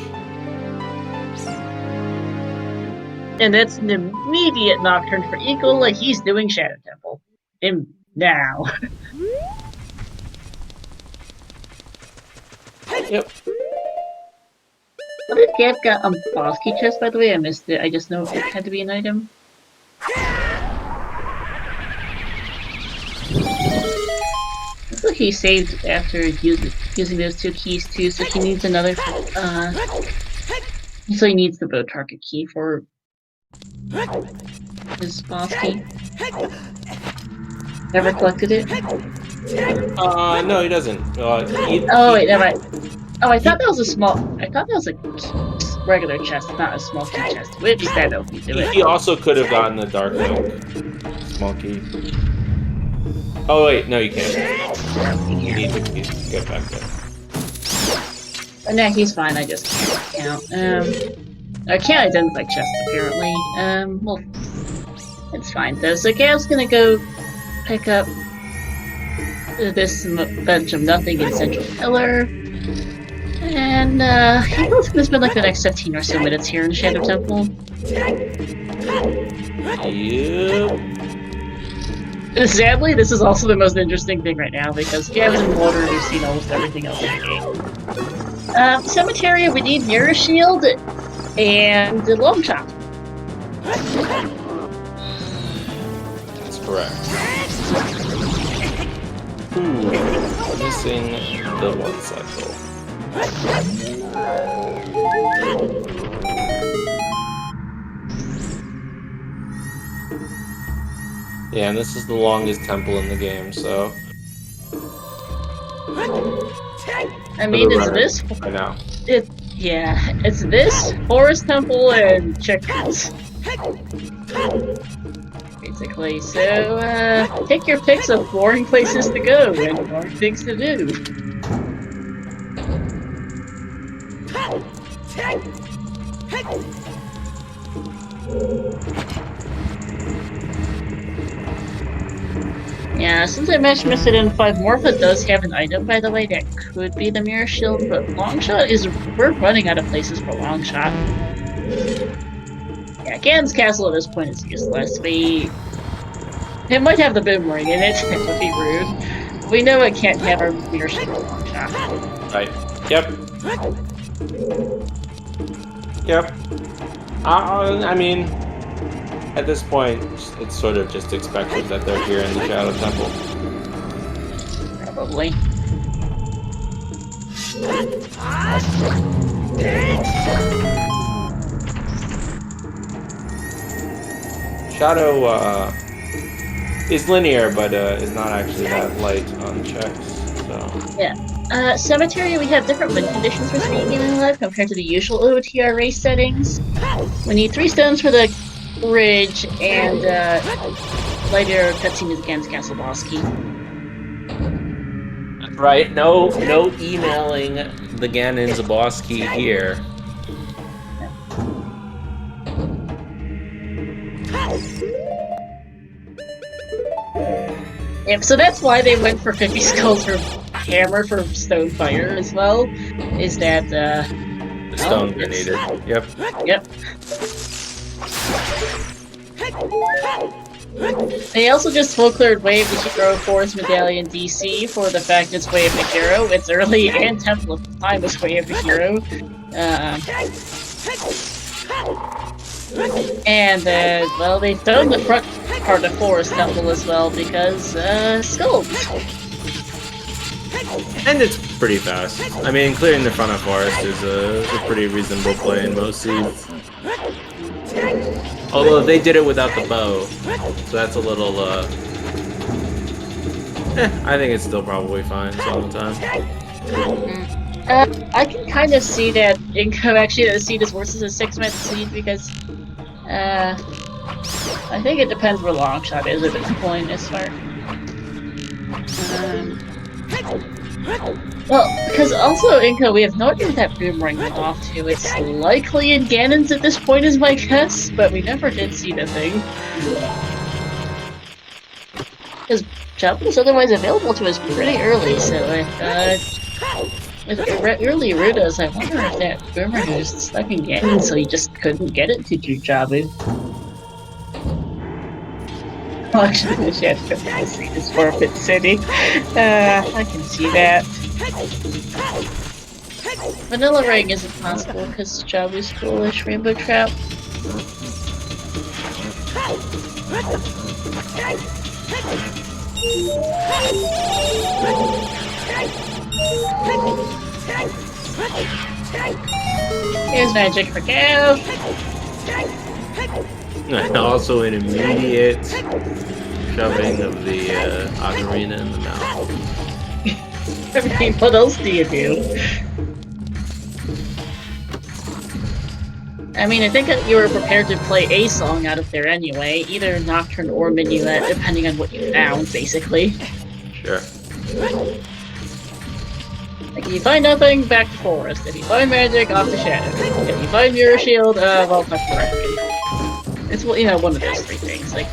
And that's an immediate nocturne for Eagle, like he's doing Shadow Temple. Now. Yep. What did Gav got on boss key chest, by the way? I missed it. I just know it had to be an item. Looks like he saved after using those 2 keys too, so he needs another. So he needs the bow target key for his boss key. Never collected it? No, he doesn't. Oh wait, never mind. Oh, I thought that was a small. I thought that was a regular chest, not a small key chest. Which that don't do it. He also could have gotten the dark milk. Small key. Oh wait, no, you can't. You need to get back there. Oh, no, he's fine. I just can't count. I can't identify chests apparently. Well, it's fine though. So Gav's gonna go pick up this bunch of nothing in Central Pillar. And, he's gonna spend like the next 15 or so minutes here in Shadow Temple. Yep. Sadly, this is also the most interesting thing right now, because Gav's in water and we've seen almost everything else in the game. Cemetery, we need Mirror Shield, and the Long Chop. That's correct. Missing the 1 cycle. Yeah, and this is the longest temple in the game, so... I mean, it's this... I know. Yeah, it's this, Forest Temple, and Checkers. Basically, so, take your picks of boring places to go and boring things to do. Yeah, since I mentioned Missed in 5, Morpha does have an item, by the way, that could be the Mirror Shield, but Longshot is... we're running out of places for Longshot. Yeah, Ganon's Castle at this point is useless. It might have the boomerang in it, it would be rude. We know it can't have our Mirror Shield for Longshot. Right. Yep. Yep. I mean, At this point, it's sort of just expected that they're here in the Shadow Temple. Probably. Shadow is linear, but is not actually that light on checks. So Yeah. Cemetery, we have different win conditions for SpeedGaming Live compared to the usual OTR race settings. We need 3 stones for the bridge, and later cutscene is against Castle Bosky. right, no emailing the Ganon Zaboski here. Yep, so that's why they went for 50 skulls for Hammer for Stonefire as well. Is that The stones are needed. Yep. Yep. They also just full cleared Wave the Hero Force Medallion DC for the fact it's Way of the Hero. It's early and Temple of Time is Way of the Hero. And well, they've done the front part of Forest Temple as well because skulls. And it's pretty fast. I mean, clearing the front of forest is a pretty reasonable play in most seeds. Although they did it without the bow, so that's a little, I think it's still probably fine some of the time. I can kind of see that income actually the seed is worse as a 6-man seed because I think it depends where Longshot is at this point as far. Well, because also Inca, we have no idea what that boomerang went off to. It's likely in Ganon's at this point is my guess, but we never did see the thing. Because Jump was otherwise available to us pretty early, so with early Rudas, I wonder if that boomerang was stuck in Ganon, so he just couldn't get it to Jabu. Actually, the Shadow Seed is Forfeit City. I can see that. Vanilla Ring isn't possible because Jabu's foolish Rainbow Trap. Here's magic for Gav. And also an immediate shoving of the Ocarina in the mouth. I mean, what else do you do? I mean, I think that you were prepared to play a song out of there anyway, either Nocturne or Minuet, depending on what you found, basically. Sure. Like, if you find nothing, back to Forest. If you find magic, off to Shadow. If you find Mirror Shield, well, back to Requiem. It's, you know, one of those 3 things, like...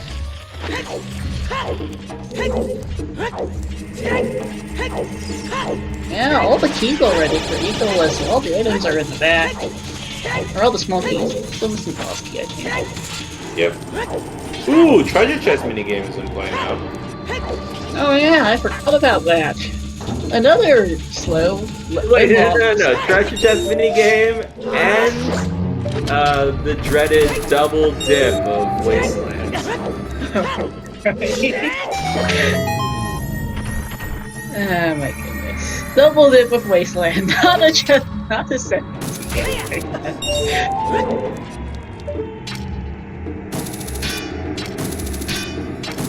Yeah, all the keys already for Ecoless, all the items are in the back. Or all the small keys. Still missing the boss key, I think. Yep. Ooh, treasure chest minigame has been playing out. Oh yeah, I forgot about that. Another slow... Wait, no. Treasure chest minigame and the dreaded double dip of Wastelands. Oh my goodness. Double dip of Wasteland, not a sentence.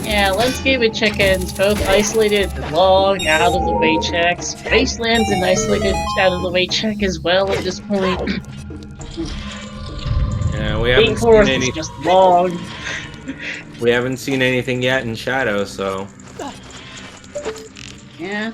Yeah, Landscape and Chickens, both isolated long out of the way checks. Wasteland's an isolated out of the way check as well at this point. Yeah, we haven't seen any. Just long. We haven't seen anything yet in Shadow, so. Yeah.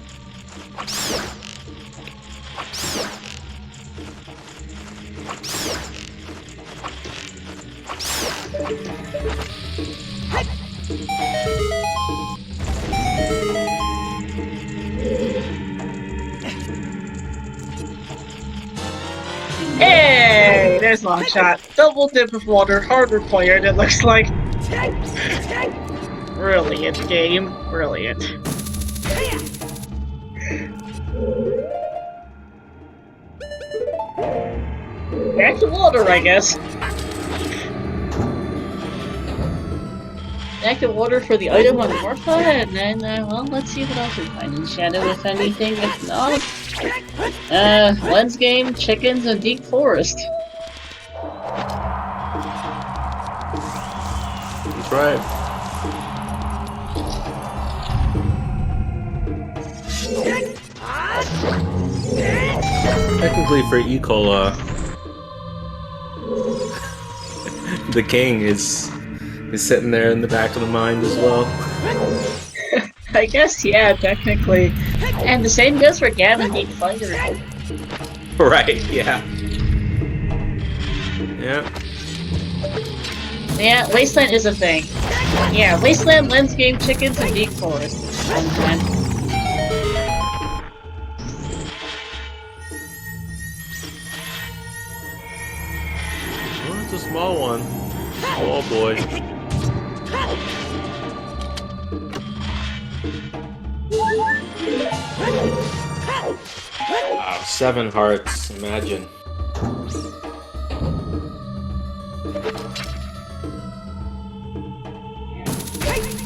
Hey, there's Longshot. Double dip of water, hard required, it looks like. Brilliant game. Brilliant. Back to water, I guess. active order for the item on Morpha, and then, well, let's see what else we find in Shadow, if anything. If not, Lens Game, Chickens, and Deep Forest. That's right. Technically, for Ecola, the king is sitting there in the back of the mind as well. I guess, yeah, technically. And the same goes for Gavin Deep Fighter. Right, yeah. Yeah. Yeah, Wasteland is a thing. Yeah, Wasteland, Lens Game, Chickens, and Deep Forest. One time. Oh, it's a small one. Small boy. Wow, 7 hearts, imagine.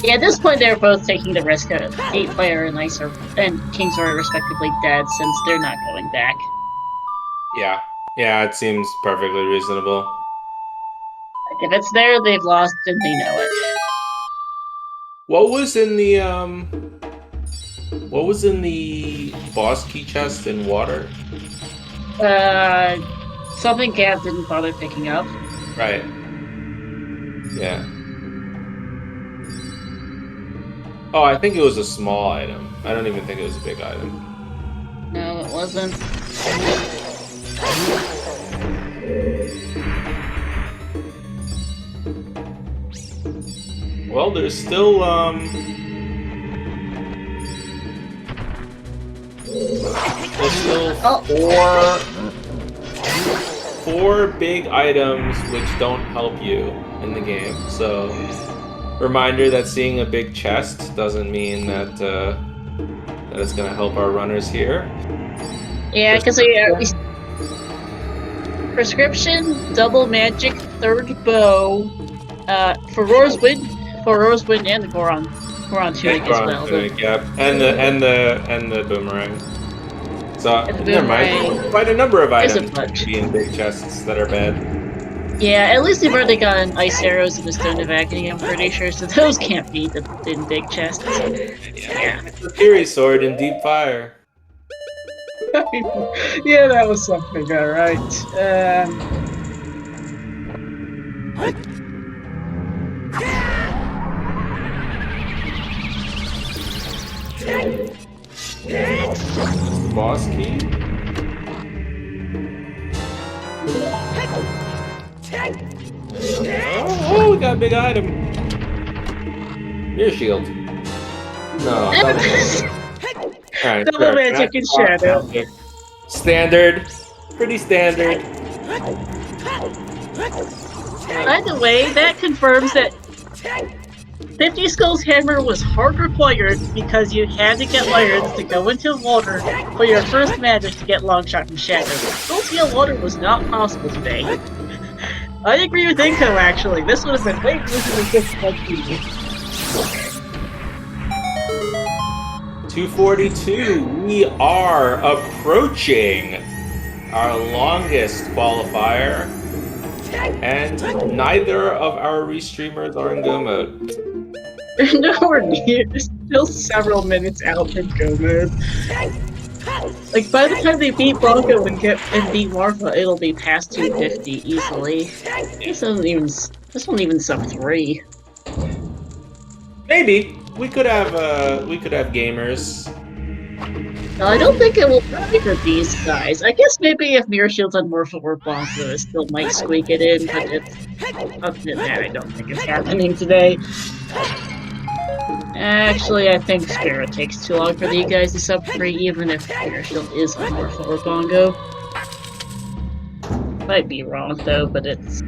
Yeah, at this point they're both taking the risk of Deep Fire and Ice and Kings are respectively dead since they're not going back. Yeah. Yeah, it seems perfectly reasonable. Like, if it's there, they've lost and they know it. What was in the boss key chest in water? Something Gav didn't bother picking up. Right. Yeah. Oh, I think it was a small item. I don't even think it was a big item. No, it wasn't. Well, there's still four big items which don't help you in the game. So, reminder that seeing a big chest doesn't mean that that it's gonna help our runners here. Yeah, because prescription, double magic, third bow, for Roar's Wind, and the Goron tunic as well. Yep, and the boomerang. So never mind. Quite a number of items in big chests that are bad. Yeah, at least they've already gotten ice arrows and the Stone of Agony, I'm pretty sure, so those can't be in big chests. Yeah. It's the Fury Sword in Deep Fire. Yeah, that was something, alright. Boss key? Oh, we got a big item. Mirror shield. No, alright, double magic and shadow. Standard. Pretty standard. By the way, that confirms that 50 Skulls Hammer was hard required because you had to get irons to go into water for your first magic to get long shot from Shadow. Full scale water was not possible today. I agree with Inko actually. This would have been way easier than this country. 242. We are approaching our longest qualifier, and neither of our restreamers are in go mode. They're nowhere near. They're still several minutes out from go mode. Like, by the time they beat Bronco and beat Marfa, it'll be past 250 easily. This won't even sub 3. Maybe we could have gamers. No, I don't think it will be for these guys. I guess maybe if Mirror Shields on Morpha or Blanca, it still might squeak it in, but other than that, I don't think it's happening today. Actually, I think Spirit takes too long for these guys to sub 3, even if Mirror Shield is on Morpha or Bongo. Might be wrong though, but it's...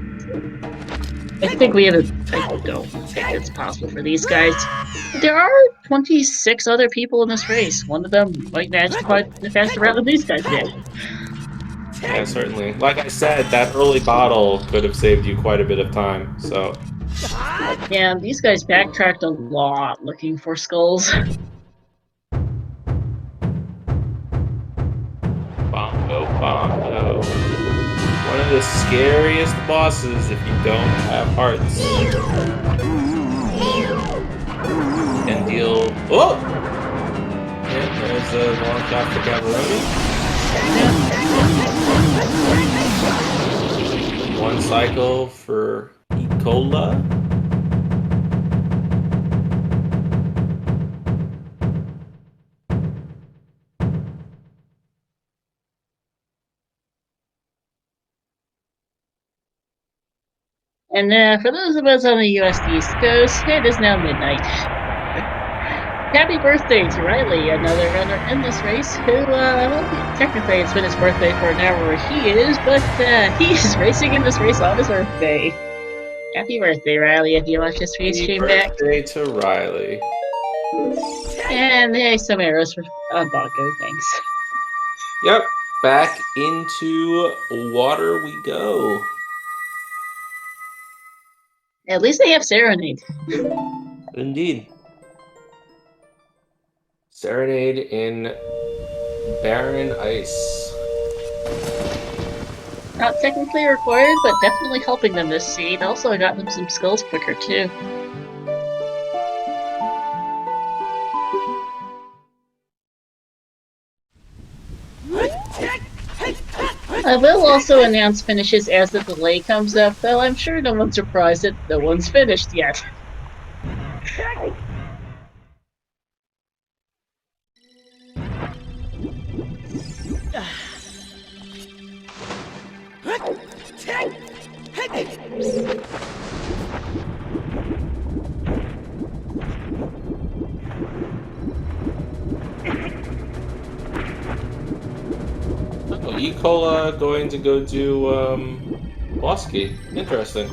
I don't think it's possible for these guys. There are 26 other people in this race. One of them might manage to find the faster route than these guys did. Yeah, certainly. Like I said, that early bottle could have saved you quite a bit of time, so... Yeah, these guys backtracked a lot looking for skulls. Bongo, Bongo. One of the scariest bosses if you don't have hearts. Can deal. Oh! Yeah, there's a long shot for Gavaroni. One cycle for Ecola. And for those of us on the US East Coast, it is now midnight. Happy birthday to Riley, another runner in this race, who, well, technically it's been his birthday for an hour where he is, but he's racing in this race on his birthday. Happy birthday, Riley, if you watch this stream back. Happy birthday to Riley. And hey, some arrows for Bongo, thanks. Yep, back into water we go. At least they have Serenade. Indeed. Serenade in barren ice. Not technically required, but definitely helping them this seed. Also, I got them some skulls quicker, too. I will also announce finishes as the delay comes up, though I'm sure no one's surprised that no one's finished yet. Oh, Ecola going to go do boss key. Interesting.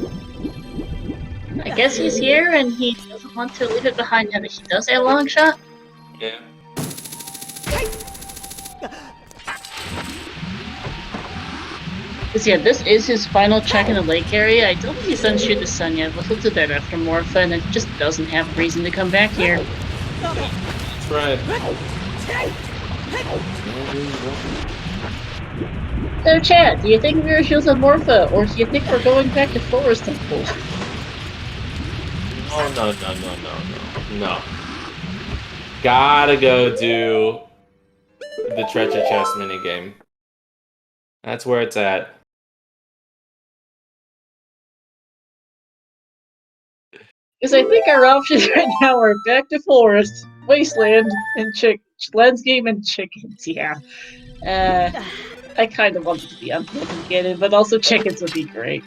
I guess he's here and he doesn't want to leave it behind now that he does have a long shot. Yeah. Because yeah, this is his final check in the lake area. I don't think he's done shoot the sun yet, but he'll do that after Morpha, and it just doesn't have a reason to come back here. That's right. So chat, do you think Mirror Shields on Morpha, or do you think we're going back to Forest Temple? No. Gotta go do the treasure chest minigame. That's where it's at. Because I think our options right now are back to Forest, Wasteland, and Lens Game and Chickens, yeah. I kind of want it to be uncomplicated, but also chickens would be great.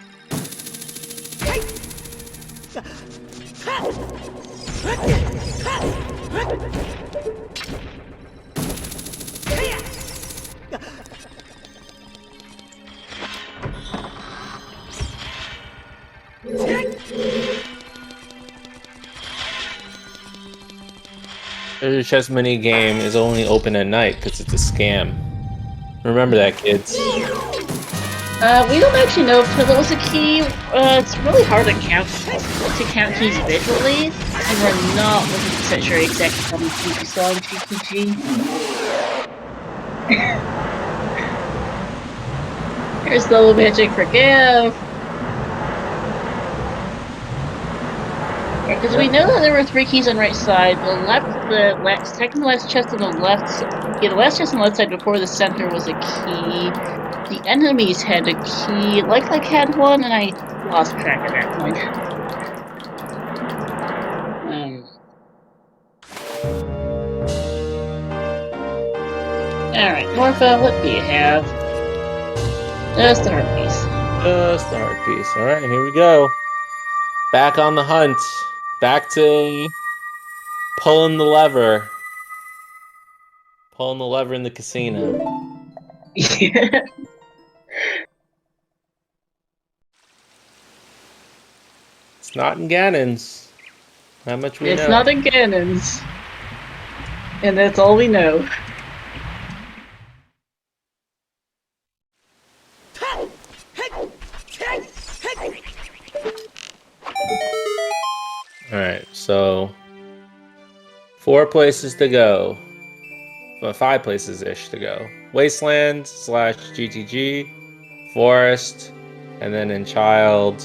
Treasure chest mini game is only open at night because it's a scam. Remember that, kids. We don't actually know if there was a key. It's really hard to count keys visually, and we're not 100% sure exactly how many keys we saw in GTG. Here's the little magic for Gav. Because we know that there were 3 keys on the right side. The second last chest on the left, the last chest on the left side before the center was a key. The enemies had a key, like had one, and I lost track at that point. Alright, Morpha, what do you have? Just the heart piece. Just the heart piece. Alright, here we go. Back on the hunt. Back to pulling the lever. Pulling the lever in the casino. Yeah. It's not in Ganon's. How much we know. It's not in Ganon's. And that's all we know. Alright, so 4 places to go. Well, 5 places-ish to go. Wasteland / GTG, Forest, and then in Child,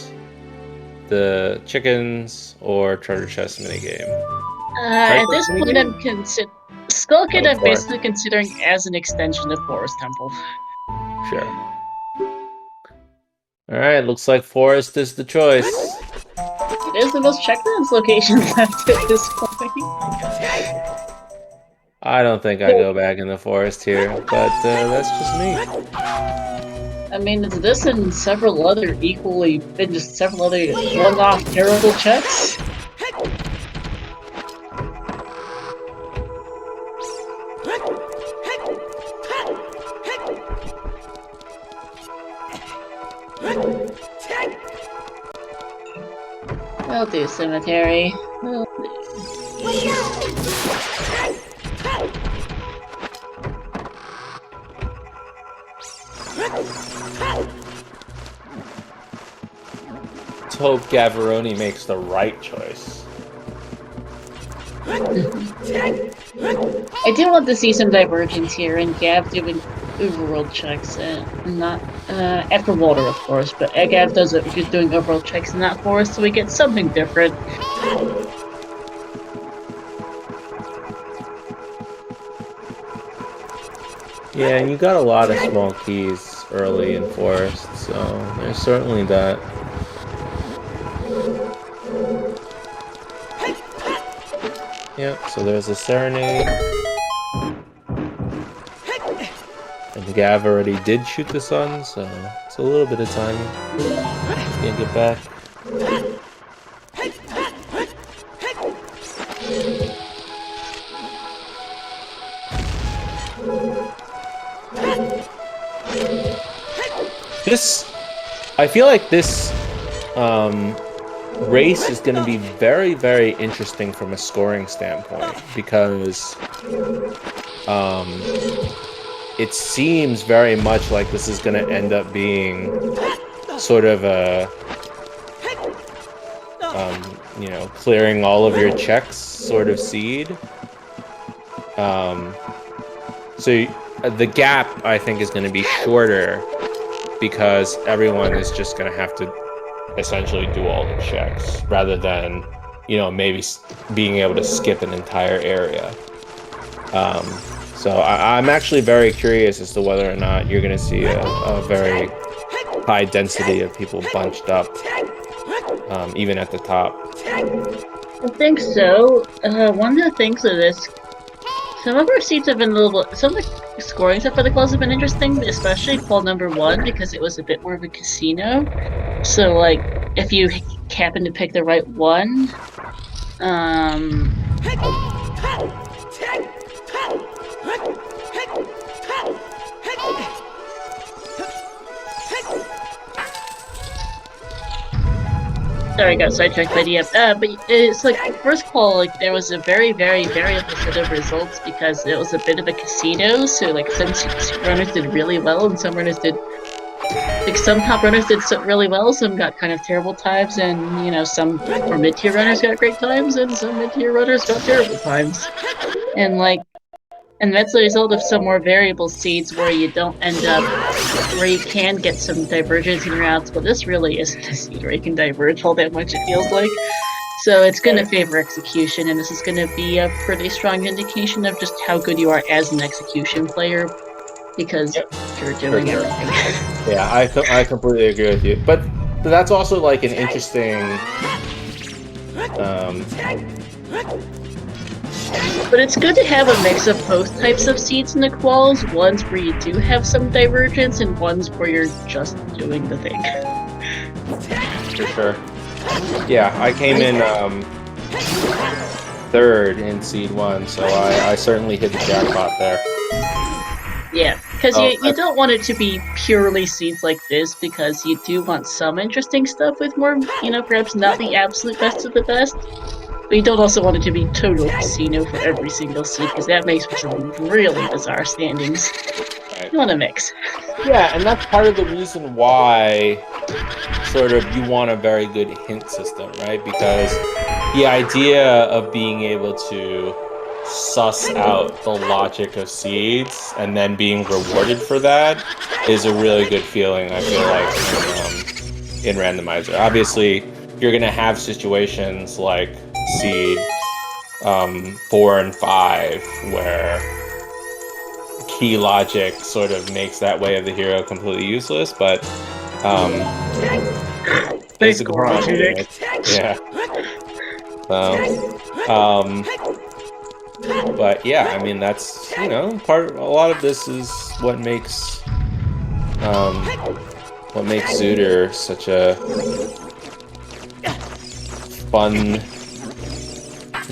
the chickens or treasure chest minigame. At this point, I'm Skullkid. I'm Forest. basically considering as an extension of Forest Temple. Sure. Alright, looks like Forest is the choice. It is the most checkpoints location left at this point. I don't think I go back in the Forest here, but that's just me. I mean, it's this and several other several other one-off terrible checks. I'll do cemetery. Let's hope Gavaroni makes the right choice. I do want to see some divergence here in Gav doing overworld checks, not after water, of course, but Gav does it doing overworld checks in that forest, so we get something different. Yeah, and you got a lot of small keys early in Forest, so there's certainly that. Yep, so there's a Serenade. And Gav already did shoot the sun, so it's a little bit of time. He's gonna get back. I feel like this race is going to be very, very interesting from a scoring standpoint because it seems very much like this is going to end up being sort of a clearing all of your checks sort of seed. So the gap, I think, is going to be shorter because everyone is just going to have to essentially do all the checks rather than, maybe being able to skip an entire area. So I'm actually very curious as to whether or not you're going to see a very high density of people bunched up, even at the top. I think so. One of the things of this, some of our seats have been some of the scoring stuff for the class have been interesting, especially Qual number 1 because it was a bit more of a casino. So, like, if you happen to pick the right one, sorry, I got sidetracked by the but it's like first call, like there was a very, very variable set of results because it was a bit of a casino. So like some runners did really well, and some runners did some top runners did really well. Some got kind of terrible times, and some mid-tier runners got great times, and some mid-tier runners got terrible times. And that's the result of some more variable seeds where you don't end up where you can get some divergence in routes, but this really isn't a seed where you can diverge all that much, it feels like. So it's going to favor execution, and this is going to be a pretty strong indication of just how good you are as an execution player, because you're doing everything. Yeah, I completely agree with you. But that's also like an interesting... But it's good to have a mix of both types of seeds in the quals, ones where you do have some divergence, and ones where you're just doing the thing. For sure. Yeah, I came in 3rd in Seed 1, so I certainly hit the jackpot there. Yeah, because you don't want it to be purely seeds like this, because you do want some interesting stuff with more, perhaps not the absolute best of the best. But you don't also want it to be total casino for every single seed, because that makes for some really bizarre standings. Right. You want a mix. Yeah, and that's part of the reason why sort of you want a very good hint system, right? Because the idea of being able to suss out the logic of seeds and then being rewarded for that is a really good feeling, I feel like, in Randomizer. Obviously, you're going to have situations like Seed 4 and 5 where key logic sort of makes that way of the hero completely useless, but Thanks, it's a grind. Yeah. But yeah, I mean that's a lot of this is what makes Zooter such a fun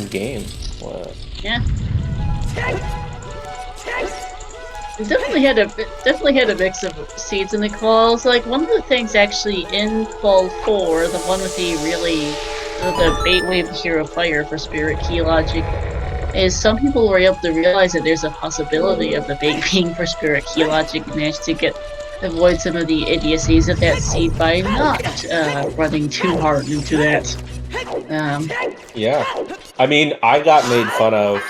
game. Yeah. It definitely had a mix of seeds in the calls. Like one of the things actually in Qual 4, the one with the bait wave hero fire for spirit key logic, is some people were able to realize that there's a possibility of the bait being for spirit key logic and managed to avoid some of the idiocies of that seed by not running too hard into that. Yeah, I mean, I got made fun of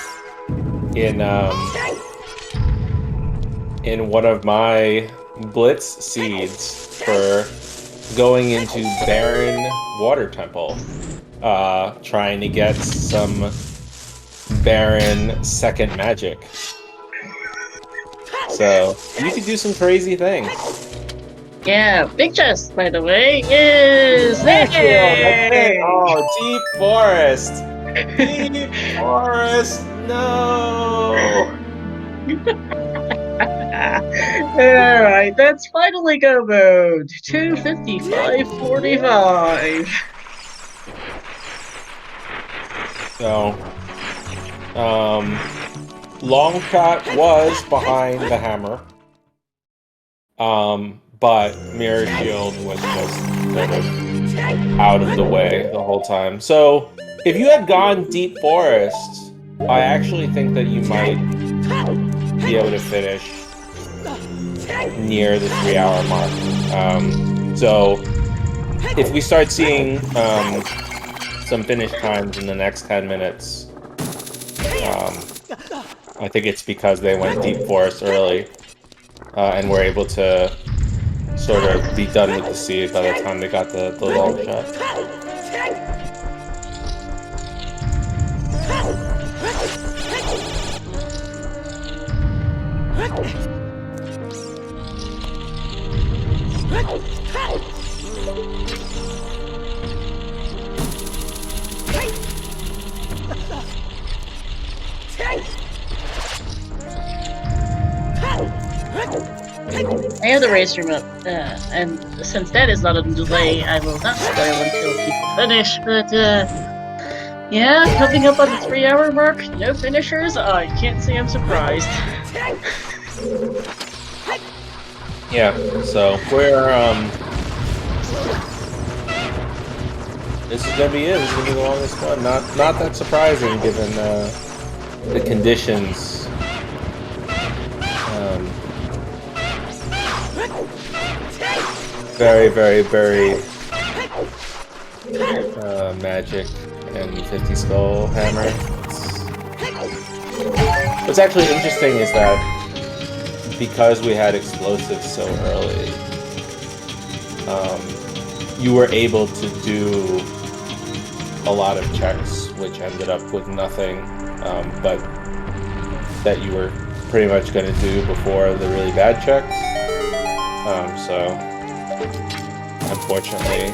in one of my Blitz seeds for going into Barren Water Temple, trying to get some Barren second magic. So you could do some crazy things. Yeah, big chest, by the way, is Hey! Oh, Deep Forest! Deep Forest! No! Alright, that's finally go mode. 255.45. So, Long Shot was behind the hammer. But Mirror Shield was just sort of out of the way the whole time. So, if you had gone Deep Forest, I actually think that you might be able to finish near the 3-hour mark. So, if we start seeing some finish times in the next 10 minutes, I think it's because they went Deep Forest early and were able to sort of be done with the seed by the time they got the long shot. I have the race room up, and since that is not a delay, I will not spoil until people finish, but, yeah, coming up on the 3-hour mark, no finishers, I can't say I'm surprised. Yeah, so we're, this is gonna be it. This is gonna be the longest one. Not that surprising given, the conditions. Very, very, very magic and 50 skull hammer. What's actually interesting is that because we had explosives so early, you were able to do a lot of checks, which ended up with nothing, but that you were pretty much going to do before the really bad checks. So unfortunately,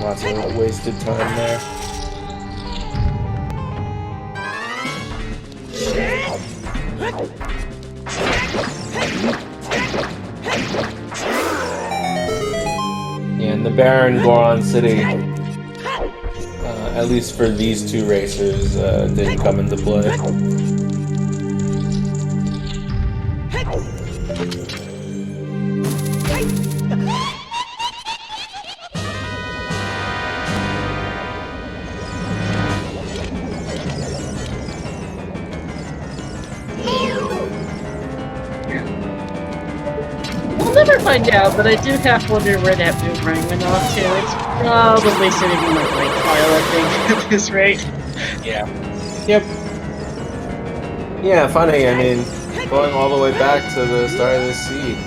lots of wasted time there. And the Baron Goron City, at least for these two racers, didn't come into play. We'll never find out, but I do half wonder where that boomerang went off to. It's Probably sitting in my rank file, I think, at this rate. Yeah. Yep. Yeah, funny. I mean, going all the way back to the start of this seed.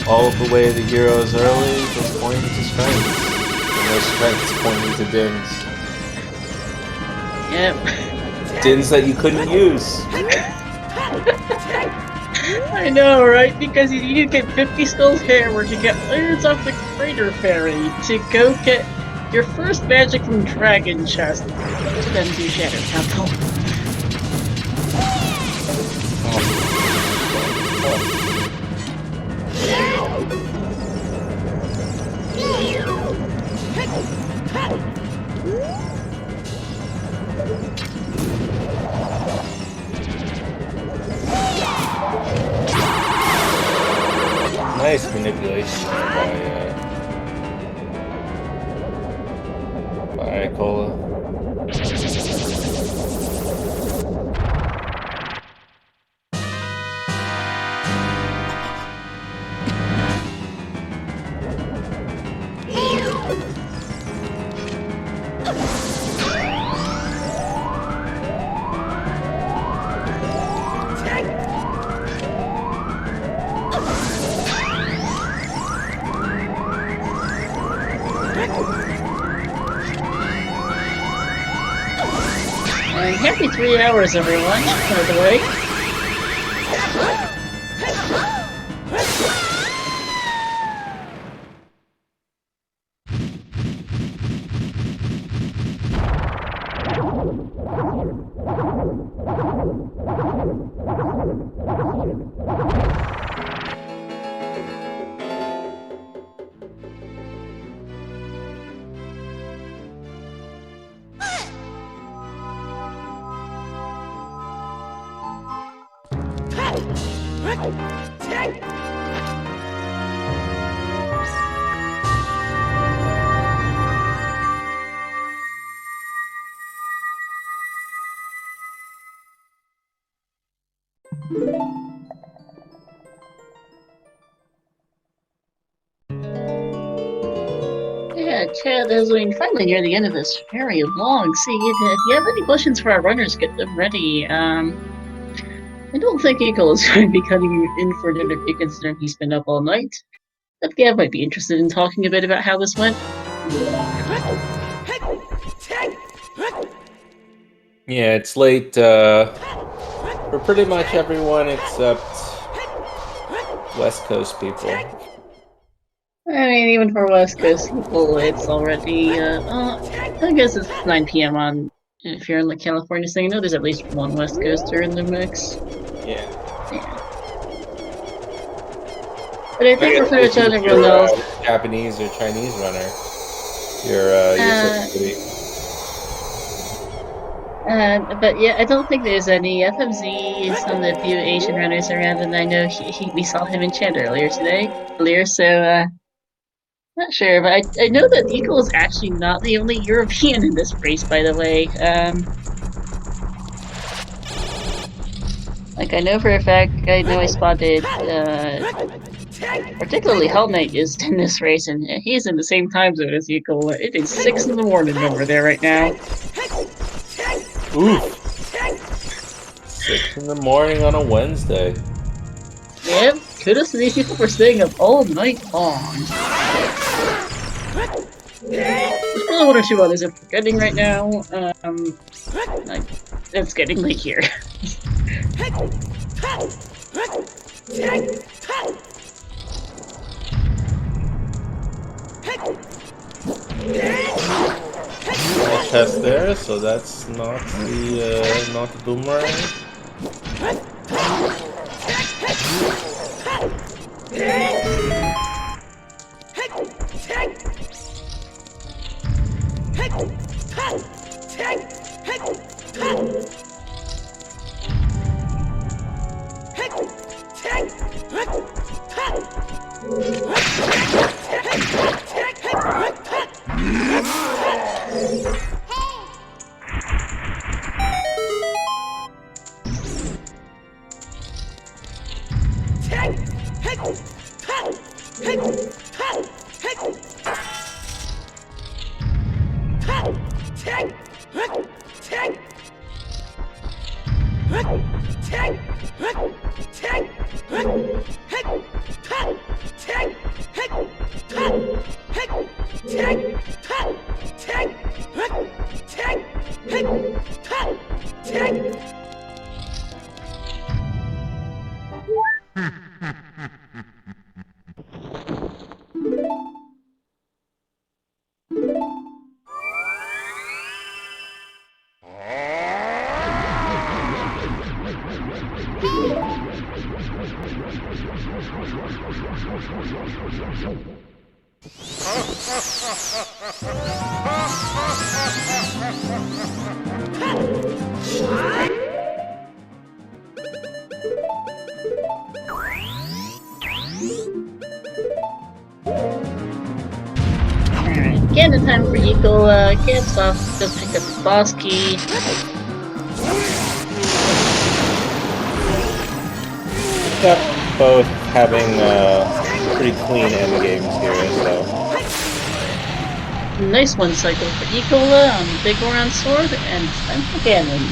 All of the way the heroes early just pointing to strengths. And those strengths pointing to dins. Yep. Dins that you couldn't use. I know, right? Because you get 50 skulls hammer to get Layers of the Crater Fairy to go get your first magic from Dragon Chest to then do Shadow Temple. Nice manipulation by Cola. And happy 3 hours, everyone, by the way. Yeah, Chad, as we finally near the end of this very long seed, if you have any questions for our runners, get them ready. I don't think Eagle is going to be cutting in for dinner considering he's been up all night. But Gav might be interested in talking a bit about how this went. Yeah, it's late for pretty much everyone except West Coast people. I mean, even for West Coast people, it's already, I guess it's 9 p.m. on, if you're in the California thing. I know there's at least one West Coaster in the mix. Yeah. But I think for pretty much everyone else... Japanese or Chinese runner, you're but yeah, I don't think there's any. FMZ is one of the few Asian runners around, and I know we saw him in chat earlier, so, not sure, but I know that Eagle is actually not the only European in this race, by the way. Like, I know for a fact, I spotted, particularly Hell Knight is in this race, and he's in the same time zone as Eagle. It is 6 in the morning over there right now. Oof. 6 in the morning on a Wednesday. Yep, kudos to these people for staying up all night long. There's probably 1 or 2 others I'm forgetting right now. Like, it's getting late here. Test there, so that's not the boomerang. Again, in time for Eagle camps off to pick up the boss key. Yep, both having pretty clean end games here, so. Nice one cycle for Ecola on the Big Round Sword, and time for Ganon.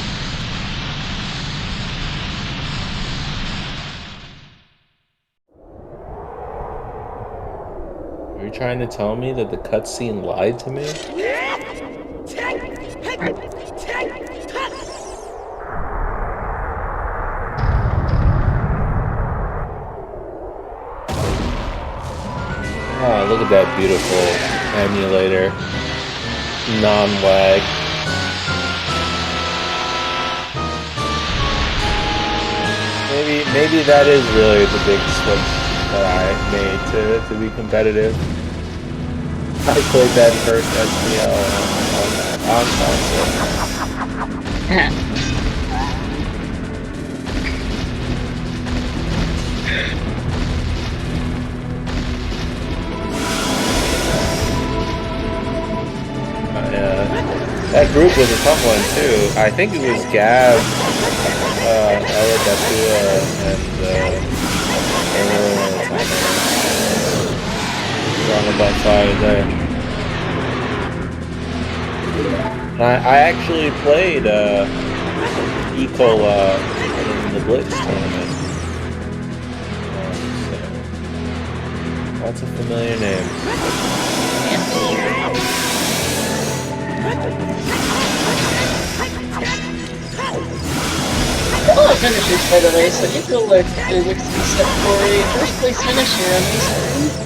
Are you trying to tell me that the cutscene lied to me? Oh, look at that beautiful emulator. Non-lag. Maybe that is really the big switch that I made to be competitive. I played that first SPL on console. That group was a tough one too. I think it was Gav, Ella Datua, and on the left side there. And I actually played Ecola in the Blitz tournament. So lots of familiar names. Oh, finishers, by the way, so Eagle looks to be set for a first place finisher on this one.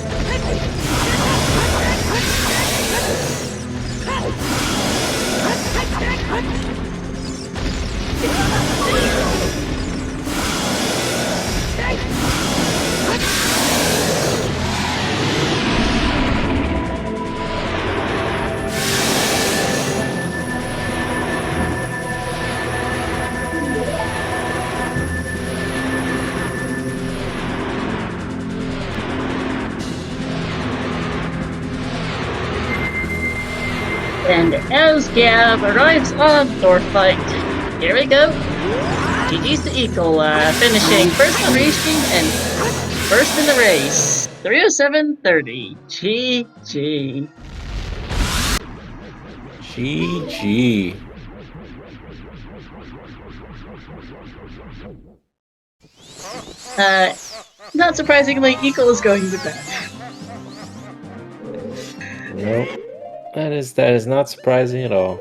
And as Gav arrives on Thorfight, here we go. GG's to Eagle, finishing first on restream and first in the race. 307.30. GG. GG. Not surprisingly, Eagle is going to bed. Nope. That is not surprising at all.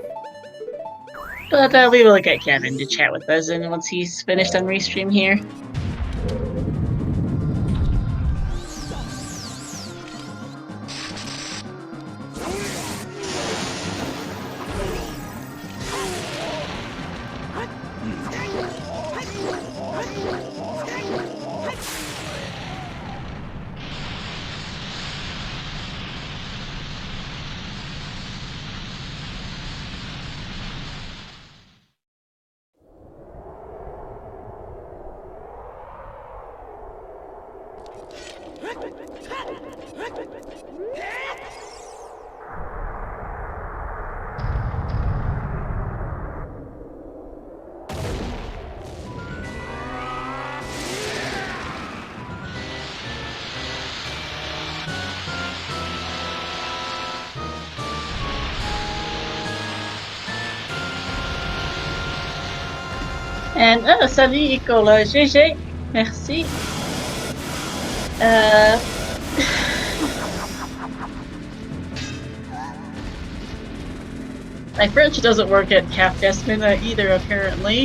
But we will get Kevin to chat with us and once he's finished on restream here. And salut Nicolas, GG, merci. My French doesn't work at Cap Desmond either, apparently.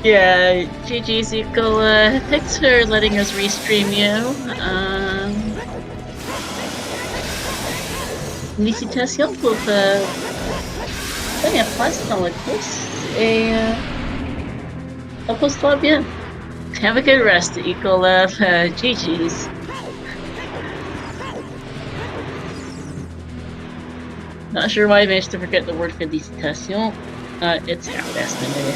Yeah, GG's Nicola. Thanks for letting us restream you. Félicitations pour première place dans la course et repose-toi bien. Have a good rest, Nicola. GG's. Not sure why I managed to forget the word félicitations. It's half estimated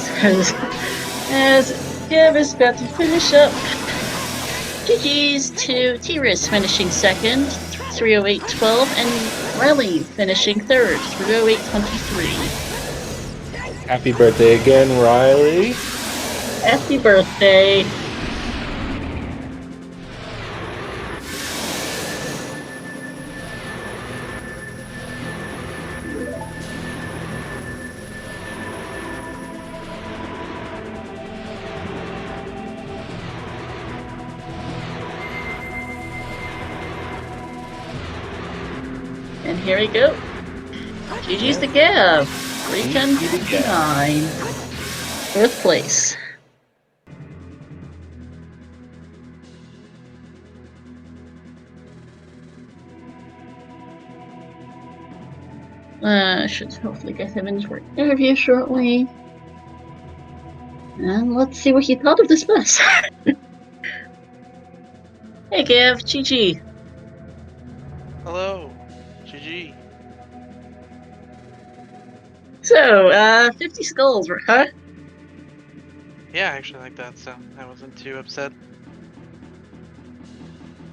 as Gav is about to finish up. GG's to T-Riz finishing second, 308.12, and Riley finishing third, 308.23. Happy birthday again, Riley. Happy birthday. And here we go. GG's to Gav. 310.9. Fourth place. Should hopefully get him into our interview shortly. And let's see what he thought of this bus. Hey Gav, GG. Hello, GG. So, 50 skulls, huh? Yeah, I actually like that, so I wasn't too upset.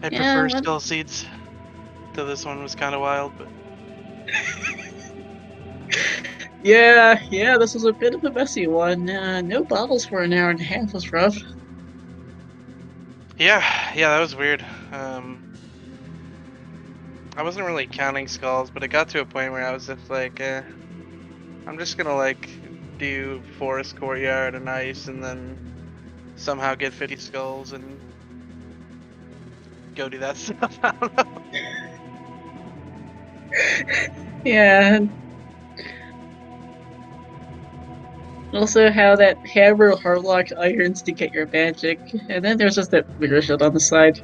I Yeah, prefer skull seeds. Though this one was kind of wild, but yeah, this was a bit of a messy one. No bottles for an hour and a half was rough. yeah, that was weird. I wasn't really counting skulls, but it got to a point where I was just like, I'm just gonna like do forest courtyard and ice, and then somehow get 50 skulls and go do that stuff. I don't know. Yeah. Also, how that hammer hardlock irons to get your magic, and then there's just that bigger shot on the side.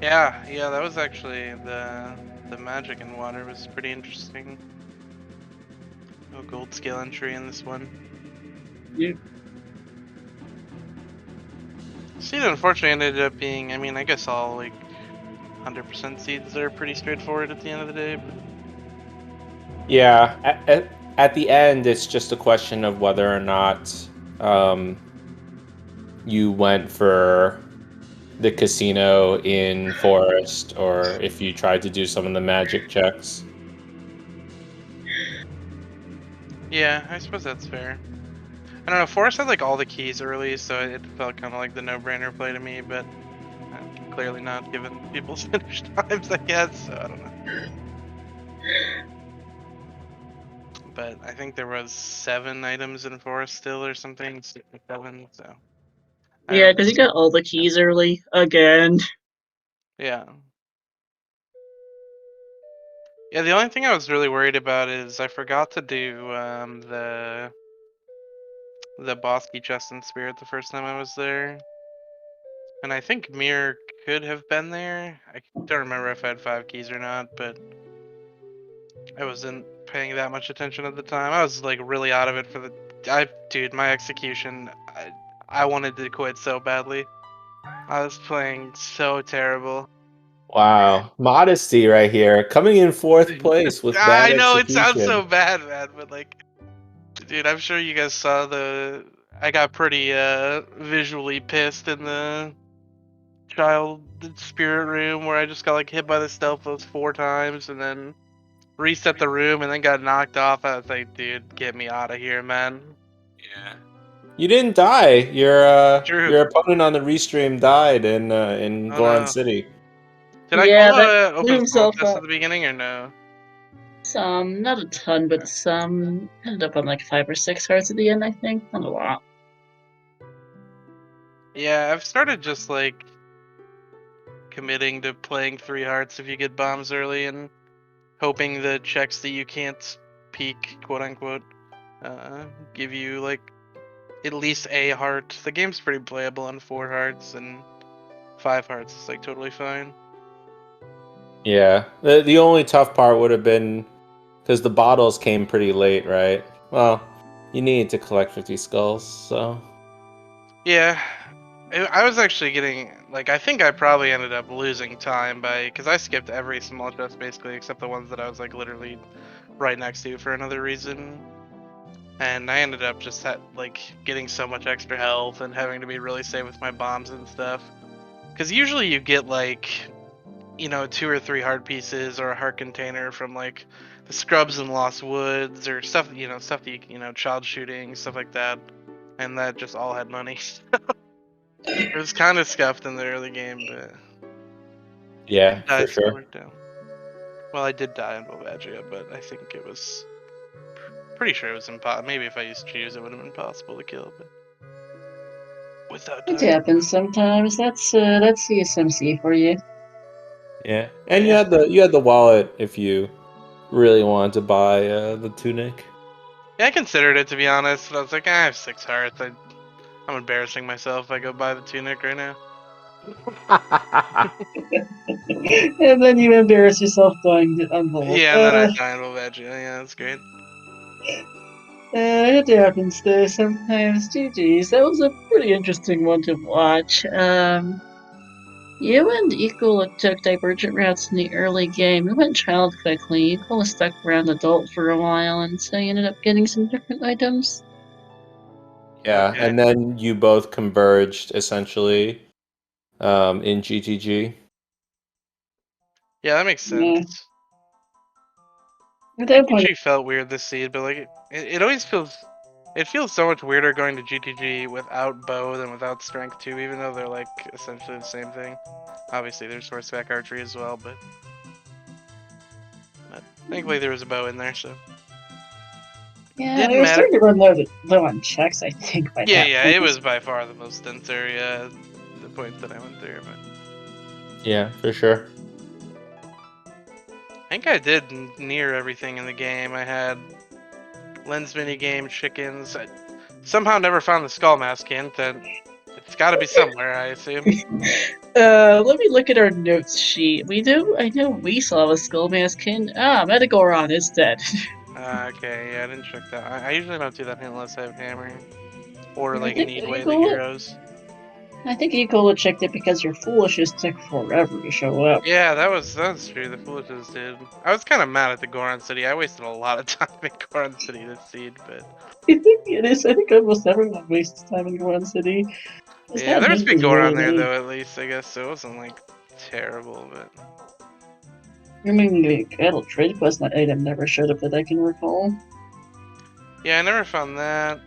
Yeah, that was actually the magic in water was pretty interesting. No gold scale entry in this one. Yeah. Seed unfortunately ended up being, I mean, I guess all like 100% seeds are pretty straightforward at the end of the day. But... Yeah, at the end, it's just a question of whether or not you went for the casino in Forest, or if you tried to do some of the magic checks. Yeah, I suppose that's fair. I don't know, Forest had like all the keys early, so it felt kind of like the no-brainer play to me, but clearly not given people's finish times, I guess, so I don't know. But I think there was 7 items in Forest still or something, 6 or 7, so... Yeah, because you got all the keys early, again. Yeah. Yeah, the only thing I was really worried about is I forgot to do the boss key chest in Spirit the first time I was there. And I think Mir could have been there. I don't remember if I had 5 keys or not, but I wasn't paying that much attention at the time. I was like really out of it for the... Dude, my execution, I wanted to quit so badly. I was playing so terrible. Wow, modesty right here, coming in 4th place with bad I know, execution. it sounds so bad, man, but like... Dude, I'm sure you guys saw I got pretty visually pissed in the child spirit room where I just got like hit by the stealth those 4 times and then reset the room and then got knocked off. I was like, dude, get me out of here, man. Yeah. You didn't die. True. Your opponent on the restream died in Oh Goron no. City. Did I Yeah, go that blew open skull himself test up. at the beginning or no? Some, not a ton, but some. Ended up on like 5 or 6 hearts at the end, I think. Not a lot. Yeah, I've started just like committing to playing 3 hearts if you get bombs early and hoping the checks that you can't peek, quote unquote, give you like at least a heart. The game's pretty playable on 4 hearts, and 5 hearts is like totally fine. Yeah. The only tough part would have been because the bottles came pretty late, right? Well, you needed to collect 50 skulls, so. Yeah, I was actually getting like I think I probably ended up losing time because I skipped every small chest basically except the ones that I was like literally right next to for another reason, and I ended up just like getting so much extra health and having to be really safe with my bombs and stuff. Because usually you get like 2 or 3 heart pieces or a heart container from like the scrubs in Lost Woods or stuff stuff that child shooting, stuff like that, and that just all had money. It was kind of scuffed in the early game, but Yeah, for died, so it sure. worked out. Well, I did die in Bulbagia, but I think it was pretty sure it was impossible. Maybe if I used Cheese, it would have been possible to kill, but without It dying. happens sometimes. That's CSMC for you. Yeah. And Yeah. you had the wallet if you really wanted to buy the tunic. Yeah, I considered it to be honest, but I was like, I have 6 hearts. I'm embarrassing myself if I go buy the tunic right now. And then you embarrass yourself buying the envelope. Yeah, and then I die in Bulbagia. Yeah, that's great. It happens though sometimes. GG's. That was a pretty interesting one to watch. You and Equal took divergent routes in the early game. You went child quickly. Equal was stuck around adult for a while, and so you ended up getting some different items. Yeah, Okay. and then you both converged essentially in GTG. Yeah, that makes Yeah. sense. At that point, GTG felt weird this seed, but like it always feels. It feels so much weirder going to GTG without bow than without strength too, even though they're like essentially the same thing. Obviously, there's horseback archery as well, but thankfully there was a bow in there, so yeah, we didn't were matter. starting to run low on checks, I think, by Yeah, that yeah, point. it was by far the most dense area, the points that I went through, but Yeah, for sure. I think I did near everything in the game. I had lens minigame, chickens. I somehow never found the skull mask hint, and it's got to be somewhere, I assume. Let me look at our notes sheet. I know we saw a skull maskin. Ah, Metagoron is dead. Okay, yeah, I didn't check that. I usually don't do that unless I have hammer or I like think need way the Equal, heroes. I think Equal checked it because your foolishness took forever to show up. Yeah, that was true. The foolishness did. I was kind of mad at the Goron City. I wasted a lot of time in Goron City this seed, but I think it is. I think almost everyone wastes time in Goron City. Because yeah, that there was hint big was really Goron there neat. though. At least I guess so it wasn't like terrible, but I mean, the Battle Trade Quest item never showed up that I can recall. yeah, I never found that.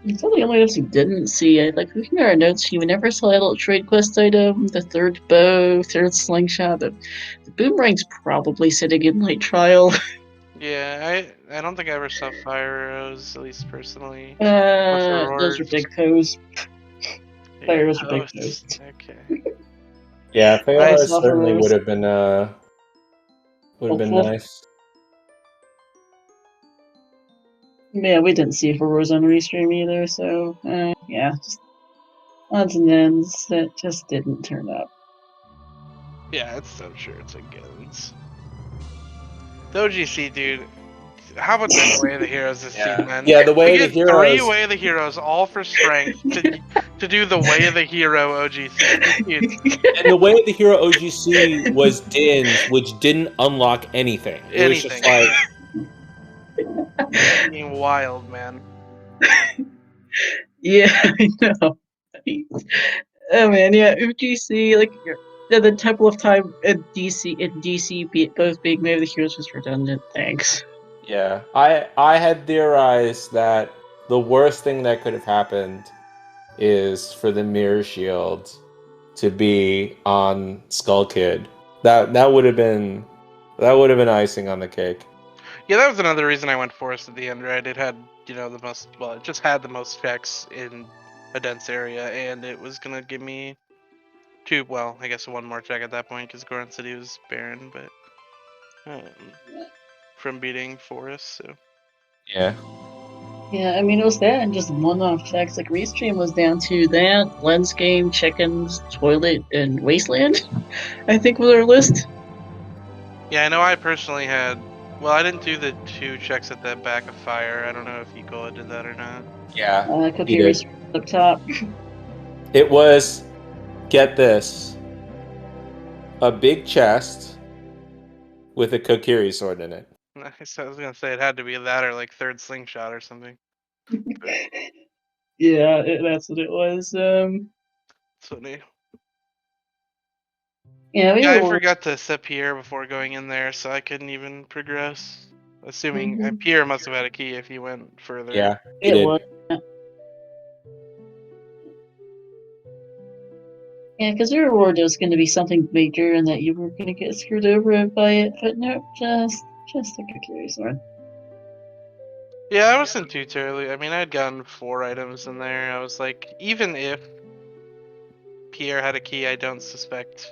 It's all the only items you didn't see. Like, looking at our notes, you never saw Adult Trade Quest item, the third bow, third slingshot. The boomerang's probably sitting in Light Trial. Yeah, I don't think I ever saw fire arrows, at least personally. Or Those are Aurors. big pose. Yeah, Fire arrows are big posts. pose. Okay. Yeah, I Fayara saw certainly heroes. would have been Hopeful. nice. Yeah, we didn't see heroes on restream either, so, yeah. Just odds and ends that just didn't turn up. Yeah, it's so sure it's a Gins. The OGC, dude. How about the way of the heroes this seed, man? Yeah, the We way of the get 3 heroes. way of the heroes, all for strength, to do the way of the hero OGC. Dude, And the way of the hero OGC was Din's, which didn't unlock anything. It was just anything. like Being wild, man. Yeah, I know. Oh man, yeah, UGC, like, the Temple of Time and DC both being made of the heroes was redundant. Thanks. yeah. I had theorized that the worst thing that could have happened is for the mirror shield to be on Skull Kid. That would have been That would have been icing on the cake. Yeah, that was another reason I went forest at the end, right? It had, the most, well, it just had the most checks in a dense area, and it was gonna give me I guess one more check at that point, because Goron City was barren, but from beating forest, so. Yeah. Yeah, I mean, it was that and just one-off checks. Like, Restream was down to that, Lens Game, Chickens, Toilet, and Wasteland, I think was our list. Yeah, I know I personally had, well, I didn't do the 2 checks at the back of fire. I don't know if Ecola did that or not. Yeah. Cookie He did. Restream up top. It was, get this, a big chest with a Kokiri sword in it. Nice. I was gonna say it had to be that or like third slingshot or something. Yeah, that's what it was. It's funny. Yeah, we Yeah, I were. forgot to set Pierre before going in there, so I couldn't even progress. Assuming Mhm. Pierre must have had a key if he went further. Yeah, he It did. was. Yeah, because we were worried it was going to be something major and that you were going to get screwed over by it, but no, just a Cookie Sword. Yeah, I wasn't too terribly. I mean, I had gotten 4 items in there. I was like, even if Pierre had a key, I don't suspect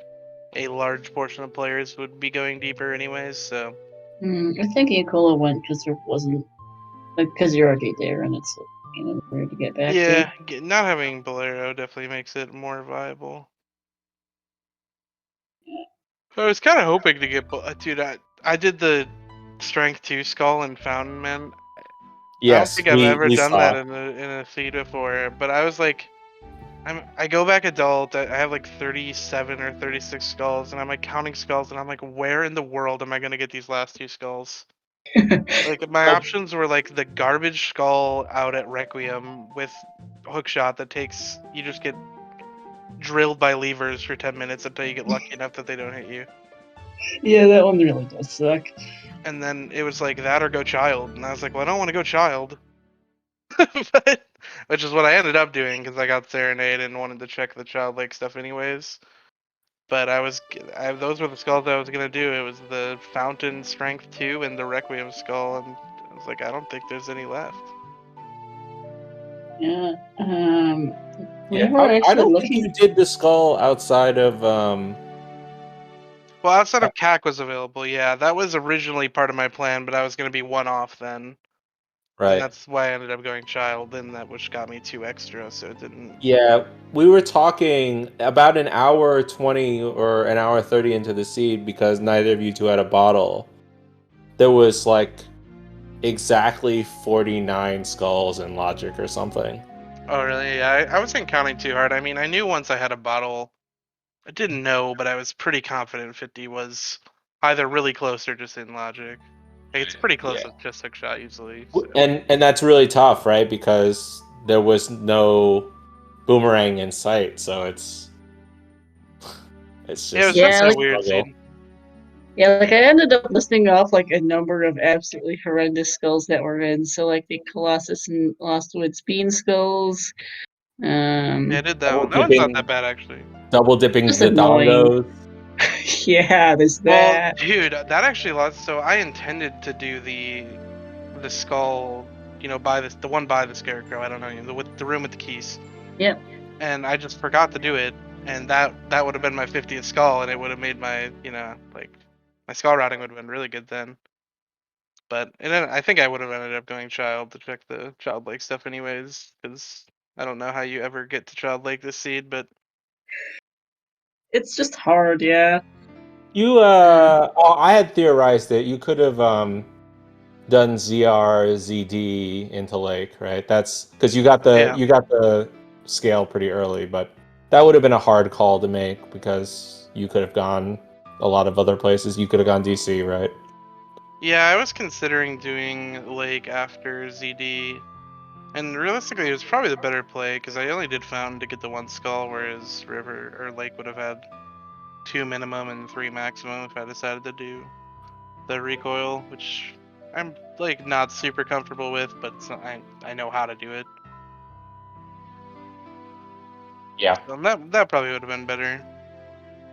a large portion of players would be going deeper anyways, so. I think Ecola went because there wasn't, because you're already there and it's weird to get back to. Yeah, not having Bolero definitely makes it more viable. I was kind of hoping to get, dude. I did the Strength 2 skull in Fountain Man. I don't Yes, think I've ever we done that saw. in a seed before, but I was like, I go back adult. I have like 37 or 36 skulls, and I'm like counting skulls, and I'm like, where in the world am I gonna get these last 2 skulls? Like my Well, options were like the garbage skull out at Requiem with hookshot that takes you just get drilled by levers for 10 minutes until you get lucky enough that they don't hit you. Yeah, that one really does suck. And then it was like that or go child, and I was like, well, I don't want to go child. But, which is what I ended up doing because I got Serenade and wanted to check the Child Lake stuff anyways. But those were the skulls I was gonna do. It was the Fountain Strength 2 and the Requiem skull, and I was like, I don't think there's any left. Yeah. We yeah, were I actually don't think looking. you did the skull outside of Well, outside of CAC was available, yeah, that was originally part of my plan, but I was gonna be one off then, and right. that's why I ended up going Child, and that which got me 2 extra, so it didn't. Yeah, we were talking about an hour 20 or an hour 30 into the seed because neither of you two had a bottle. There was like exactly 49 skulls in logic or something. Oh, really? Yeah, I wasn't counting too hard. I mean, I knew once I had a bottle. I didn't know, but I was pretty confident 50 was either really close or just in logic. Like, it's pretty close Yeah. with just hook shot usually. So. And that's really tough, right? Because there was no boomerang in sight, so it's Yeah, it was just Yeah, definitely a a weird struggle. scene. Yeah, like I ended up listing off like a number of absolutely horrendous skulls that were in. So like the Colossus and Lost Woods Bean skulls. Yeah, I did that Double one. That one's not dipping, that bad actually. double dipping Just the annoying. dongos. Yeah, there's Well, that. dude, that actually lost. So I intended to do the skull, by the one by the scarecrow. I don't know, the room with the keys. Yep. And I just forgot to do it, and that would have been my 50th skull, and it would have made my like my skull routing would have been really good then. But and then I think I would have ended up going Child to check the Child Lake stuff anyways, because I don't know how you ever get to Child Lake this seed, but It's just hard, yeah. You I had theorized that you could have done ZR ZD into Lake, right? That's because yeah. you got the scale pretty early, but that would have been a hard call to make because you could have gone a lot of other places. You could have gone DC, right? Yeah, I was considering doing Lake after ZD, and realistically, it was probably the better play because I only did Fountain to get the 1 skull, whereas River or Lake would have had 2 minimum and 3 maximum if I decided to do the recoil, which I'm like not super comfortable with, but I know how to do it. Yeah. So that probably would have been better.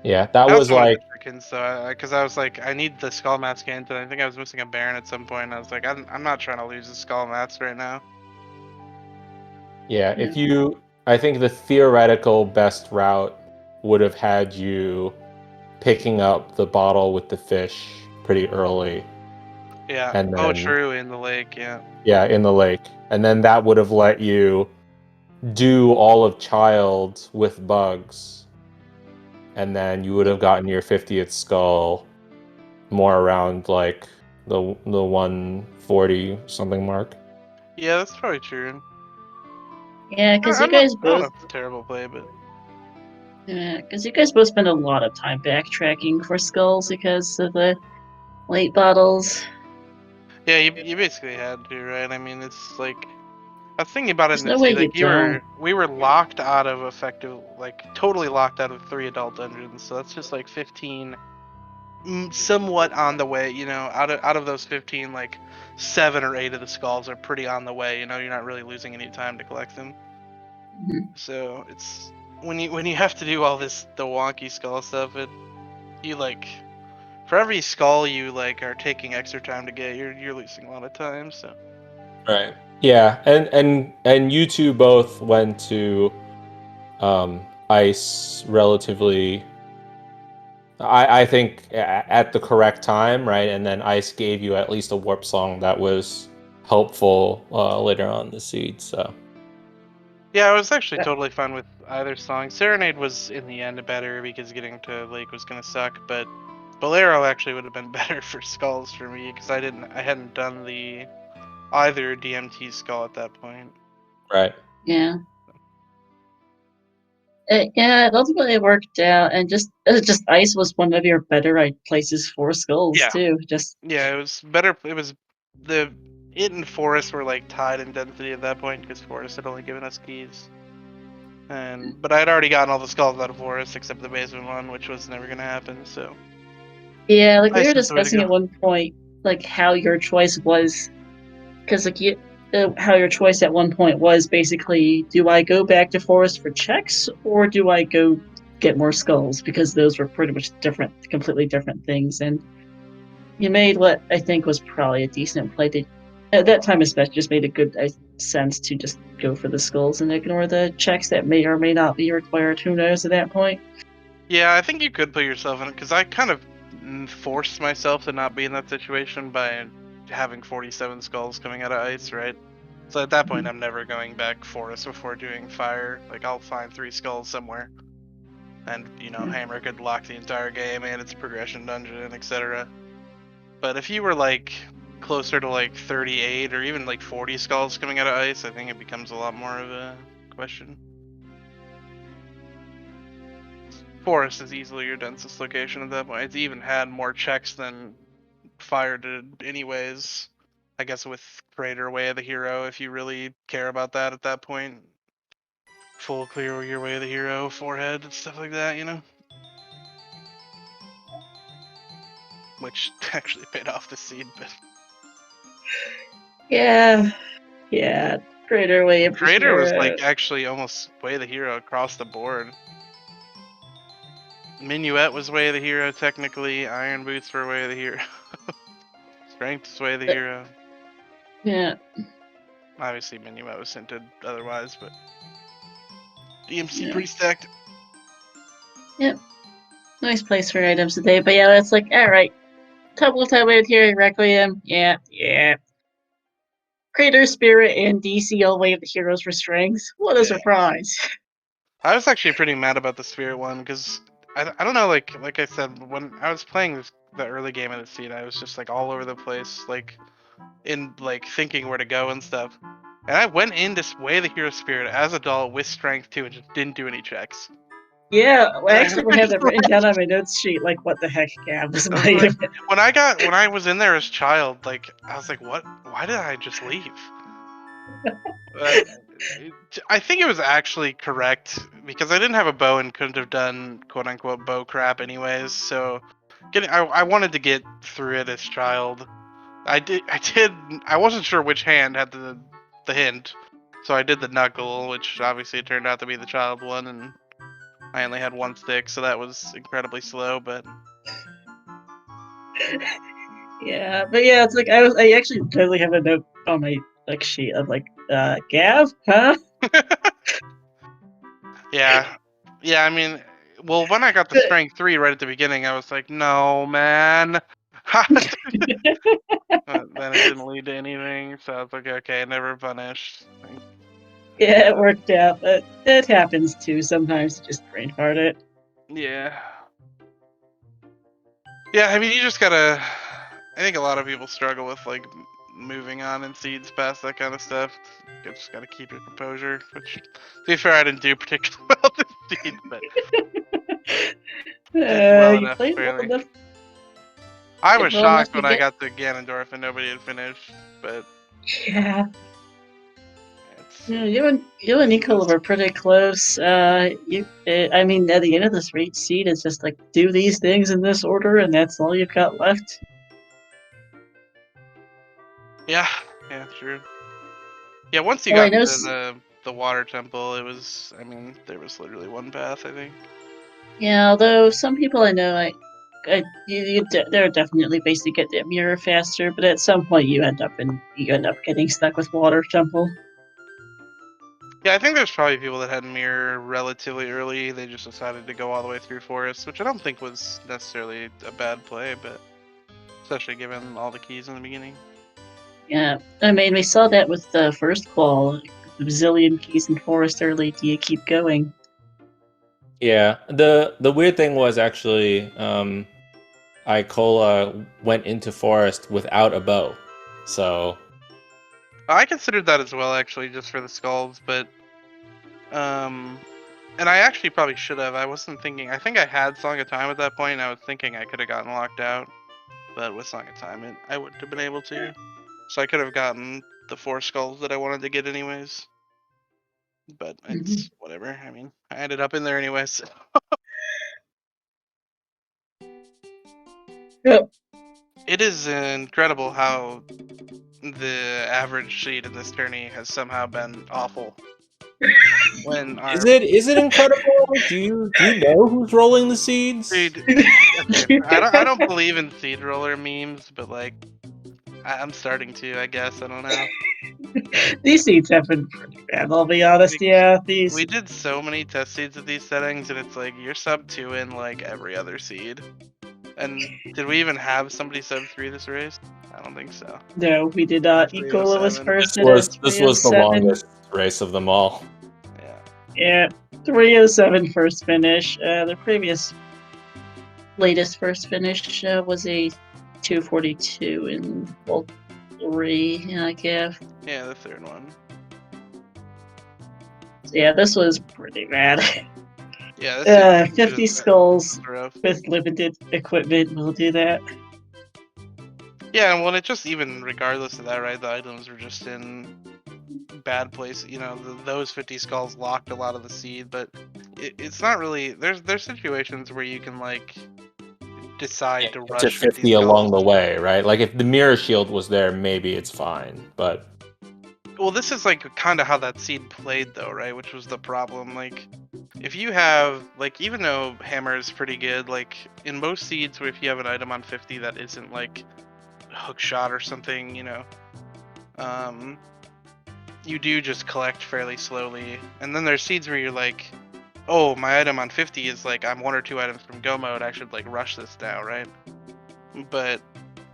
Yeah, that I was also wanted like, the chickens, so because I was like, I need the skull mask hint, and I think I was missing a Baron at some point. And I was like, I'm not trying to lose the skull mask right now. yeah, I think the theoretical best route would have had you picking up the bottle with the fish pretty early, Yeah. and Oh, then true. In the lake. Yeah. yeah, in the lake, and then that would have let you do all of Child with bugs, and then you would have gotten your 50th skull more around like the 140 something mark. Yeah, that's probably true. Yeah, because you I'm not. guys I don't both know if it's a terrible play, but spend a lot of time backtracking for skulls because of the late bottles. yeah, you basically had to, right? I mean, it's like I was thinking about it in There's the no way sea. you Like don't. we were locked out of effective, like totally locked out of 3 adult dungeons. So that's just like 15, somewhat on the way. You know, out of those 15, like 7 or 8 of the skulls are pretty on the way. You know, you're not really losing any time to collect them. Mhm. So it's when you have to do all this the wonky skull stuff, you like for every skull you like are taking extra time to get, you're losing a lot of time. So Right. Yeah, and you two both went to ice relatively. I think at the correct time, right? And then ice gave you at least a warp song that was helpful later on in the seed. So yeah, I was actually Yeah. totally fine with either song. Serenade was in the end better because getting to Lake was gonna suck, but Bolero actually would have been better for skulls for me because I hadn't done the either DMT skull at that point. right. Yeah. It ultimately worked out, and just ice was one of your better places for skulls Yeah, too. Just yeah, it was better. It was the it and Forest were like tied in density at that point because Forest had only given us keys. But I had already gotten all the skulls out of Forest except the basement one, which was never gonna happen. So yeah, like we ice were was the way to discussing go. at one point, like how your choice was, because how your choice at one point was basically, do I go back to Forest for checks or do I go get more skulls? Because those were pretty much completely different things, and you made what I think was probably a decent play. At that time, especially, just made a good sense to just go for the skulls and ignore the checks that may or may not be required. Who knows at that point? Yeah, I think you could put yourself in it because I kind of forced myself to not be in that situation by having 47 skulls coming out of ice, right? So at that point, I'm never going back forest before doing fire. Like I'll find 3 skulls somewhere, and Hammer could lock the entire game and its progression dungeon, etc. But if you were like closer to like 38 or even like 40 skulls coming out of ice, I think it becomes a lot more of a question. Forest is easily your densest location at that point. It's even had more checks than Fire did, anyways. I guess with Crater Way of the Hero, if you really care about that at that point. Full clear your Way of the Hero, forehead, and stuff like that, Which actually paid off the seed, but Yeah, yeah. Greater way of the Crater was hero. like actually almost Way of the Hero across the board. Minuet was Way of the Hero technically. Iron Boots were Way of the Hero. Strength is Way of the Hero. Yeah, Obviously, Minuet was hinted otherwise, but DMC yeah, pretty stacked. yep. Nice place for items today, but yeah, it's like all right. Double time with here, Requiem. Yeah, yeah. Crater Spirit and DCL Way of the Heroes for strengths. What a Yeah. surprise! I was actually pretty mad about the Spirit one because I don't know, like I said, when I was playing the early game of the seed, I was just like all over the place, like in like thinking where to go and stuff. And I went into Way of the Hero Spirit as adult with strength too and just didn't do any checks. Yeah, I And actually I have just that written down on my notes sheet. Like, what the heck, Gab was I my was like, unit. when I was in there as child, like I was like, what? Why did I just leave? Uh, I think it was actually correct because I didn't have a bow and couldn't have done quote unquote bow crap anyways. So, I wanted to get through it as child. I wasn't sure which hand had the hint, so I did the knuckle, which obviously turned out to be the child one, and I only had one stick, so that was incredibly slow. But Yeah, but yeah, it's like I actually totally have a note on my like sheet of like Gav, huh? yeah, yeah. I mean, well, when I got the strength 3 right at the beginning, I was like, no, man. But then it didn't lead to anything, so I was like, okay, never punished. Yeah, it worked out, but it happens too. Sometimes you just brain fart it. Yeah. Yeah, I mean, you just gotta. I think a lot of people struggle with like moving on in seeds past that kind of stuff. You just gotta keep your composure. Which, to be fair, I didn't do particularly well this seed, but did well You enough, played well barely. enough. I Did was well enough shocked to when I get. got to Ganondorf and nobody had finished, but Yeah, it's. yeah, you and Nicola were pretty close. I mean, at the end of this race seed, it's just like do these things in this order, and that's all you've got left. Yeah, yeah, true. Yeah, once you Well, I got know. into the water temple, it was. I mean, there was literally one path, I think. Yeah, although some people I know, they're definitely basically get that mirror faster, but at some point you end up getting stuck with Water Temple. Yeah, I think there's probably people that had mirror relatively early. They just decided to go all the way through forest, which I don't think was necessarily a bad play, but especially given all the keys in the beginning. Yeah, I mean we saw that with the first qual, a bazillion keys in forest early. Do you keep going? Yeah. The weird thing was actually, Icola went into forest without a bow, so I considered that as well, actually, just for the skulls, but and I actually probably should have. I wasn't thinking. I think I had Song of Time at that point, and I was thinking I could have gotten locked out, but with Song of Time, I wouldn't have been able to. So I could have gotten the 4 skulls that I wanted to get anyways. But Mhm. it's whatever. I mean, I ended up in there anyways. Yep. It is incredible how the average seed in this tourney has somehow been awful. When our is it incredible? Do you know who's rolling the seeds? dude, okay, I don't believe in seed roller memes, but like I'm starting to. I guess I don't know. These seats have been pretty bad. I'll be honest. Like, Yeah, these. we did so many test seeds at these settings, and it's like you're sub 2 in like every other seed. And did we even have somebody sub 3 this race? I don't think so. No, we did Or not. Ecola was 307. first This at a was the 307. longest race of them all. Yeah. Yeah, 307 first finish. The previous latest first finish was a 242 in Vault 3, I guess. Yeah, the third one. So yeah, this was pretty bad. Yeah, this is 50 skulls rough. with limited equipment will do that. Yeah, well, it just even regardless of that, right? The items were just in bad place. You know, those 50 skulls locked a lot of the seed, but it's not really. There's situations where you can like decide to To rush 50 skulls. along the way, right? Like if the mirror shield was there, maybe it's fine, but Well, this is like kind of how that seed played, though, right? Which was the problem. Like, if you have like, even though hammer is pretty good, like in most seeds, where if you have an item on 50 that isn't like hook shot or something, you know, you do just collect fairly slowly. And then there's seeds where you're like, oh, my item on 50 is like I'm 1 or 2 items from go mode. I should like rush this now, right? But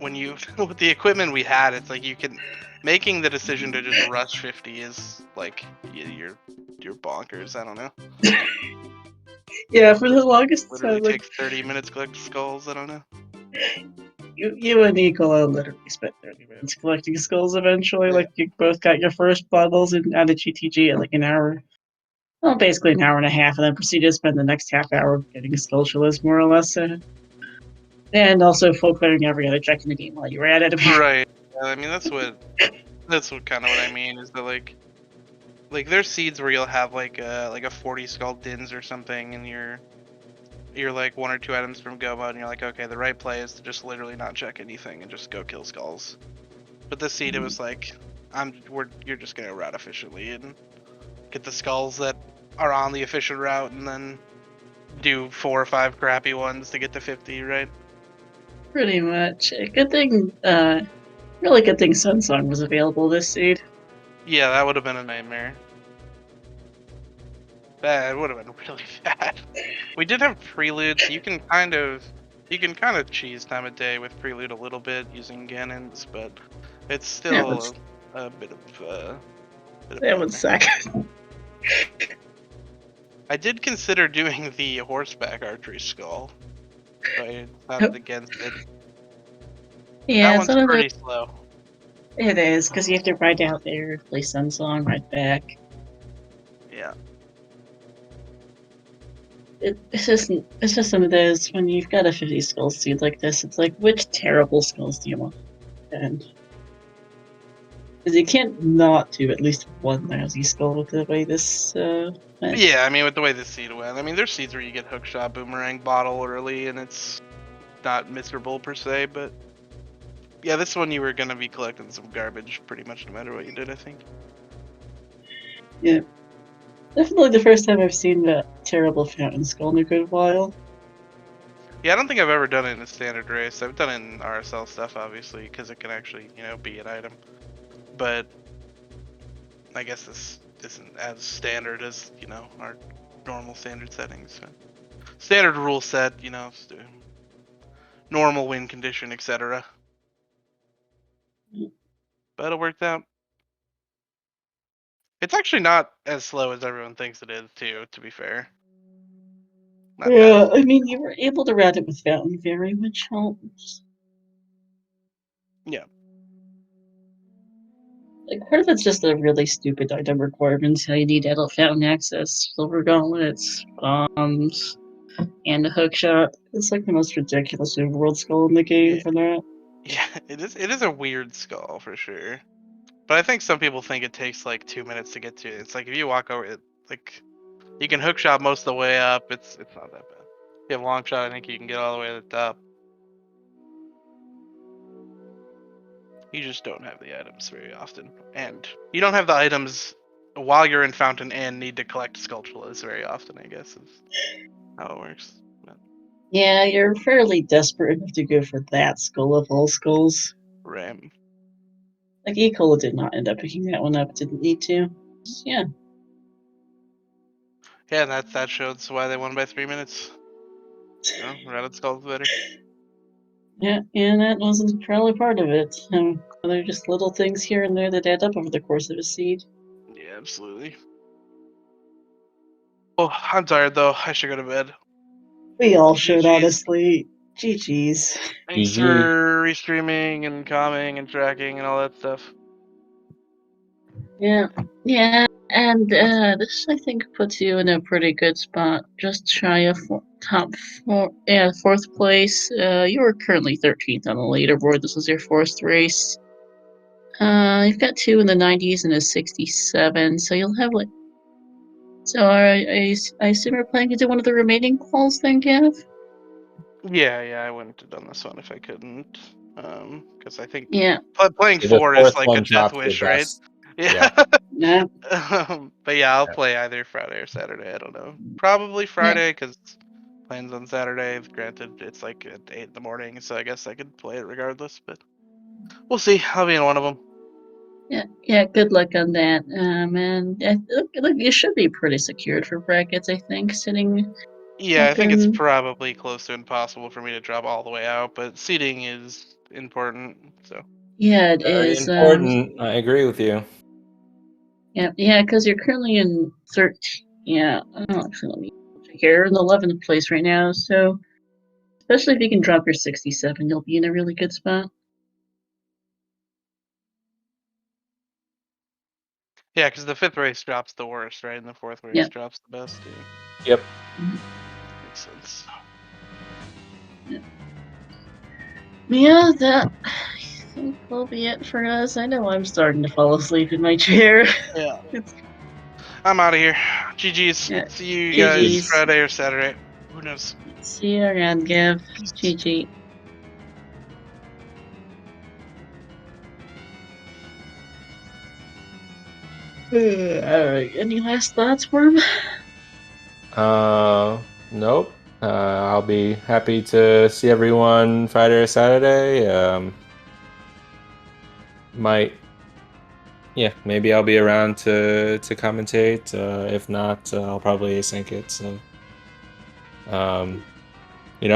when you with the equipment we had, it's like you can making the decision to just rush 50 is like you're bonkers. I don't know. Yeah, for the longest Literally time, like takes 30 minutes to collect skulls. I don't know. you and Nicola literally spent 30 minutes collecting skulls eventually. Yeah. Like you both got your first bundles and out of GTG at like an hour. Well, basically an hour and a half, and then proceeded to spend the next half hour getting skull shillers, more or less. And also full clearing every other check in the game while you were at it. Right. I mean that's what kind of what I mean is that like there's seeds where you'll have like a 40 skull dins or something, and you're like 1 or 2 items from go mode, and you're like, okay, the right play is to just literally not check anything and just go kill skulls. But this seed, it was like, you're just gonna route efficiently and get the skulls that are on the efficient route, and then do 4 or 5 crappy ones to get to 50, right? Pretty much. A good thing, really good thing Sunsong was available this seed. Yeah, that would have been a nightmare. That would have been really bad. We did have Prelude, so you can kind of cheese time of day with Prelude a little bit using Ganons, but it's still a bit of That would nightmare. suck. I did consider doing the horseback archery skull, but I decided against it. Yeah, That it's one's one of the. pretty slow. It is, because you have to ride out there, play Sunsong, ride back. Yeah. It's just some of those, when you've got a 50 skull seed like this, it's like, which terrible skulls do you want? And because you can't not do at least one lousy skull with the way this went. Yeah, I mean, with the way this seed went, I mean, there's seeds where you get hookshot, boomerang, bottle early, and it's not miserable per se, but yeah, this one you were gonna be collecting some garbage pretty much no matter what you did, I think. Yeah. Definitely the first time I've seen that terrible fountain skull in a good while. Yeah, I don't think I've ever done it in a standard race. I've done it in RSL stuff, obviously, because it can actually, be an item. But I guess this isn't as standard as, our normal standard settings. So. Standard rule set, normal win condition, etc. But it worked out. It's actually not as slow as everyone thinks it is, too, to be fair. Not Yeah, that. I mean, you were able to route it with Fountain Fairy, which helps. Yeah. Like, part of it's just a really stupid item requirement. How you need adult fountain access, silver gauntlets, bombs, and a hookshot. It's like the most ridiculous overworld skull in the game Yeah. for that. Yeah, it is. It is a weird skull for sure. But I think some people think it takes like 2 minutes to get to it. It's like if you walk over it, like you can hookshot most of the way up. It's not that bad. If you have long shot, I think you can get all the way to the top. You just don't have the items very often, and you don't have the items while you're in Fountain and need to collect Sculptulas very often. I guess is how it works. But, Yeah, you're fairly desperate enough to go for that skull of all skulls. Ram. Like, Ecola did not end up picking that one up, didn't need to. Yeah. Yeah, that shows why they won by 3 minutes. Reddit Skull's better. Yeah, and that wasn't probably part of it. They're just little things here and there that add up over the course of a seed. Yeah, absolutely. Oh, I'm tired though. I should go to bed. We all should, GG's. honestly. GG's. Thanks GG. for restreaming and commenting and tracking and all that stuff. Yeah, and this I think puts you in a pretty good spot, just shy of fourth place. You are currently 13th on the leaderboard. This was your fourth race. You've got two in the 90s and a 67, so you'll have like. So I assume you're planning to do one of the remaining quals then, Gav? Yeah, I wouldn't have done this one if I couldn't. Because I think Yeah. playing The 4 is fourth like a one death drops the wish, right? best. Yeah. Yeah. But yeah, I'll Yeah. play either Friday or Saturday. I don't know. Probably Friday because plans on Saturday. Granted, it's like at 8 in the morning, so I guess I could play it regardless. But we'll see. I'll be in one of them. Yeah. Good luck on that. And look, you should be pretty secured for brackets. I think sitting. Yeah, I think it's Open. probably close to impossible for me to drop all the way out, but seating is important. So Yeah, it Very is. important. I agree with you. Yeah, because you're currently in 13. Yeah, actually, let me check here. You're in 11th place right now, so especially if you can drop your 67, you'll be in a really good spot. yeah, because the 5th race drops the worst, right, and the 4th race Yep. drops the best. Yeah, Yep. makes sense. Yeah, that I think will be it for us. I know I'm starting to fall asleep in my chair. Yeah, It's- I'm out of here. GG's. Yeah, See you guys GG's. Friday or Saturday. Who knows? See you around, Gav. GG. Alright, any last thoughts, Worm? Uh, Nope. I'll be happy to see everyone Friday or Saturday. Maybe I'll be around to commentate. If not, I'll probably async it. So,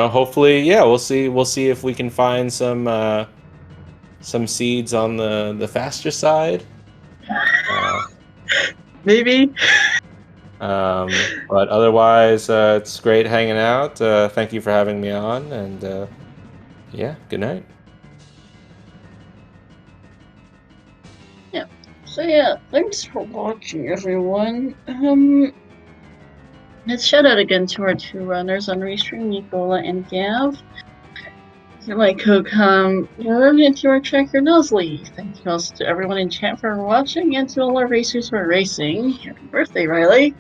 hopefully, yeah, we'll see. We'll see if we can find some seeds on the faster side. Maybe. But otherwise, it's great hanging out. Thank you for having me on, and yeah, good night. So yeah, thanks for watching, everyone. Let's shout out again to our two runners on Restream, Nicola and Gav. To my co-com, and to our tracker, Nosley. Thank you also to everyone in chat for watching, and to all our racers for racing. Happy birthday, Riley.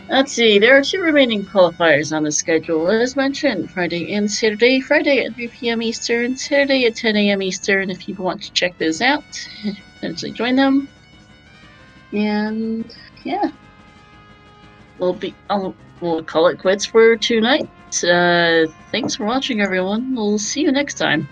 Let's see, there are 2 remaining qualifiers on the schedule, as mentioned, Friday and Saturday. Friday at 3 p.m. Eastern, Saturday at 10 a.m. Eastern. If people want to check those out, potentially join them. And yeah, we'll call it quits for tonight. Thanks for watching, everyone. We'll see you next time.